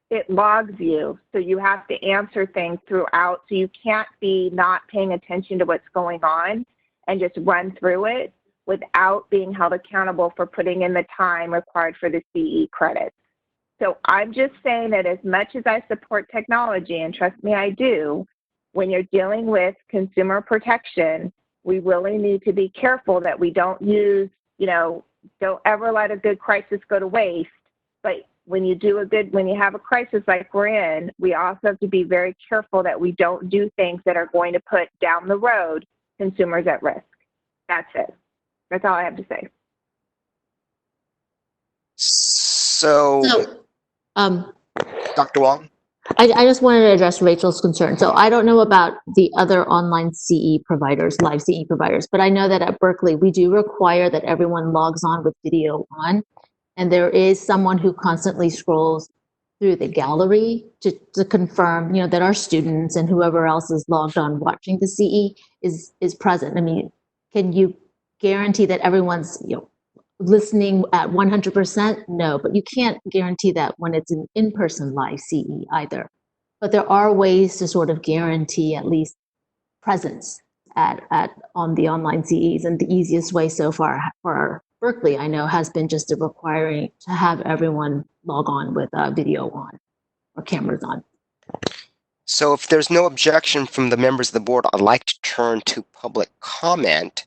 it logs you. So you have to answer things throughout. So you can't be not paying attention to what's going on and just run through it without being held accountable for putting in the time required for the CE credits. So I'm just saying that as much as I support technology, and trust me, I do, when you're dealing with consumer protection, we really need to be careful that we don't use, don't ever let a good crisis go to waste. But when you have a crisis like we're in, we also have to be very careful that we don't do things that are going to put down the road consumers at risk. That's it. That's all I have to say. So Dr. Wong? I just wanted to address Rachel's concern. So I don't know about the other online CE providers, live CE providers, but I know that at Berkeley, we do require that everyone logs on with video on. And there is someone who constantly scrolls through the gallery to confirm, that our students and whoever else is logged on watching the CE is present. I mean, can you guarantee that everyone's, listening at 100%? No, but you can't guarantee that when it's an in-person live CE either. But there are ways to sort of guarantee at least presence on the online CEs, and the easiest way so far for Berkeley, I know, has been just requiring to have everyone log on with video on or cameras on. So if there's no objection from the members of the board, I'd like to turn to public comment.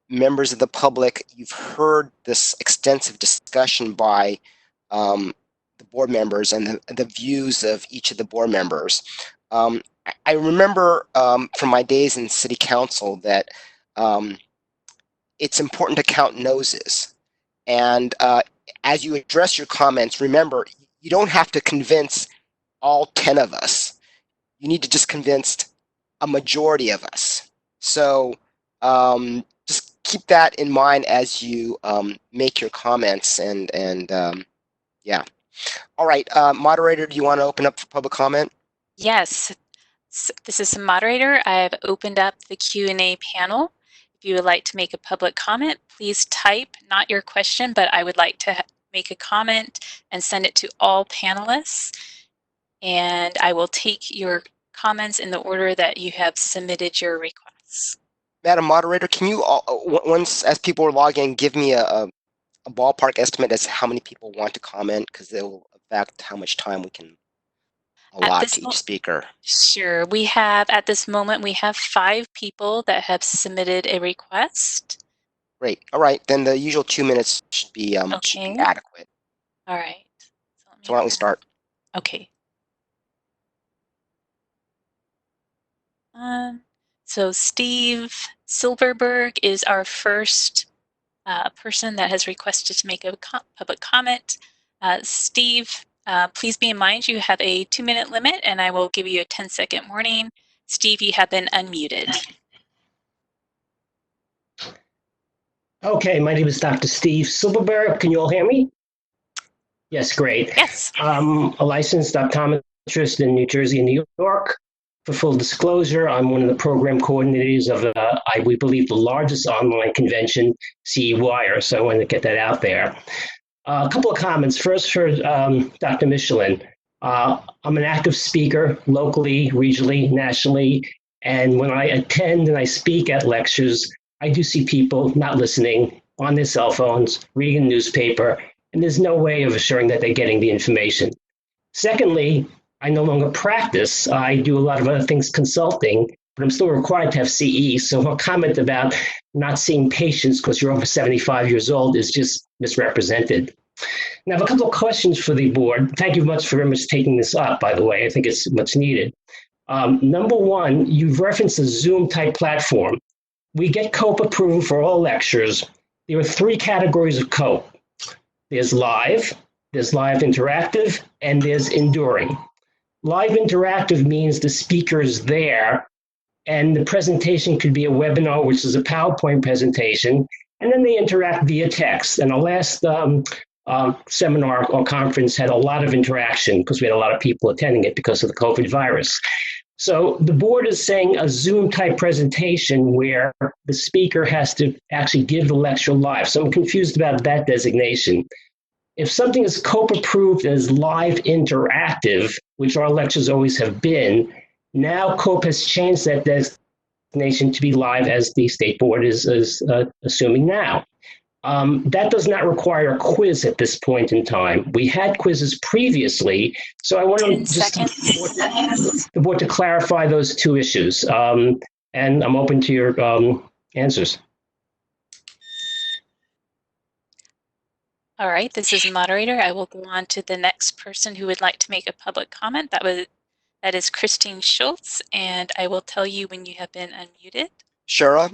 Members of the public, you've heard this extensive discussion by the board members and the views of each of the board members. I remember from my days in city council that it's important to count noses. And as you address your comments, remember, you don't have to convince all 10 of us. You need to just convince a majority of us. So just keep that in mind as you make your comments and yeah. All right, moderator, do you want to open up for public comment? Yes, so this is the moderator. I've opened up the Q&A panel. If you would like to make a public comment, please type, not your question, but I would like to make a comment and send it to all panelists. And I will take your comments in the order that you have submitted your requests. Madam Moderator, can you, once as people are logging, give me a ballpark estimate as to how many people want to comment, because it will affect how much time we can allot to each speaker. Sure. We have, at this moment, we have 5 people that have submitted a request. Great. All right. Then the usual 2 minutes should be adequate. All right. So why don't we start? Okay. So Steve Silverberg is our first person that has requested to make a public comment. Steve, please be in mind you have a 2-minute limit, and I will give you a 10-second warning. Steve, you have been unmuted. Okay, my name is Dr. Steve Silverberg. Can you all hear me? Yes, great. Yes. I'm a licensed optometrist in New Jersey and New York. For full disclosure, I'm one of the program coordinators of, we believe, the largest online convention, CE Wire, so I wanted to get that out there. A couple of comments. First for Dr. Michelin. I'm an active speaker locally, regionally, nationally, and when I attend and I speak at lectures, I do see people not listening on their cell phones, reading the newspaper, and there's no way of assuring that they're getting the information. Secondly, I no longer practice. I do a lot of other things consulting, but I'm still required to have CE. So a comment about not seeing patients because you're over 75 years old is just misrepresented. Now, I have a couple of questions for the board. Thank you very much for taking this up, by the way. I think it's much needed. Number one, you've referenced a Zoom type platform. We get COPE approved for all lectures. There are 3 categories of COPE. There's live interactive, and there's enduring. Live interactive means the speaker is there, and the presentation could be a webinar, which is a PowerPoint presentation, and then they interact via text. And our last seminar or conference had a lot of interaction because we had a lot of people attending it because of the COVID virus. So the board is saying a Zoom type presentation where the speaker has to actually give the lecture live. So I'm confused about that designation. If something is COPE approved as live interactive, which our lectures always have been, now COPE has changed that designation to be live as the state board is assuming now. That does not require a quiz at this point in time. We had quizzes previously, so I want to just the board to clarify those 2 issues, and I'm open to your answers. All right, this is Moderator. I will go on to the next person who would like to make a public comment. That is Christine Schultz, and I will tell you when you have been unmuted. Shara,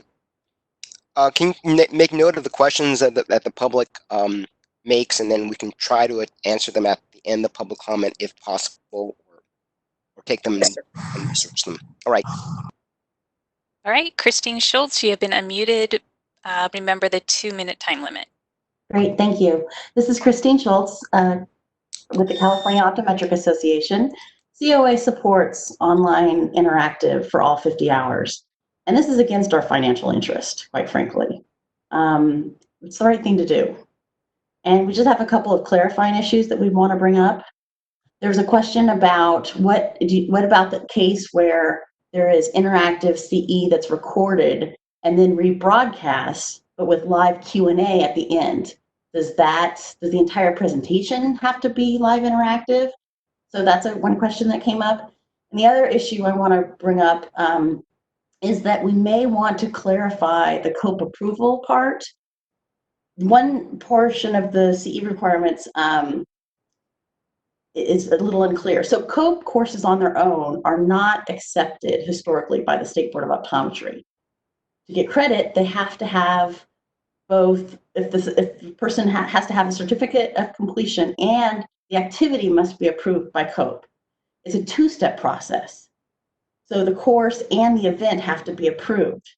can you make note of the questions that the public makes, and then we can try to answer them at the end of public comment if possible, or take them and research them. All right. All right, Christine Schultz, you have been unmuted. Remember the 2-minute time limit. Great, thank you. This is Christine Schultz with the California Optometric Association. COA supports online interactive for all 50 hours. And this is against our financial interest, quite frankly. It's the right thing to do. And we just have a couple of clarifying issues that we want to bring up. There's a question about what about the case where there is interactive CE that's recorded and then rebroadcast, but with live Q&A at the end. Does the entire presentation have to be live interactive? So that's one question that came up. And the other issue I want to bring up is that we may want to clarify the COPE approval part. One portion of the CE requirements is a little unclear. So COPE courses on their own are not accepted historically by the State Board of Optometry. To get credit, they have to have both, if the person has to have a certificate of completion and the activity must be approved by COPE. It's a 2-step process. So the course and the event have to be approved.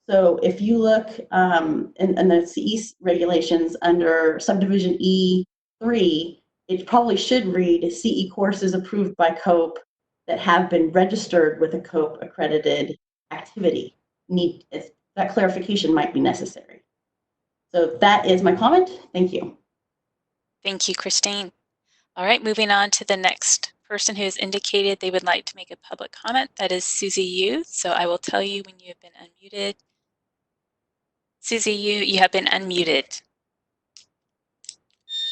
So if you look in the CE regulations under subdivision E3, it probably should read CE courses approved by COPE that have been registered with a COPE accredited activity. That clarification might be necessary. So that is my comment. Thank you. Thank you, Christine. All right, moving on to the next person who has indicated they would like to make a public comment. That is Susie Yu. So I will tell you when you have been unmuted. Susie Yu, you have been unmuted.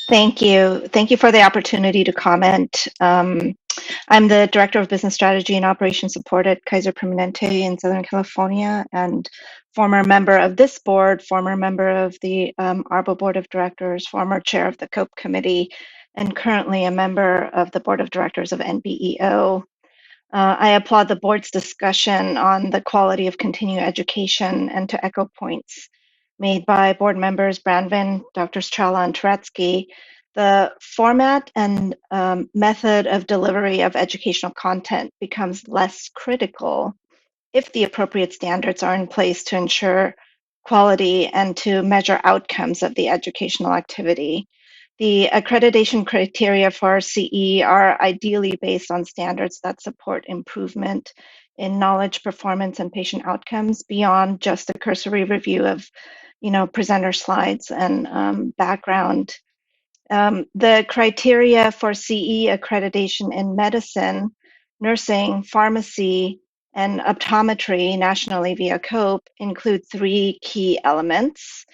Thank you. Thank you for the opportunity to comment. I'm the Director of Business Strategy and Operation Support at Kaiser Permanente in Southern California, and former member of this board, former member of the ARBO Board of Directors, former chair of the COPE Committee, and currently a member of the Board of Directors of NBEO. I applaud the board's discussion on the quality of continuing education, and to echo points made by board members Brandvin, Dr. Strela, and Turetsky, the format and method of delivery of educational content becomes less critical if the appropriate standards are in place to ensure quality and to measure outcomes of the educational activity. The accreditation criteria for CE are ideally based on standards that support improvement in knowledge, performance, and patient outcomes beyond just a cursory review of, presenter slides and background. The criteria for CE accreditation in medicine, nursing, pharmacy, and optometry nationally via COPE include three key elements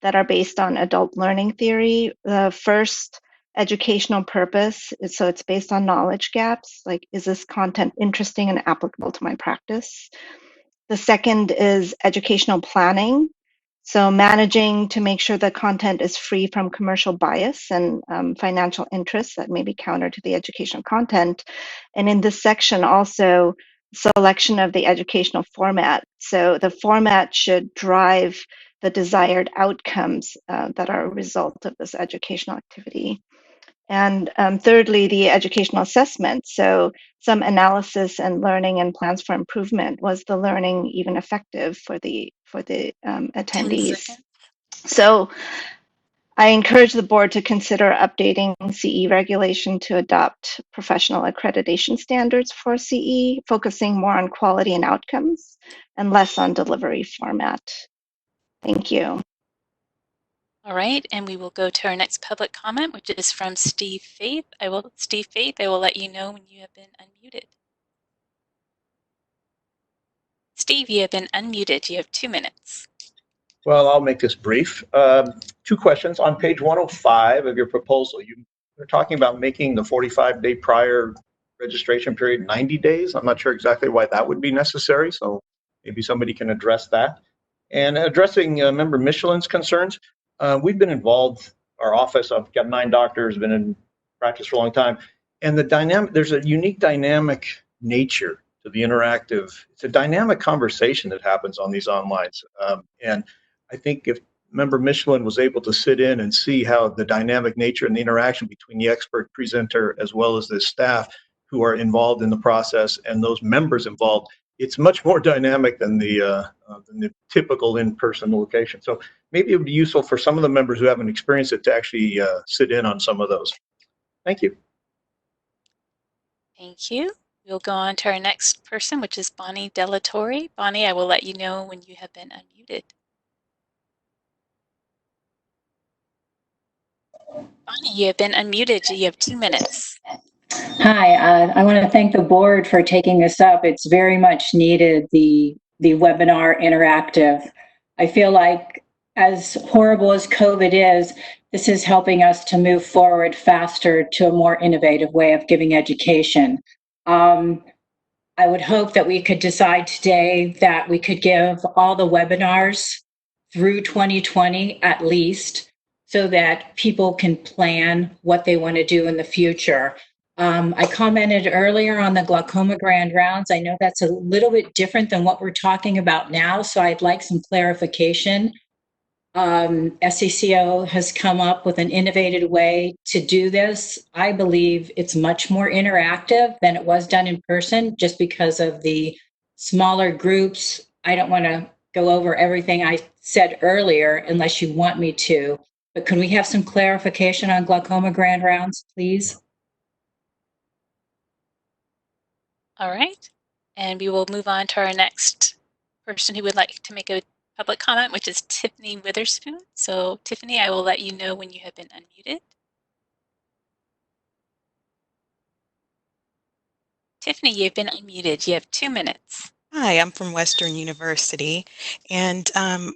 that are based on adult learning theory. The first, educational purpose, so it's based on knowledge gaps, like is this content interesting and applicable to my practice? The second is educational planning, so managing to make sure the content is free from commercial bias and financial interests that may be counter to the educational content. And in this section also, selection of the educational format. So the format should drive the desired outcomes that are a result of this educational activity. And thirdly, the educational assessment. So some analysis and learning and plans for improvement. Was the learning even effective for the attendees? So I encourage the board to consider updating CE regulation to adopt professional accreditation standards for CE, focusing more on quality and outcomes and less on delivery format. Thank you. All right, and we will go to our next public comment, which is from Steve Faith. Steve Faith, I will let you know when you have been unmuted. Steve, you have been unmuted. You have 2 minutes. Well, I'll make this brief. Two questions. On page 105 of your proposal, you're talking about making the 45-day prior registration period 90 days. I'm not sure exactly why that would be necessary, so maybe somebody can address that. And addressing member Michelin's concerns, we've been involved, our office, I've got 9 doctors, been in practice for a long time, and there's a unique dynamic nature to the interactive. It's a dynamic conversation that happens on these onlines. And I think if member Michelin was able to sit in and see how the dynamic nature and the interaction between the expert presenter as well as the staff who are involved in the process and those members involved, it's much more dynamic than the typical in-person location. So maybe it would be useful for some of the members who haven't experienced it to actually sit in on some of those. Thank you. Thank you. We'll go on to our next person, which is Bonnie Delatorre. Bonnie, I will let you know when you have been unmuted. Bonnie, you have been unmuted. You have 2 minutes. Hi, I want to thank the board for taking this up. It's very much needed, the webinar interactive. I feel like as horrible as COVID is, this is helping us to move forward faster to a more innovative way of giving education. I would hope that we could decide today that we could give all the webinars through 2020 at least, so that people can plan what they want to do in the future. I commented earlier on the glaucoma grand rounds. I know that's a little bit different than what we're talking about now, so I'd like some clarification. SCCO has come up with an innovative way to do this. I believe it's much more interactive than it was done in person just because of the smaller groups. I don't want to go over everything I said earlier unless you want me to, but can we have some clarification on glaucoma grand rounds, please? All right, and we will move on to our next person who would like to make a public comment, which is Tiffany Witherspoon. So Tiffany, I will let you know when you have been unmuted. Tiffany, you've been unmuted. You have 2 minutes. Hi, I'm from Western University, and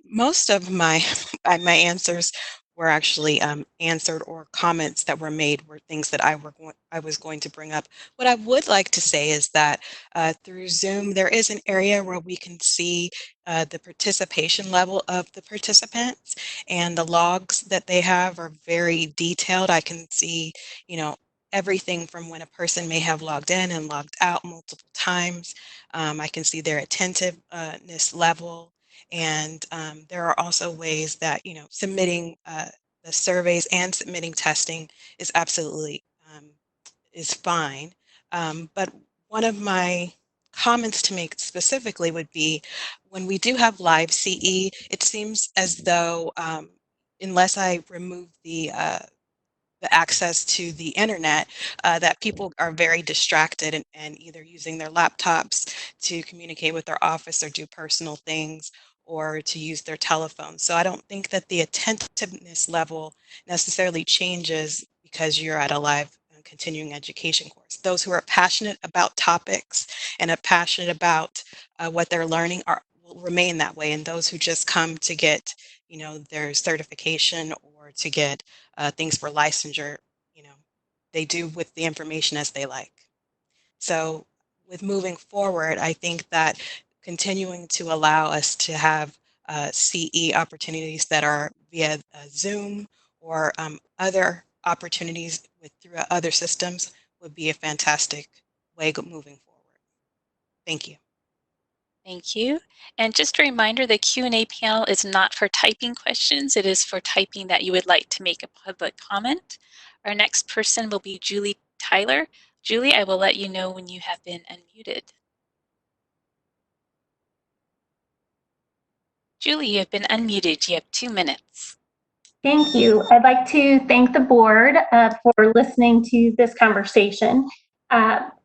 most of my answers were actually answered, or comments that were made were things that I was going to bring up. What I would like to say is that through Zoom, there is an area where we can see the participation level of the participants, and the logs that they have are very detailed. I can see, everything from when a person may have logged in and logged out multiple times. I can see their attentiveness level, And there are also ways that, submitting the surveys and submitting testing is absolutely is fine. But one of my comments to make specifically would be when we do have live CE, it seems as though unless I remove the access to the internet, that people are very distracted and either using their laptops to communicate with their office or do personal things or to use their telephones. So I don't think that the attentiveness level necessarily changes because you're at a live continuing education course. Those who are passionate about topics and are passionate about what they're learning will remain that way. And those who just come to get, their certification or to get things for licensure, they do with the information as they like. So with moving forward, I think that continuing to allow us to have CE opportunities that are via Zoom or other opportunities through other systems would be a fantastic way moving forward. Thank you. Thank you. And just a reminder, the Q&A panel is not for typing questions. It is for typing that you would like to make a public comment. Our next person will be Julie Tyler. Julie, I will let you know when you have been unmuted. Julie, you have been unmuted. You have 2 minutes. Thank you. I'd like to thank the board for listening to this conversation.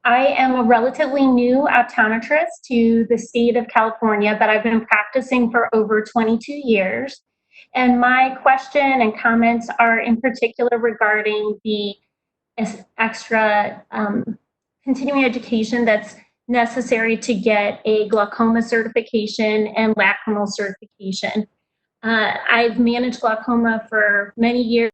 I am a relatively new optometrist to the state of California, but I've been practicing for over 22 years. And my question and comments are in particular regarding the extra continuing education that's necessary to get a glaucoma certification and lacrimal certification. I've managed glaucoma for many years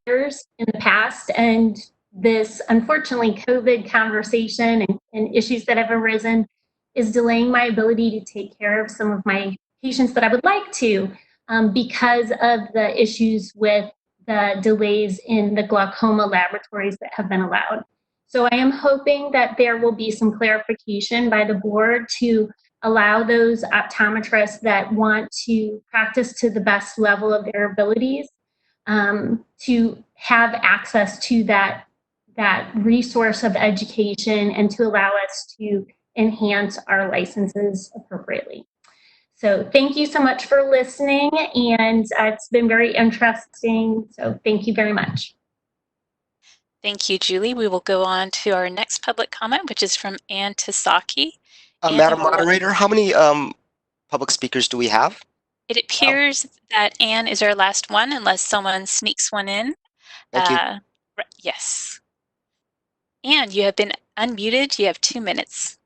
in the past, and this, unfortunately, COVID conversation and issues that have arisen is delaying my ability to take care of some of my patients that I would like to because of the issues with the delays in the glaucoma laboratories that have been allowed. So I am hoping that there will be some clarification by the board to allow those optometrists that want to practice to the best level of their abilities to have access to that resource of education and to allow us to enhance our licenses appropriately. So thank you so much for listening, and it's been very interesting. So thank you very much. Thank you, Julie. We will go on to our next public comment, which is from Ann Tasaki. Madam Moderator, how many public speakers do we have? It appears that Ann is our last one, unless someone sneaks one in. Thank you. Yes. Ann, you have been unmuted. You have 2 minutes.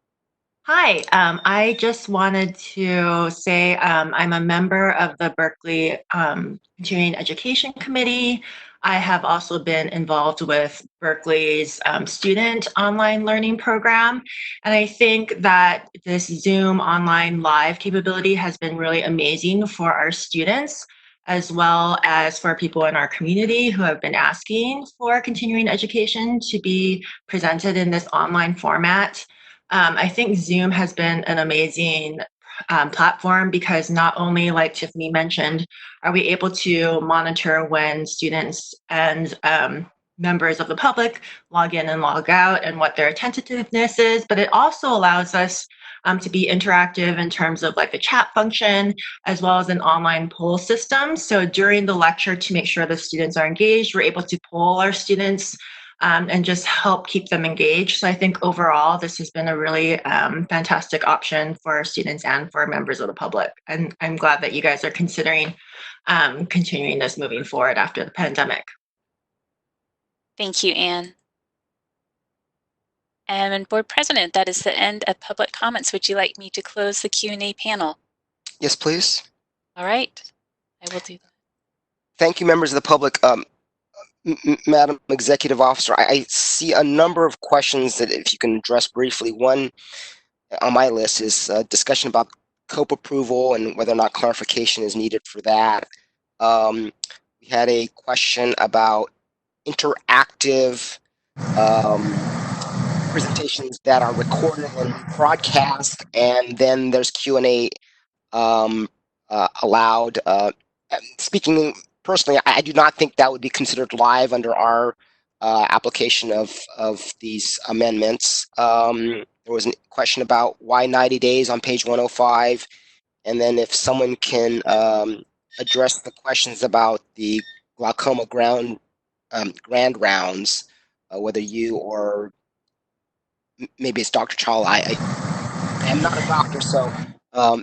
Hi, I just wanted to say I'm a member of the Berkeley Continuing Education Committee. I have also been involved with Berkeley's student online learning program. And I think that this Zoom online live capability has been really amazing for our students, as well as for people in our community who have been asking for continuing education to be presented in this online format. I think Zoom has been an amazing platform because not only, like Tiffany mentioned, are we able to monitor when students and members of the public log in and log out and what their attentiveness is, but it also allows us to be interactive in terms of like the chat function, as well as an online poll system. So during the lecture, to make sure the students are engaged, we're able to poll our students and just help keep them engaged. So I think overall, this has been a really fantastic option for our students and for members of the public. And I'm glad that you guys are considering continuing this moving forward after the pandemic. Thank you, Ann. And Board President, that is the end of public comments. Would you like me to close the Q&A panel? Yes, please. All right, I will do that. Thank you, members of the public. Madam Executive Officer, I see a number of questions that if you can address briefly. One on my list is a discussion about COPE approval and whether or not clarification is needed for that. We had a question about interactive presentations that are recorded and broadcast, and then there's Q&A allowed. Speaking personally, I do not think that would be considered live under our application of these amendments. There was a question about why 90 days on page 105, and then if someone can address the questions about the glaucoma grand rounds, whether you or maybe it's Dr. Chawla. I am not a doctor, so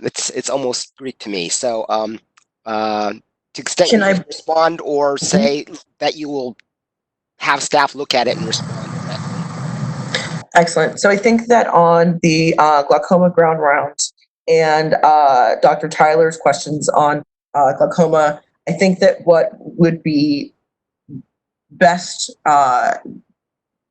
it's almost Greek to me. So to the extent Can you I- can respond or say that you will have staff look at it and respond directly. Excellent. So I think that on the glaucoma ground rounds and Dr. Tyler's questions on glaucoma, I think that what would be best, I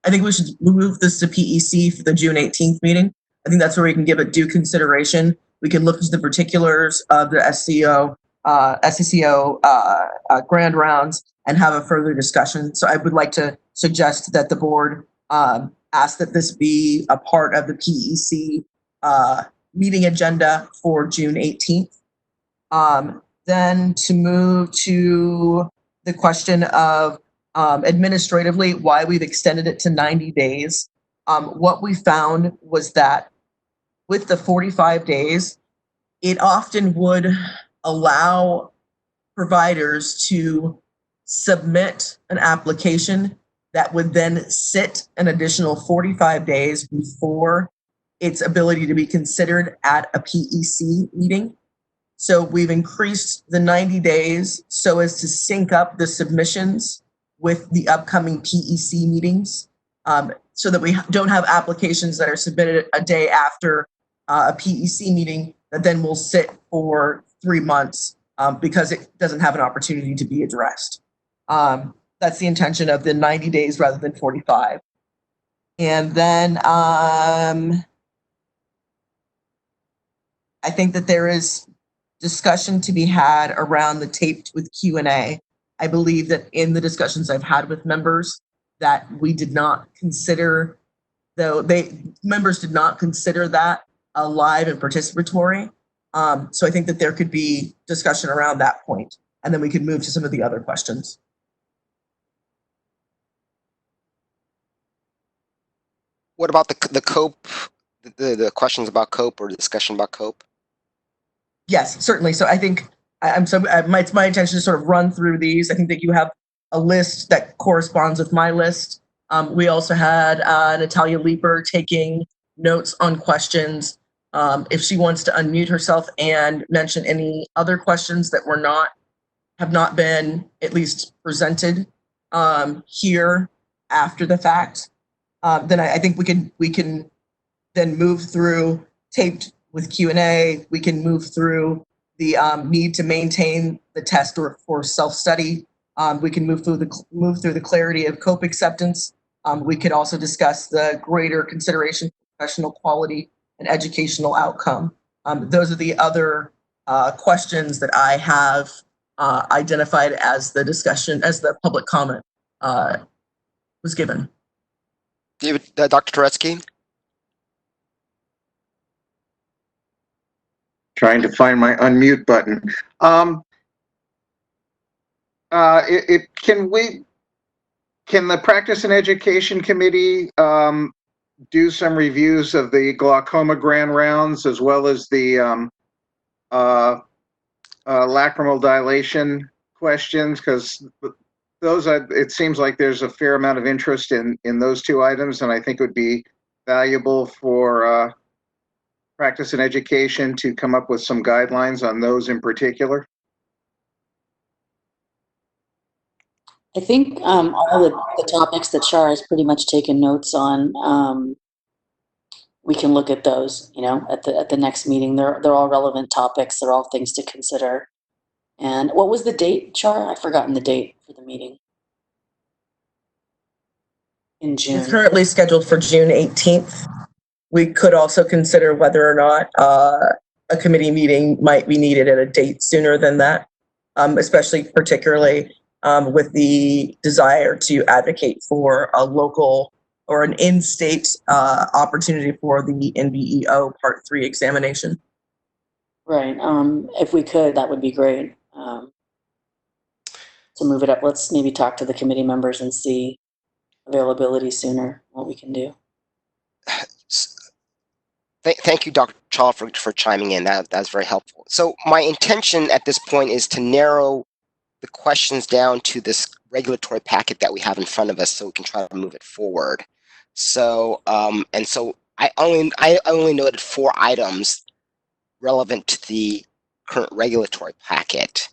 think we should move this to PEC for the June 18th meeting. I think that's where we can give it due consideration. We can look into the particulars of the SCCO grand rounds and have a further discussion. So I would like to suggest that the board ask that this be a part of the PEC meeting agenda for June 18th. Then to move to the question of administratively why we've extended it to 90 days. What we found was that with the 45 days, it often would allow providers to submit an application that would then sit an additional 45 days before its ability to be considered at a PEC meeting. So we've increased the 90 days so as to sync up the submissions with the upcoming PEC meetings, so that we don't have applications that are submitted a day after a PEC meeting that then will sit for 3 months because it doesn't have an opportunity to be addressed. That's the intention of the 90 days rather than 45. And then I think that there is discussion to be had around the taped with Q&A. I believe that in the discussions I've had with members that we did not consider, members did not consider that live and participatory. So I think that there could be discussion around that point, and then we could move to some of the other questions. What about the COPE, the questions about COPE or the discussion about COPE? Yes, certainly. So I think it's my intention to sort of run through these. I think that you have a list that corresponds with my list. We also had Natalia Leeper taking notes on questions. If she wants to unmute herself and mention any other questions that have not been at least presented here after the fact, then I think we can then move through taped with Q&A. We can move through the need to maintain the test for self-study. We can move through the clarity of COPE acceptance. We could also discuss the greater consideration for professional quality and educational outcome. Those are the other questions that I have identified as the discussion, as the public comment was given. David, Dr. Turetsky? Trying to find my unmute button. Can the Practice and Education Committee do some reviews of the glaucoma grand rounds as well as the lacrimal dilation questions? Because it seems like there's a fair amount of interest in those two items, and I think it would be valuable for Practice and Education to come up with some guidelines on those in particular. I think all the topics that Shar has pretty much taken notes on, we can look at those, at the next meeting. They're all relevant topics. They're all things to consider. And what was the date, Shar? I've forgotten the date for the meeting. In June. It's currently scheduled for June 18th. We could also consider whether or not a committee meeting might be needed at a date sooner than that, particularly with the desire to advocate for a local or an in-state opportunity for the NBEO Part 3 examination. Right. If we could, that would be great. To move it up, let's maybe talk to the committee members and see availability sooner, what we can do. Thank you, Dr. Chaw, for chiming in. That's very helpful. So my intention at this point is to narrow the questions down to this regulatory packet that we have in front of us, so we can try to move it forward. So I only noted 4 items relevant to the current regulatory packet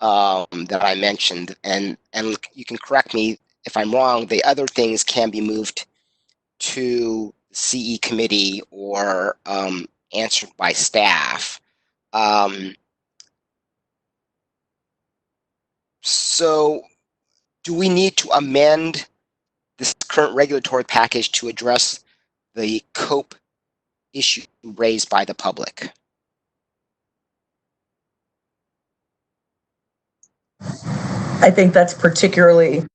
that I mentioned, and you can correct me if I'm wrong. The other things can be moved to CE committee or answered by staff. So do we need to amend this current regulatory package to address the COPE issue raised by the public? I think that's particularly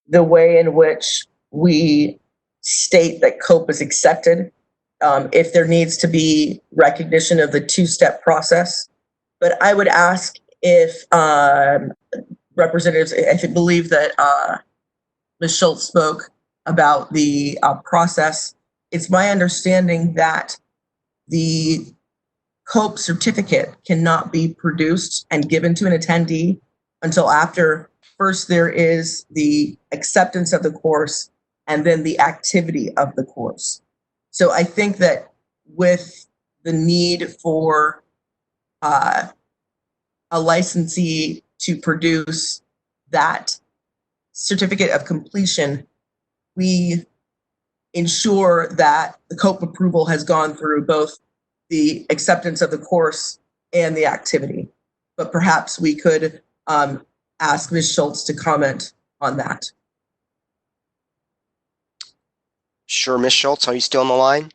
the way in which we state that COPE is accepted. If there needs to be recognition of the 2-step process. But I would ask if representatives, I believe that Ms. Schultz spoke about the process. It's my understanding that the COPE certificate cannot be produced and given to an attendee until after first there is the acceptance of the course and then the activity of the course. So I think that with the need for a licensee to produce that certificate of completion, we ensure that the COPE approval has gone through both the acceptance of the course and the activity. But perhaps we could ask Ms. Schultz to comment on that. Sure, Ms. Schultz, are you still on the line?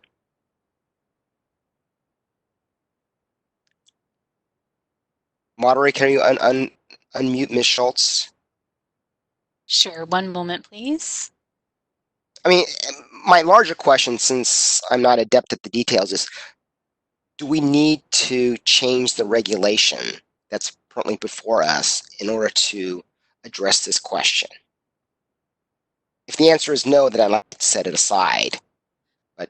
Moderator, can you unmute Ms. Schultz? Sure, one moment, please. I mean, my larger question, since I'm not adept at the details, is do we need to change the regulation that's currently before us in order to address this question? If the answer is no, then I'd like to set it aside. But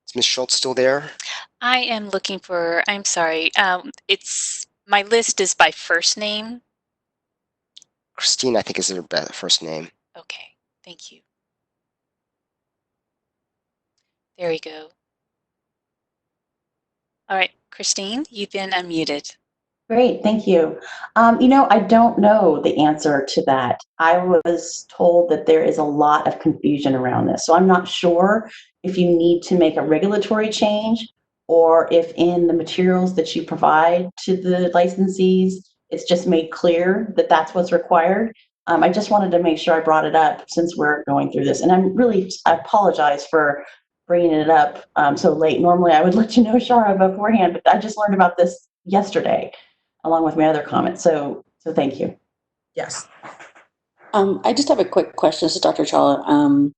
is Ms. Schultz still there? I am looking for, I'm sorry, my list is by first name. Christine, I think, is her first name. Okay, thank you. There we go. All right, Christine, you've been unmuted. Great, thank you. I don't know the answer to that. I was told that there is a lot of confusion around this. So I'm not sure if you need to make a regulatory change or if in the materials that you provide to the licensees, it's just made clear that that's what's required. I just wanted to make sure I brought it up since we're going through this. And I apologize for bringing it up so late. Normally I would let you know, Shara, beforehand, but I just learned about this yesterday, along with my other comments. So thank you. Yes. I just have a quick question. This is Dr. Chawla.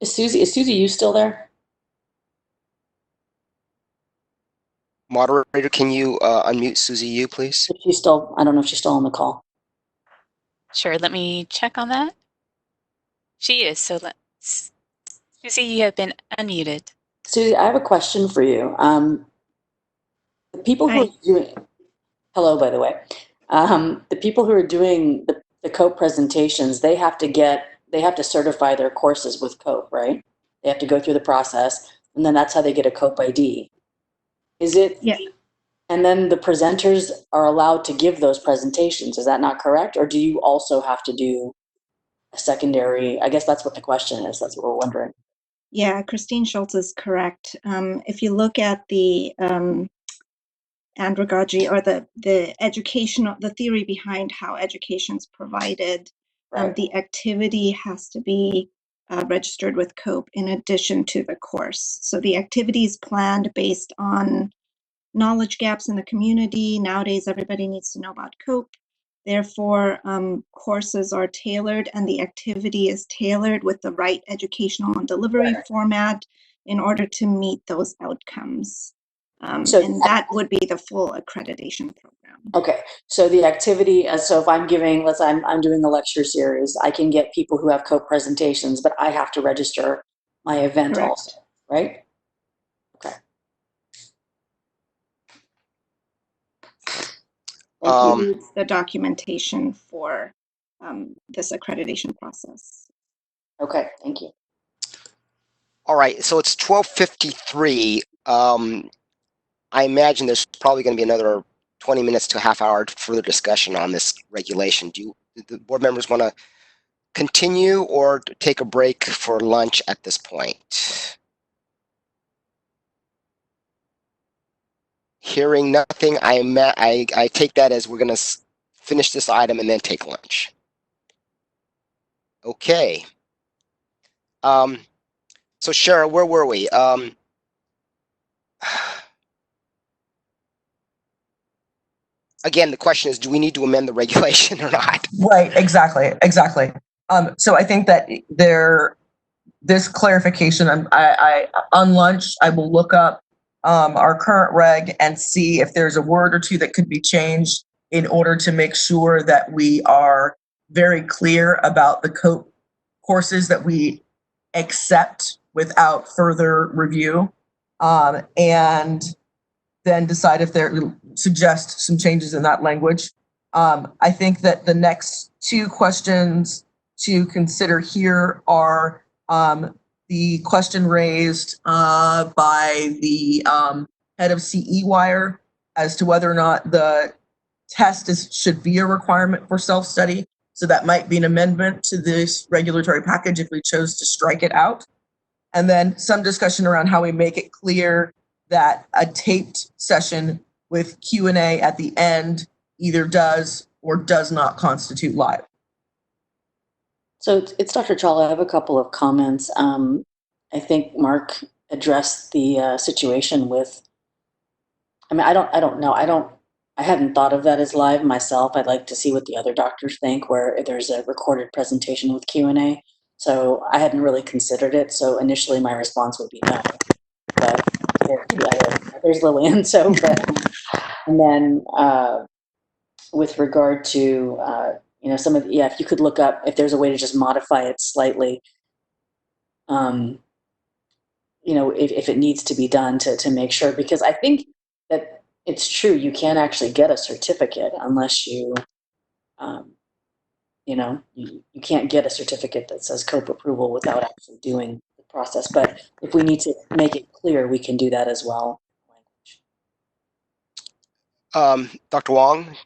Is Susie you still there? Moderator, can you unmute Susie Yu, please? I don't know if she's still on the call. Sure, let me check on that. She is, so Susie, you have been unmuted. Susie, I have a question for you. The people who are doing, hello, by the way. The people who are doing the COPE presentations, they have to certify their courses with COPE, right? They have to go through the process, and then that's how they get a COPE ID. Is it? Yeah. And then the presenters are allowed to give those presentations. Is that not correct? Or do you also have to do a secondary? I guess that's what the question is. That's what we're wondering. Yeah, Christine Schultz is correct. If you look at the andragogy or the educational, the theory behind how education is provided, Right. the activity has to be registered with COPE in addition to the course. So the activity is planned based on knowledge gaps in the community. Nowadays, everybody needs to know about COPE. Therefore, courses are tailored and the activity is tailored with the right educational and delivery format in order to meet those outcomes. So- And that would be the full accreditation program. Okay, so the activity, so if I'm giving, let's say I'm doing a lecture series, I can get people who have co-presentations, but I have to register my event Correct. also, right? Okay. Includes the documentation for this accreditation process. Okay, thank you. All right, so it's 12:53. I imagine there's probably going to be another 20 minutes to a half hour further discussion on this regulation. Do the board members want to continue or take a break for lunch at this point? Hearing nothing, I take that as we're going to finish this item and then take lunch. Okay. So Shara, where were we? Again, the question is, do we need to amend the regulation or not? Right, exactly. So I think that this clarification, I on lunch, I will look up our current reg and see if there's a word or two that could be changed in order to make sure that we are very clear about the COPE courses that we accept without further review, and then decide if there suggest some changes in that language. I think that the next two questions to consider here are the question raised by the head of CE Wire as to whether or not the test should be a requirement for self-study. So that might be an amendment to this regulatory package if we chose to strike it out. And then some discussion around how we make it clear that a taped session with Q&A at the end either does or does not constitute live. So it's Dr. Chawla. I have a couple of comments. I think Mark addressed the situation with, I mean, I don't know. I hadn't thought of that as live myself. I'd like to see what the other doctors think where there's a recorded presentation with Q&A. So I hadn't really considered it. So initially my response would be no. But there's Lillian. So, and then with regard to, some of, if you could look up if there's a way to just modify it slightly, if it needs to be done to make sure, because I think that it's true, you can't actually get a certificate unless you can't get a certificate that says COPE approval without actually doing the process. But if we need to make it clear, we can do that as well. Dr. Wong?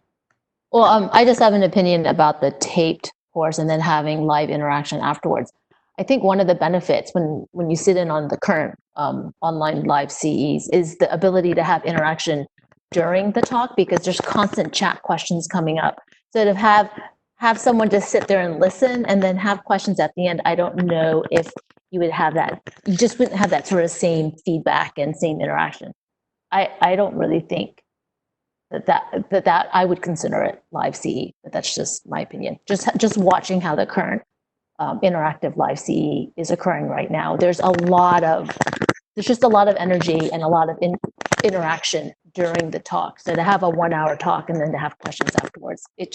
Well, I just have an opinion about the taped course and then having live interaction afterwards. I think one of the benefits when you sit in on the current online live CEs is the ability to have interaction during the talk, because there's constant chat questions coming up. So to have someone just sit there and listen and then have questions at the end, I don't know if you would have that. You just wouldn't have that sort of same feedback and same interaction. I don't really think that I would consider it live CE, but that's just my opinion. Just watching how the current interactive live CE is occurring right now. There's just a lot of energy and a lot of interaction during the talk. So to have a 1 hour talk and then to have questions afterwards, it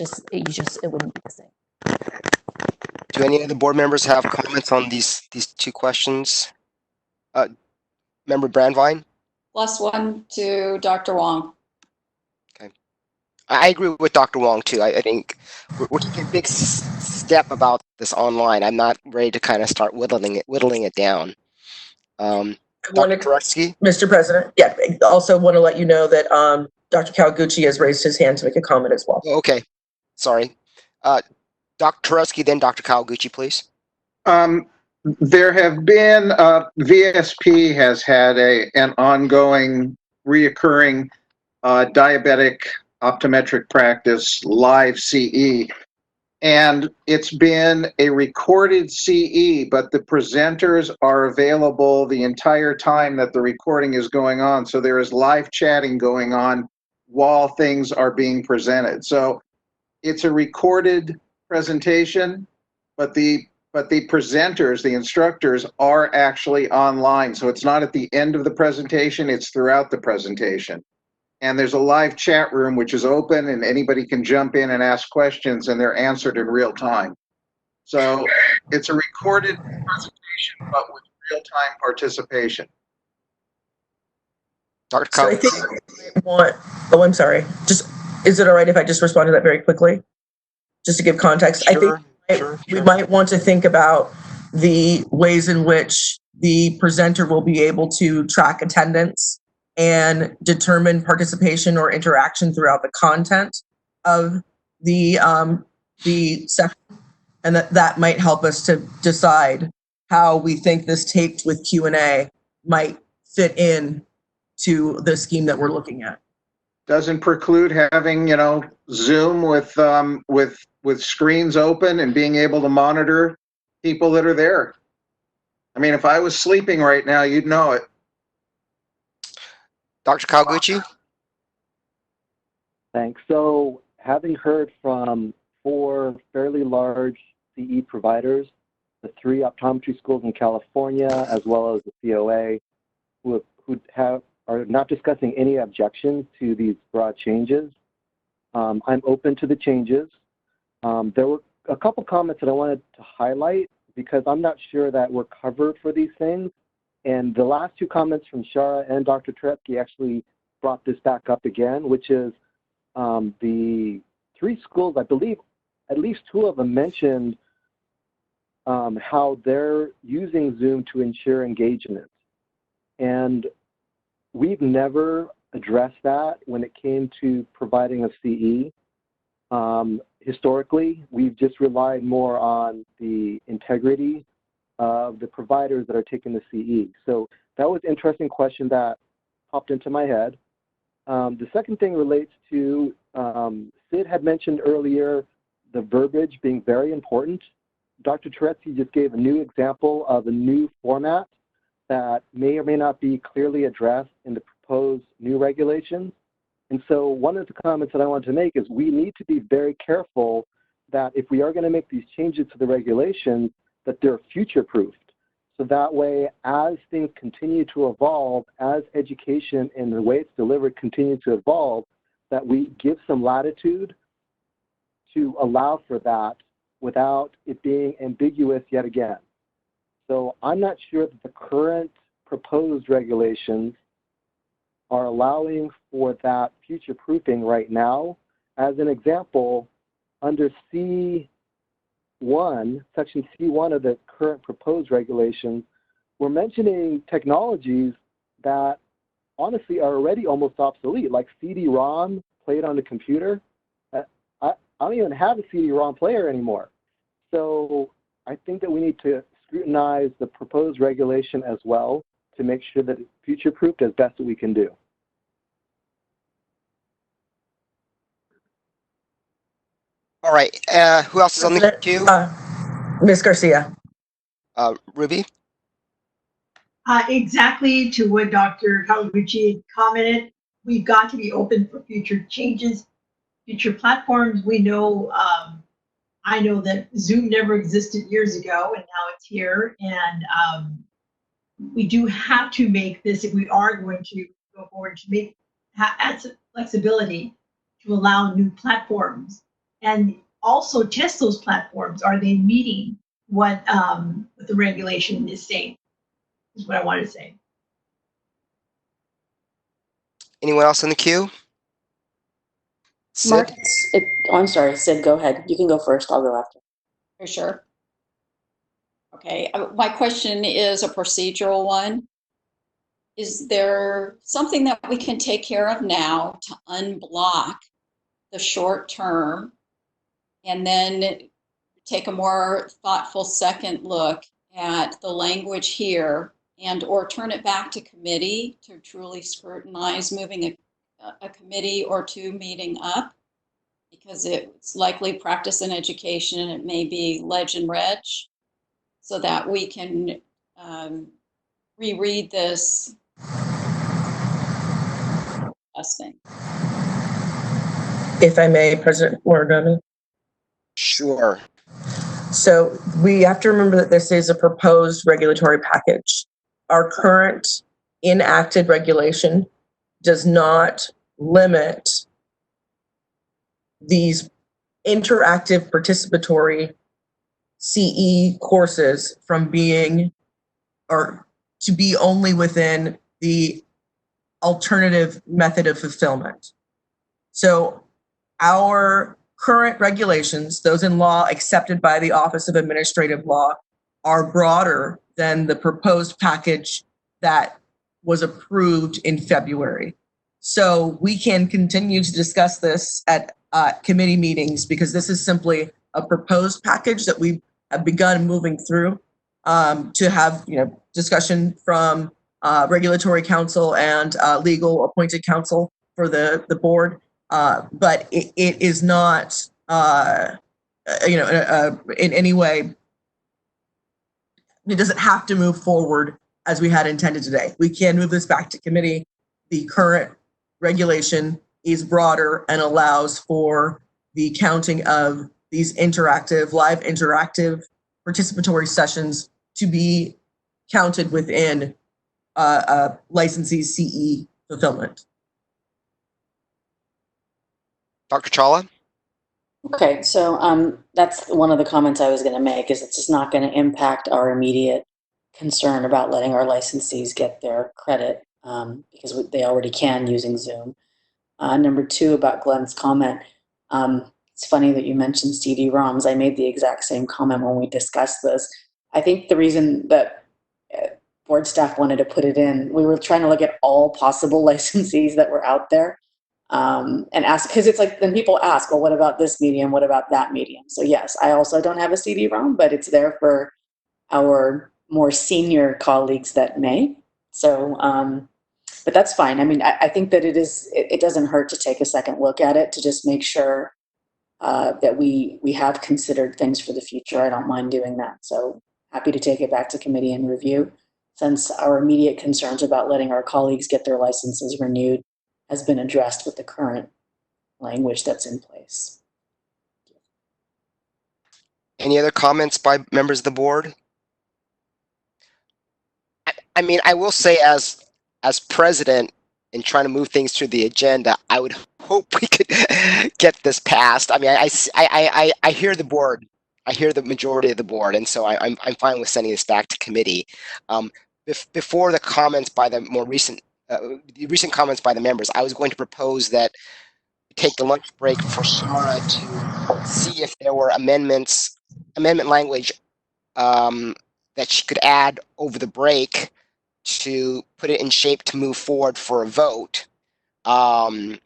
wouldn't be the same. Do any of the board members have comments on these two questions? Member Brandvine? +1 to Dr. Wong. Okay. I agree with Dr. Wong too. I think we're taking a big step about this online. I'm not ready to kind of start whittling it down. Dr. Turecki? Mr. President, also want to let you know that Dr. Kawaguchi has raised his hand to make a comment as well. Okay, sorry. Dr. Turecki, then Dr. Kawaguchi, please. There have been, VSP has had an ongoing, reoccurring diabetic optometric practice live CE. And it's been a recorded CE, but the presenters are available the entire time that the recording is going on. So there is live chatting going on while things are being presented. So it's a recorded presentation, but the but the presenters, the instructors, are actually online. So it's not at the end of the presentation, it's throughout the presentation. And there's a live chat room which is open and anybody can jump in and ask questions and they're answered in real time. So it's a recorded presentation, but with real-time participation. Dr. So I think oh, I'm sorry. Just, is it all right if I just respond to that very quickly? Just to give context. Sure, I think we might want to think about the ways in which the presenter will be able to track attendance and determine participation or interaction throughout the content of the session. And that might help us to decide how we think this taped with Q&A might fit in to the scheme that we're looking at. Doesn't preclude having, you know, Zoom with screens open and being able to monitor people that are there. I mean, if I was sleeping right now, you'd know it. Dr. Kawaguchi? Thanks. So having heard from 4 fairly large CE providers, the 3 optometry schools in California, as well as the COA, who are not discussing any objections to these broad changes, I'm open to the changes. There were a couple comments that I wanted to highlight because I'm not sure that we're covered for these things. And the last 2 comments from Shara and Dr. Turetsky actually brought this back up again, which is the 3 schools, I believe at least 2 of them mentioned how they're using Zoom to ensure engagement. And we've never addressed that when it came to providing a CE. Historically, we've just relied more on the integrity of the providers that are taking the CE. So that was an interesting question that popped into my head. The second thing relates to, Sid had mentioned earlier, the verbiage being very important. Dr. Turetsky just gave a new example of a new format that may or may not be clearly addressed in the proposed new regulations. And so one of the comments that I wanted to make is we need to be very careful that if we are going to make these changes to the regulations, that they're future-proofed. So that way, as things continue to evolve, as education and the way it's delivered continue to evolve, that we give some latitude to allow for that without it being ambiguous yet again. So I'm not sure that the current proposed regulations are allowing for that future proofing right now. As an example, under C1, section C1 of the current proposed regulations, we're mentioning technologies that honestly are already almost obsolete, like CD-ROM played on the computer. I don't even have a CD-ROM player anymore. So I think that we need to scrutinize the proposed regulation as well to make sure that it's future-proofed as best that we can do. All right, who else is on the queue? Ms. Garcia. Ruby? Exactly to what Dr. Kawaguchi commented, we've got to be open for future changes, future platforms. We know, I know that Zoom never existed years ago and now it's here. And we do have to make this, if we are going to go forward, to add some flexibility to allow new platforms and also test those platforms. Are they meeting what the regulation is saying? Is what I wanted to say. Anyone else in the queue? Sid? Mark, I'm sorry, Sid, go ahead. You can go first. I'll go after. For sure. Okay, my question is a procedural one. Is there something that we can take care of now to unblock the short term and then take a more thoughtful second look at the language here and or turn it back to committee to truly scrutinize moving a committee or 2 meeting up? Because it's likely practice in education and it may be leg and reg, so that we can reread this thing. If I may, President Moragami. Sure. So we have to remember that this is a proposed regulatory package. Our current enacted regulation does not limit these interactive participatory CE courses from being or to be only within the alternative method of fulfillment. So our current regulations, those in law accepted by the Office of Administrative Law, are broader than the proposed package that was approved in February. So we can continue to discuss this at committee meetings because this is simply a proposed package that we have begun moving through to have discussion from regulatory counsel and legal appointed counsel for the board. But it is not, in any way, it doesn't have to move forward as we had intended today. We can move this back to committee. The current regulation is broader and allows for the counting of these live interactive participatory sessions to be counted within licensee's CE fulfillment. Dr. Chawla? Okay, so that's one of the comments I was going to make, is it's just not going to impact our immediate concern about letting our licensees get their credit because they already can using Zoom. Number two, about Glenn's comment, it's funny that you mentioned CD-ROMs. I made the exact same comment when we discussed this. I think the reason that board staff wanted to put it in, we were trying to look at all possible licensees that were out there. And ask, because it's like, then people ask, well, what about this medium? What about that medium? So yes, I also don't have a CD-ROM, but it's there for our more senior colleagues that may. So, but that's fine. I mean, I think that it doesn't hurt to take a second look at it to just make sure that we have considered things for the future. I don't mind doing that. So happy to take it back to committee and review, since our immediate concerns about letting our colleagues get their licenses renewed has been addressed with the current language that's in place. Any other comments by members of the board? I mean, I will say as president in trying to move things through the agenda, I would hope we could get this passed. I mean, I hear the board. I hear the majority of the board, and so I'm fine with sending this back to committee. Before the comments by the recent comments by the members, I was going to propose that we take the lunch break for Shara to see if there were amendment language that she could add over the break to put it in shape to move forward for a vote. I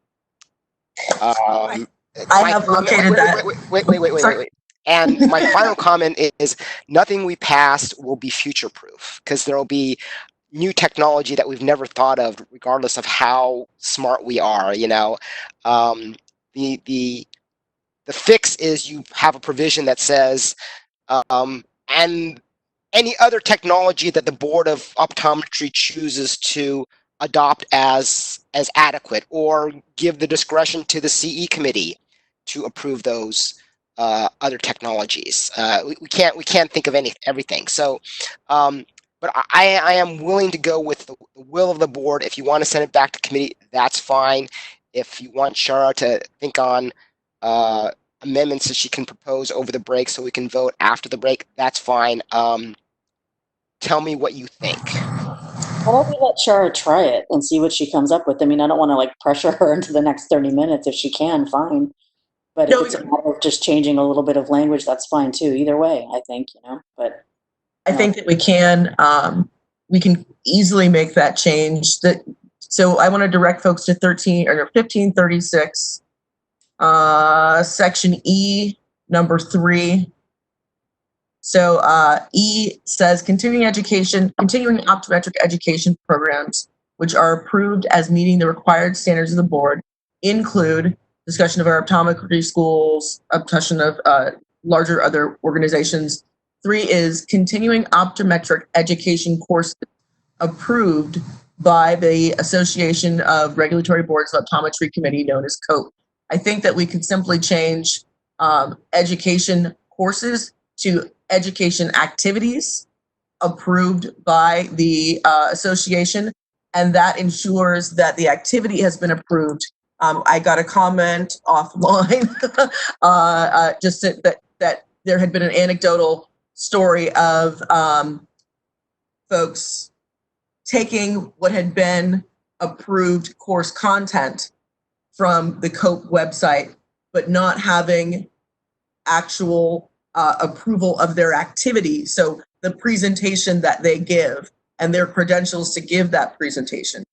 have located that. Wait. And my final comment is nothing we passed will be future-proof, because there will be new technology that we've never thought of, regardless of how smart we are. The fix is you have a provision that says, and any other technology that the Board of Optometry chooses to adopt as adequate, or give the discretion to the CE committee to approve those other technologies. We can't think of everything. So. But I am willing to go with the will of the board. If you want to send it back to committee, that's fine. If you want Shara to think on amendments that she can propose over the break so we can vote after the break, that's fine. Tell me what you think. Why don't we let Shara try it and see what she comes up with? I mean, I don't want to pressure her into the next 30 minutes. If she can, fine. But if it's a matter of just changing a little bit of language, that's fine too. Either way, I think, but. I think that we can easily make that change. So I want to direct folks to 1536, section E, number 3. So E says continuing optometric education programs, which are approved as meeting the required standards of the board, include discussion of our optometry schools, discussion of larger other organizations. 3 is continuing optometric education courses approved by the Association of Regulatory Boards of Optometry Committee, known as COPE. I think that we could simply change education courses to education activities approved by the association, and that ensures that the activity has been approved. I got a comment offline just that there had been an anecdotal story of folks taking what had been approved course content from the COPE website, but not having actual approval of their activity. So the presentation that they give and their credentials to give that presentation.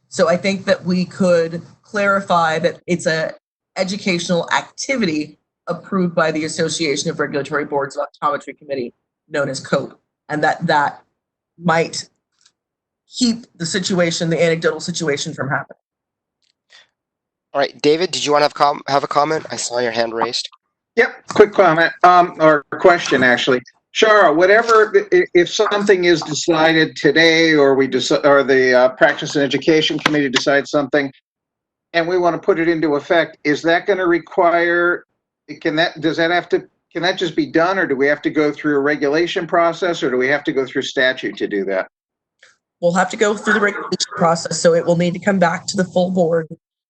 So I think that we could clarify that it's a educational activity approved by the Association of Regulatory Boards of Optometry Committee, known as COPE, and that might keep the situation, the anecdotal situation, from happening. All right, David, did you want to have a comment? I saw your hand raised. Yep, quick comment, or question actually. Shara, whatever, if something is decided today, or the Practice and Education Committee decides something, and we want to put it into effect, is that going to require? Can that just be done, or do we have to go through a regulation process, or do we have to go through statute to do that? We'll have to go through the regulation process, so it will need to come back to the full board,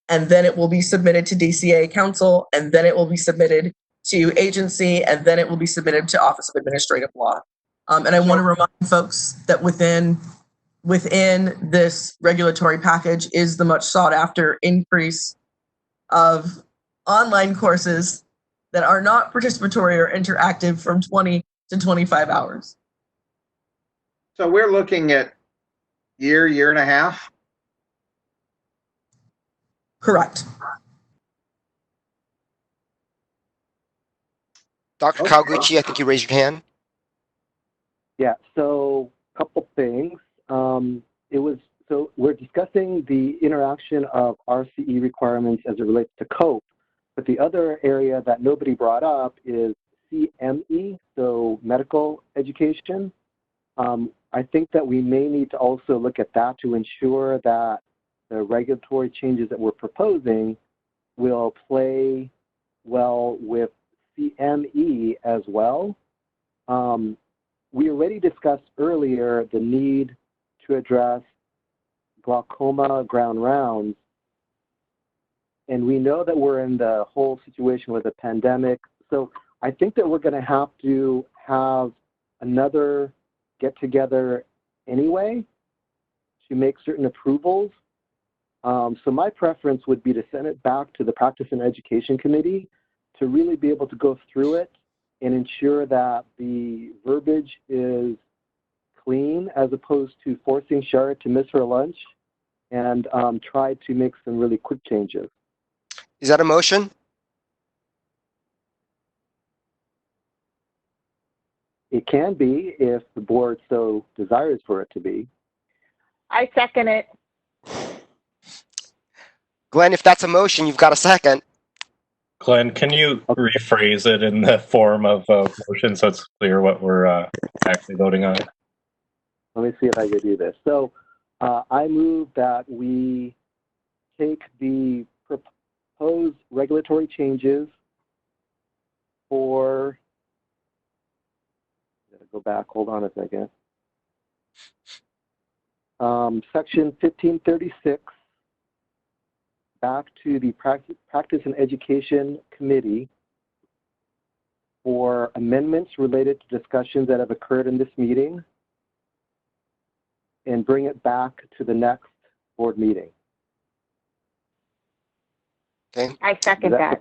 and then it will be submitted to DCA Council, and then it will be submitted to agency, and then it will be submitted to Office of Administrative Law. And I want to remind folks that within this regulatory package is the much sought after increase of online courses that are not participatory or interactive from 20 to 25 hours. So we're looking at year and a half? Correct. Dr. Kawaguchi, I think you raised your hand. Yeah, so a couple things. So we're discussing the interaction of RCE requirements as it relates to COPE, but the other area that nobody brought up is CME, so medical education. I think that we may need to also look at that to ensure that the regulatory changes that we're proposing will play well with CME as well. We already discussed earlier the need to address glaucoma ground rounds, and we know that we're in the whole situation with the pandemic. So I think that we're going to have another get-together anyway to make certain approvals. So my preference would be to send it back to the Practice and Education Committee to really be able to go through it and ensure that the verbiage is clean, as opposed to forcing Shara to miss her lunch, and try to make some really quick changes. Is that a motion? It can be, if the board so desires for it to be. I second it. Glenn, if that's a motion, you've got a second. Glenn, can you rephrase it in the form of a motion so it's clear what we're actually voting on? Let me see if I can do this. So I move that we take the proposed regulatory changes for, go back, hold on a second. Section 1536 back to the Practice and Education Committee for amendments related to discussions that have occurred in this meeting, and bring it back to the next board meeting. Okay. I second that.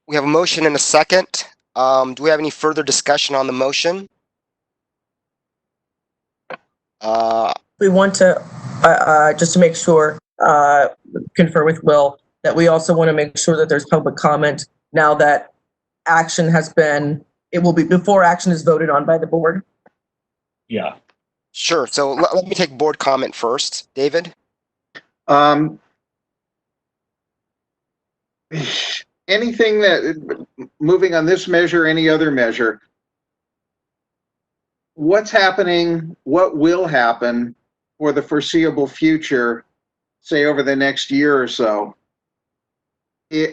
We have a motion and a second. Do we have any further discussion on the motion? We want to, just to make sure, confer with Will, that we also want to make sure that there's public comment now that action has been, it will be before action is voted on by the board. Yeah. Sure. So let me take board comment first. David? Anything that, moving on this measure, any other measure, what's happening, what will happen for the foreseeable future, say over the next year or so,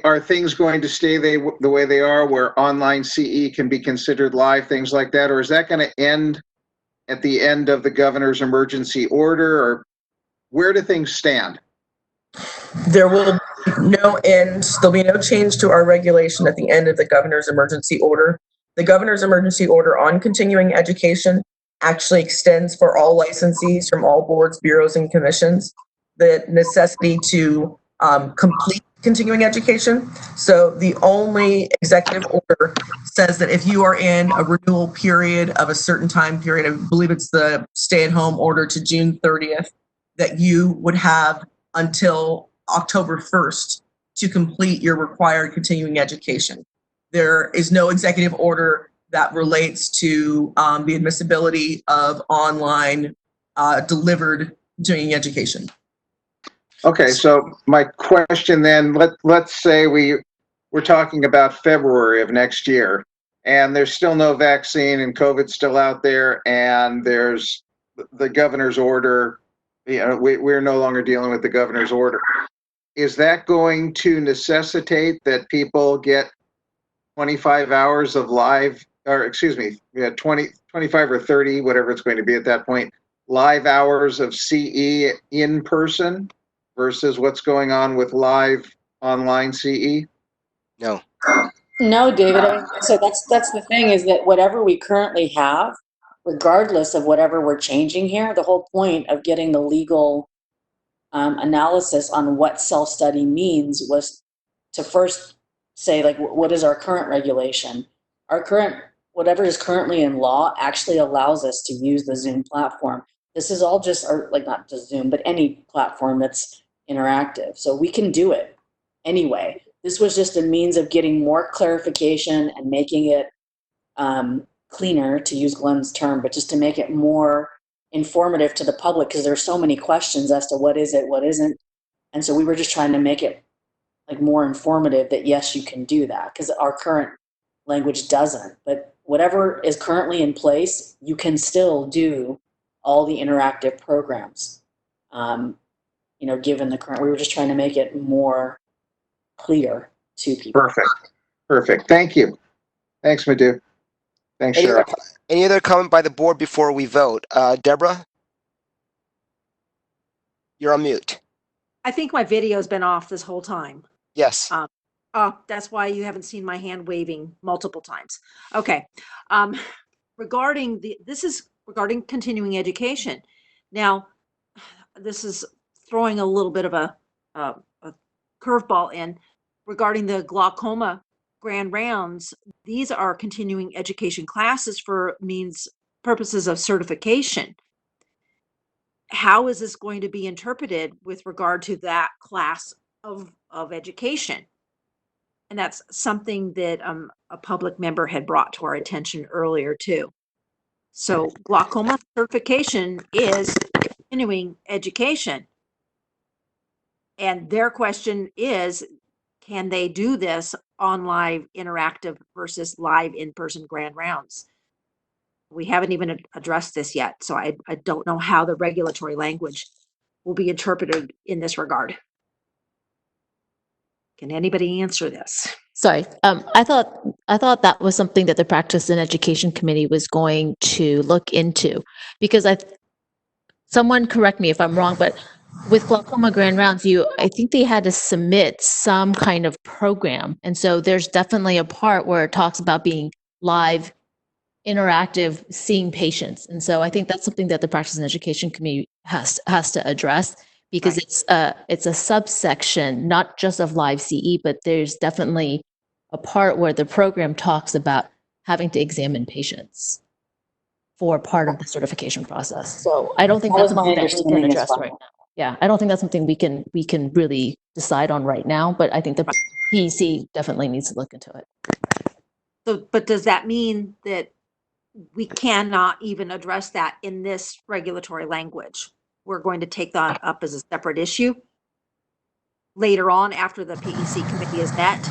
are things going to stay the way they are, where online CE can be considered live, things like that, or is that going to end at the end of the governor's emergency order, or where do things stand? There will be no end. There'll be no change to our regulation at the end of the governor's emergency order. The governor's emergency order on continuing education actually extends for all licensees from all boards, bureaus, and commissions the necessity to complete continuing education. So the only executive order says that if you are in a renewal period of a certain time period, I believe it's the stay-at-home order to June 30th, that you would have until October 1st to complete your required continuing education. There is no executive order that relates to the admissibility of online delivered continuing education. Okay, so my question then, let's say we're talking about February of next year, and there's still no vaccine, and COVID's still out there, and there's the governor's order. We're no longer dealing with the governor's order. Is that going to necessitate that people get 25 hours of live, or excuse me, 25 or 30, whatever it's going to be at that point, live hours of CE in person versus what's going on with live online CE? No. No, David. So that's the thing, is that whatever we currently have, regardless of whatever we're changing here, the whole point of getting the legal analysis on what self-study means was to first say, like, what is our current regulation? Our current, whatever is currently in law, actually allows us to use the Zoom platform. This is all just, or like not just Zoom, but any platform that's interactive. So we can do it anyway. This was just a means of getting more clarification and making it cleaner, to use Glenn's term, but just to make it more informative to the public, because there's so many questions as to what is it, what isn't. And so we were just trying to make it like more informative that yes, you can do that, because our current language doesn't. But whatever is currently in place, you can still do all the interactive programs. Given the current, we were just trying to make it more clear to people. Perfect. Thank you. Thanks, Madhu. Thanks, Cheryl. Any other comment by the board before we vote? Deborah? You're on mute. I think my video's been off this whole time. Yes. That's why you haven't seen my hand waving multiple times. Okay. This is regarding continuing education. Now, this is throwing a little bit of a curveball in regarding the glaucoma grand rounds. These are continuing education classes for purposes of certification. How is this going to be interpreted with regard to that class of education? And that's something that a public member had brought to our attention earlier too. So glaucoma certification is continuing education. And their question is, can they do this on live interactive versus live in-person grand rounds? We haven't even addressed this yet, so I don't know how the regulatory language will be interpreted in this regard. Can anybody answer this? Sorry, I thought that was something that the Practice and Education Committee was going to look into, because someone correct me if I'm wrong, but with glaucoma grand rounds, I think they had to submit some kind of program, and so there's definitely a part where it talks about being live, interactive, seeing patients, and so I think that's something that the Practice and Education Committee has to address, because it's a subsection, not just of live CE, but there's definitely a part where the program talks about having to examine patients for part of the certification process. So I don't think that's something that we can address right now. Yeah, I don't think that's something we can really decide on right now, but I think the PEC definitely needs to look into it. So, but does that mean that we cannot even address that in this regulatory language? We're going to take that up as a separate issue later on after the PEC committee is met?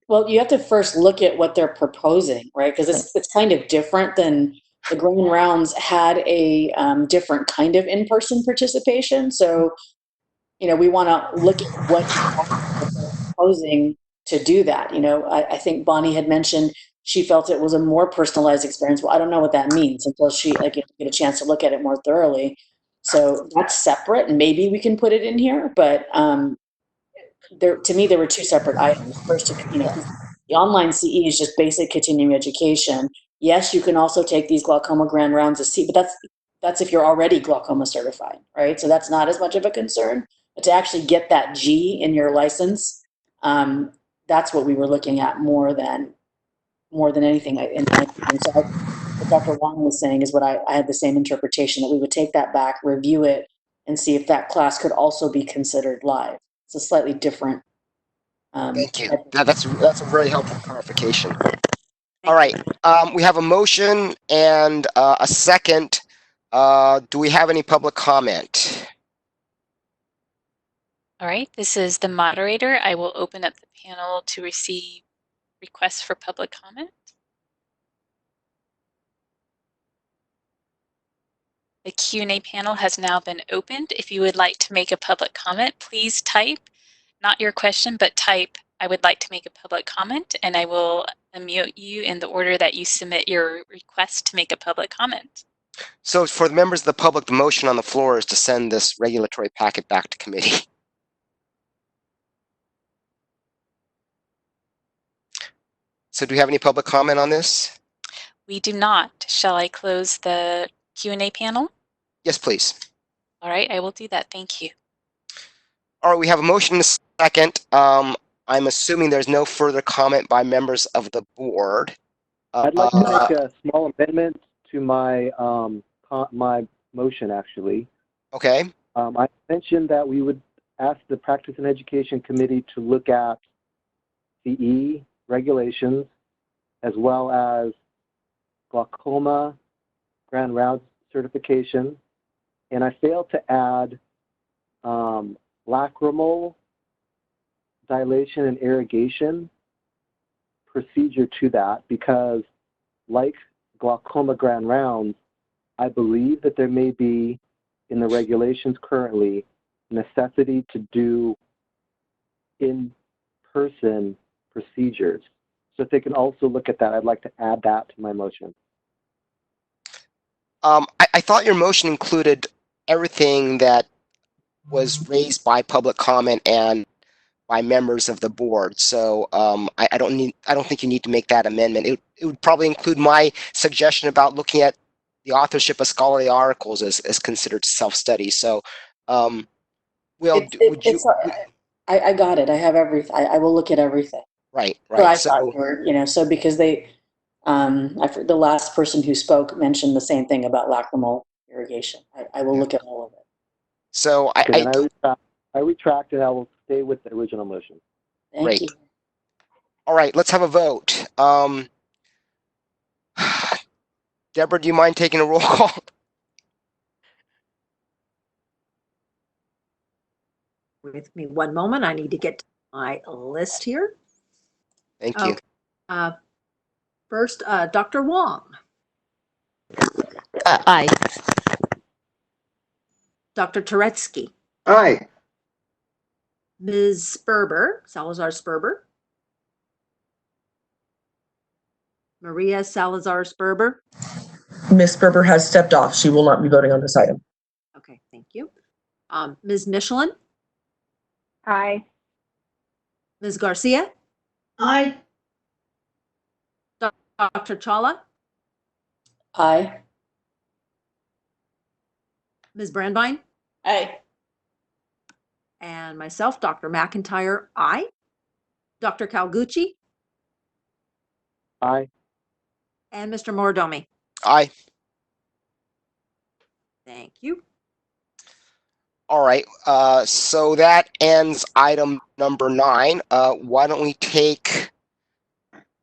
Well, you have to first look at what they're proposing, right? Because it's kind of different than the grand rounds had a different kind of in-person participation. So, we want to look at what the proposing to do that. You know, I think Bonnie had mentioned she felt it was a more personalized experience. Well, I don't know what that means until she get a chance to look at it more thoroughly. So that's separate, and maybe we can put it in here. But to me, there were two separate items. First, you know, the online CE is just basic continuing education. Yes, you can also take these glaucoma grand rounds to see, but that's if you're already glaucoma certified, right? So that's not as much of a concern. But to actually get that G in your license, that's what we were looking at more than anything. And so what Dr. Wong was saying is what I had the same interpretation, that we would take that back, review it, and see if that class could also be considered live. It's a slightly different. Thank you. That's a very helpful clarification. All right. We have a motion and a second. Do we have any public comment? All right. This is the moderator. I will open up the panel to receive requests for public comment. The Q&A panel has now been opened. If you would like to make a public comment, please type, not your question, but type, I would like to make a public comment, and I will unmute you in the order that you submit your request to make a public comment. So for the members of the public, the motion on the floor is to send this regulatory packet back to committee. So do we have any public comment on this? We do not. Shall I close the Q&A panel? Yes, please. All right, I will do that. Thank you. All right, we have a motion and a second. I'm assuming there's no further comment by members of the board. I'd like to make a small amendment to my my motion, actually. Okay. I mentioned that we would ask the Practice and Education Committee to look at CE regulations as well as glaucoma grand rounds certification, and I failed to add lacrimal dilation and irrigation procedure to that, because like glaucoma grand rounds, I believe that there may be in the regulations currently necessity to do in-person procedures. So if they can also look at that, I'd like to add that to my motion. I thought your motion included everything that was raised by public comment and by members of the board. So I don't think you need to make that amendment. It would probably include my suggestion about looking at the authorship of scholarly articles as considered self-study. So, I got it. I have everything. I will look at everything. Right. So I thought you were, so because they, the last person who spoke mentioned the same thing about lacrimal irrigation. I will look at all of it. So I retract and I will stay with the original motion. Thank you. All right, let's have a vote. Deborah, do you mind taking a roll call? With me one moment. I need to get to my list here. Thank you. First, Dr. Wong. Aye. Dr. Turetsky. Aye. Ms. Sperber, Salazar Sperber. Maria Salazar Sperber. Ms. Sperber has stepped off. She will not be voting on this item. Okay, thank you. Ms. Michelin. Aye. Ms. Garcia. Aye. Dr. Chawla. Aye. Ms. Brandvine. Aye. And myself, Dr. McIntyre, aye. Dr. Calgucci. Aye. And Mr. Morodomi. Aye. Thank you. All right, so that ends item number 9. Why don't we take,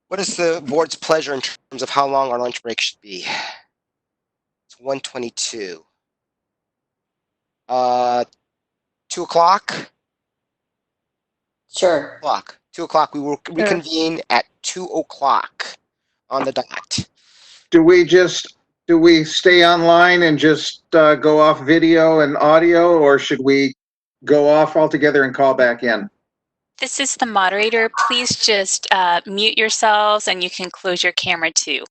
what is the board's pleasure in terms of how long our lunch break should be? It's 1:22. 2 o'clock? Sure. 2 o'clock. We will reconvene at 2 o'clock on the dot. Do we stay online and just go off video and audio, or should we go off altogether and call back in? This is the moderator. Please just mute yourselves, and you can close your camera too.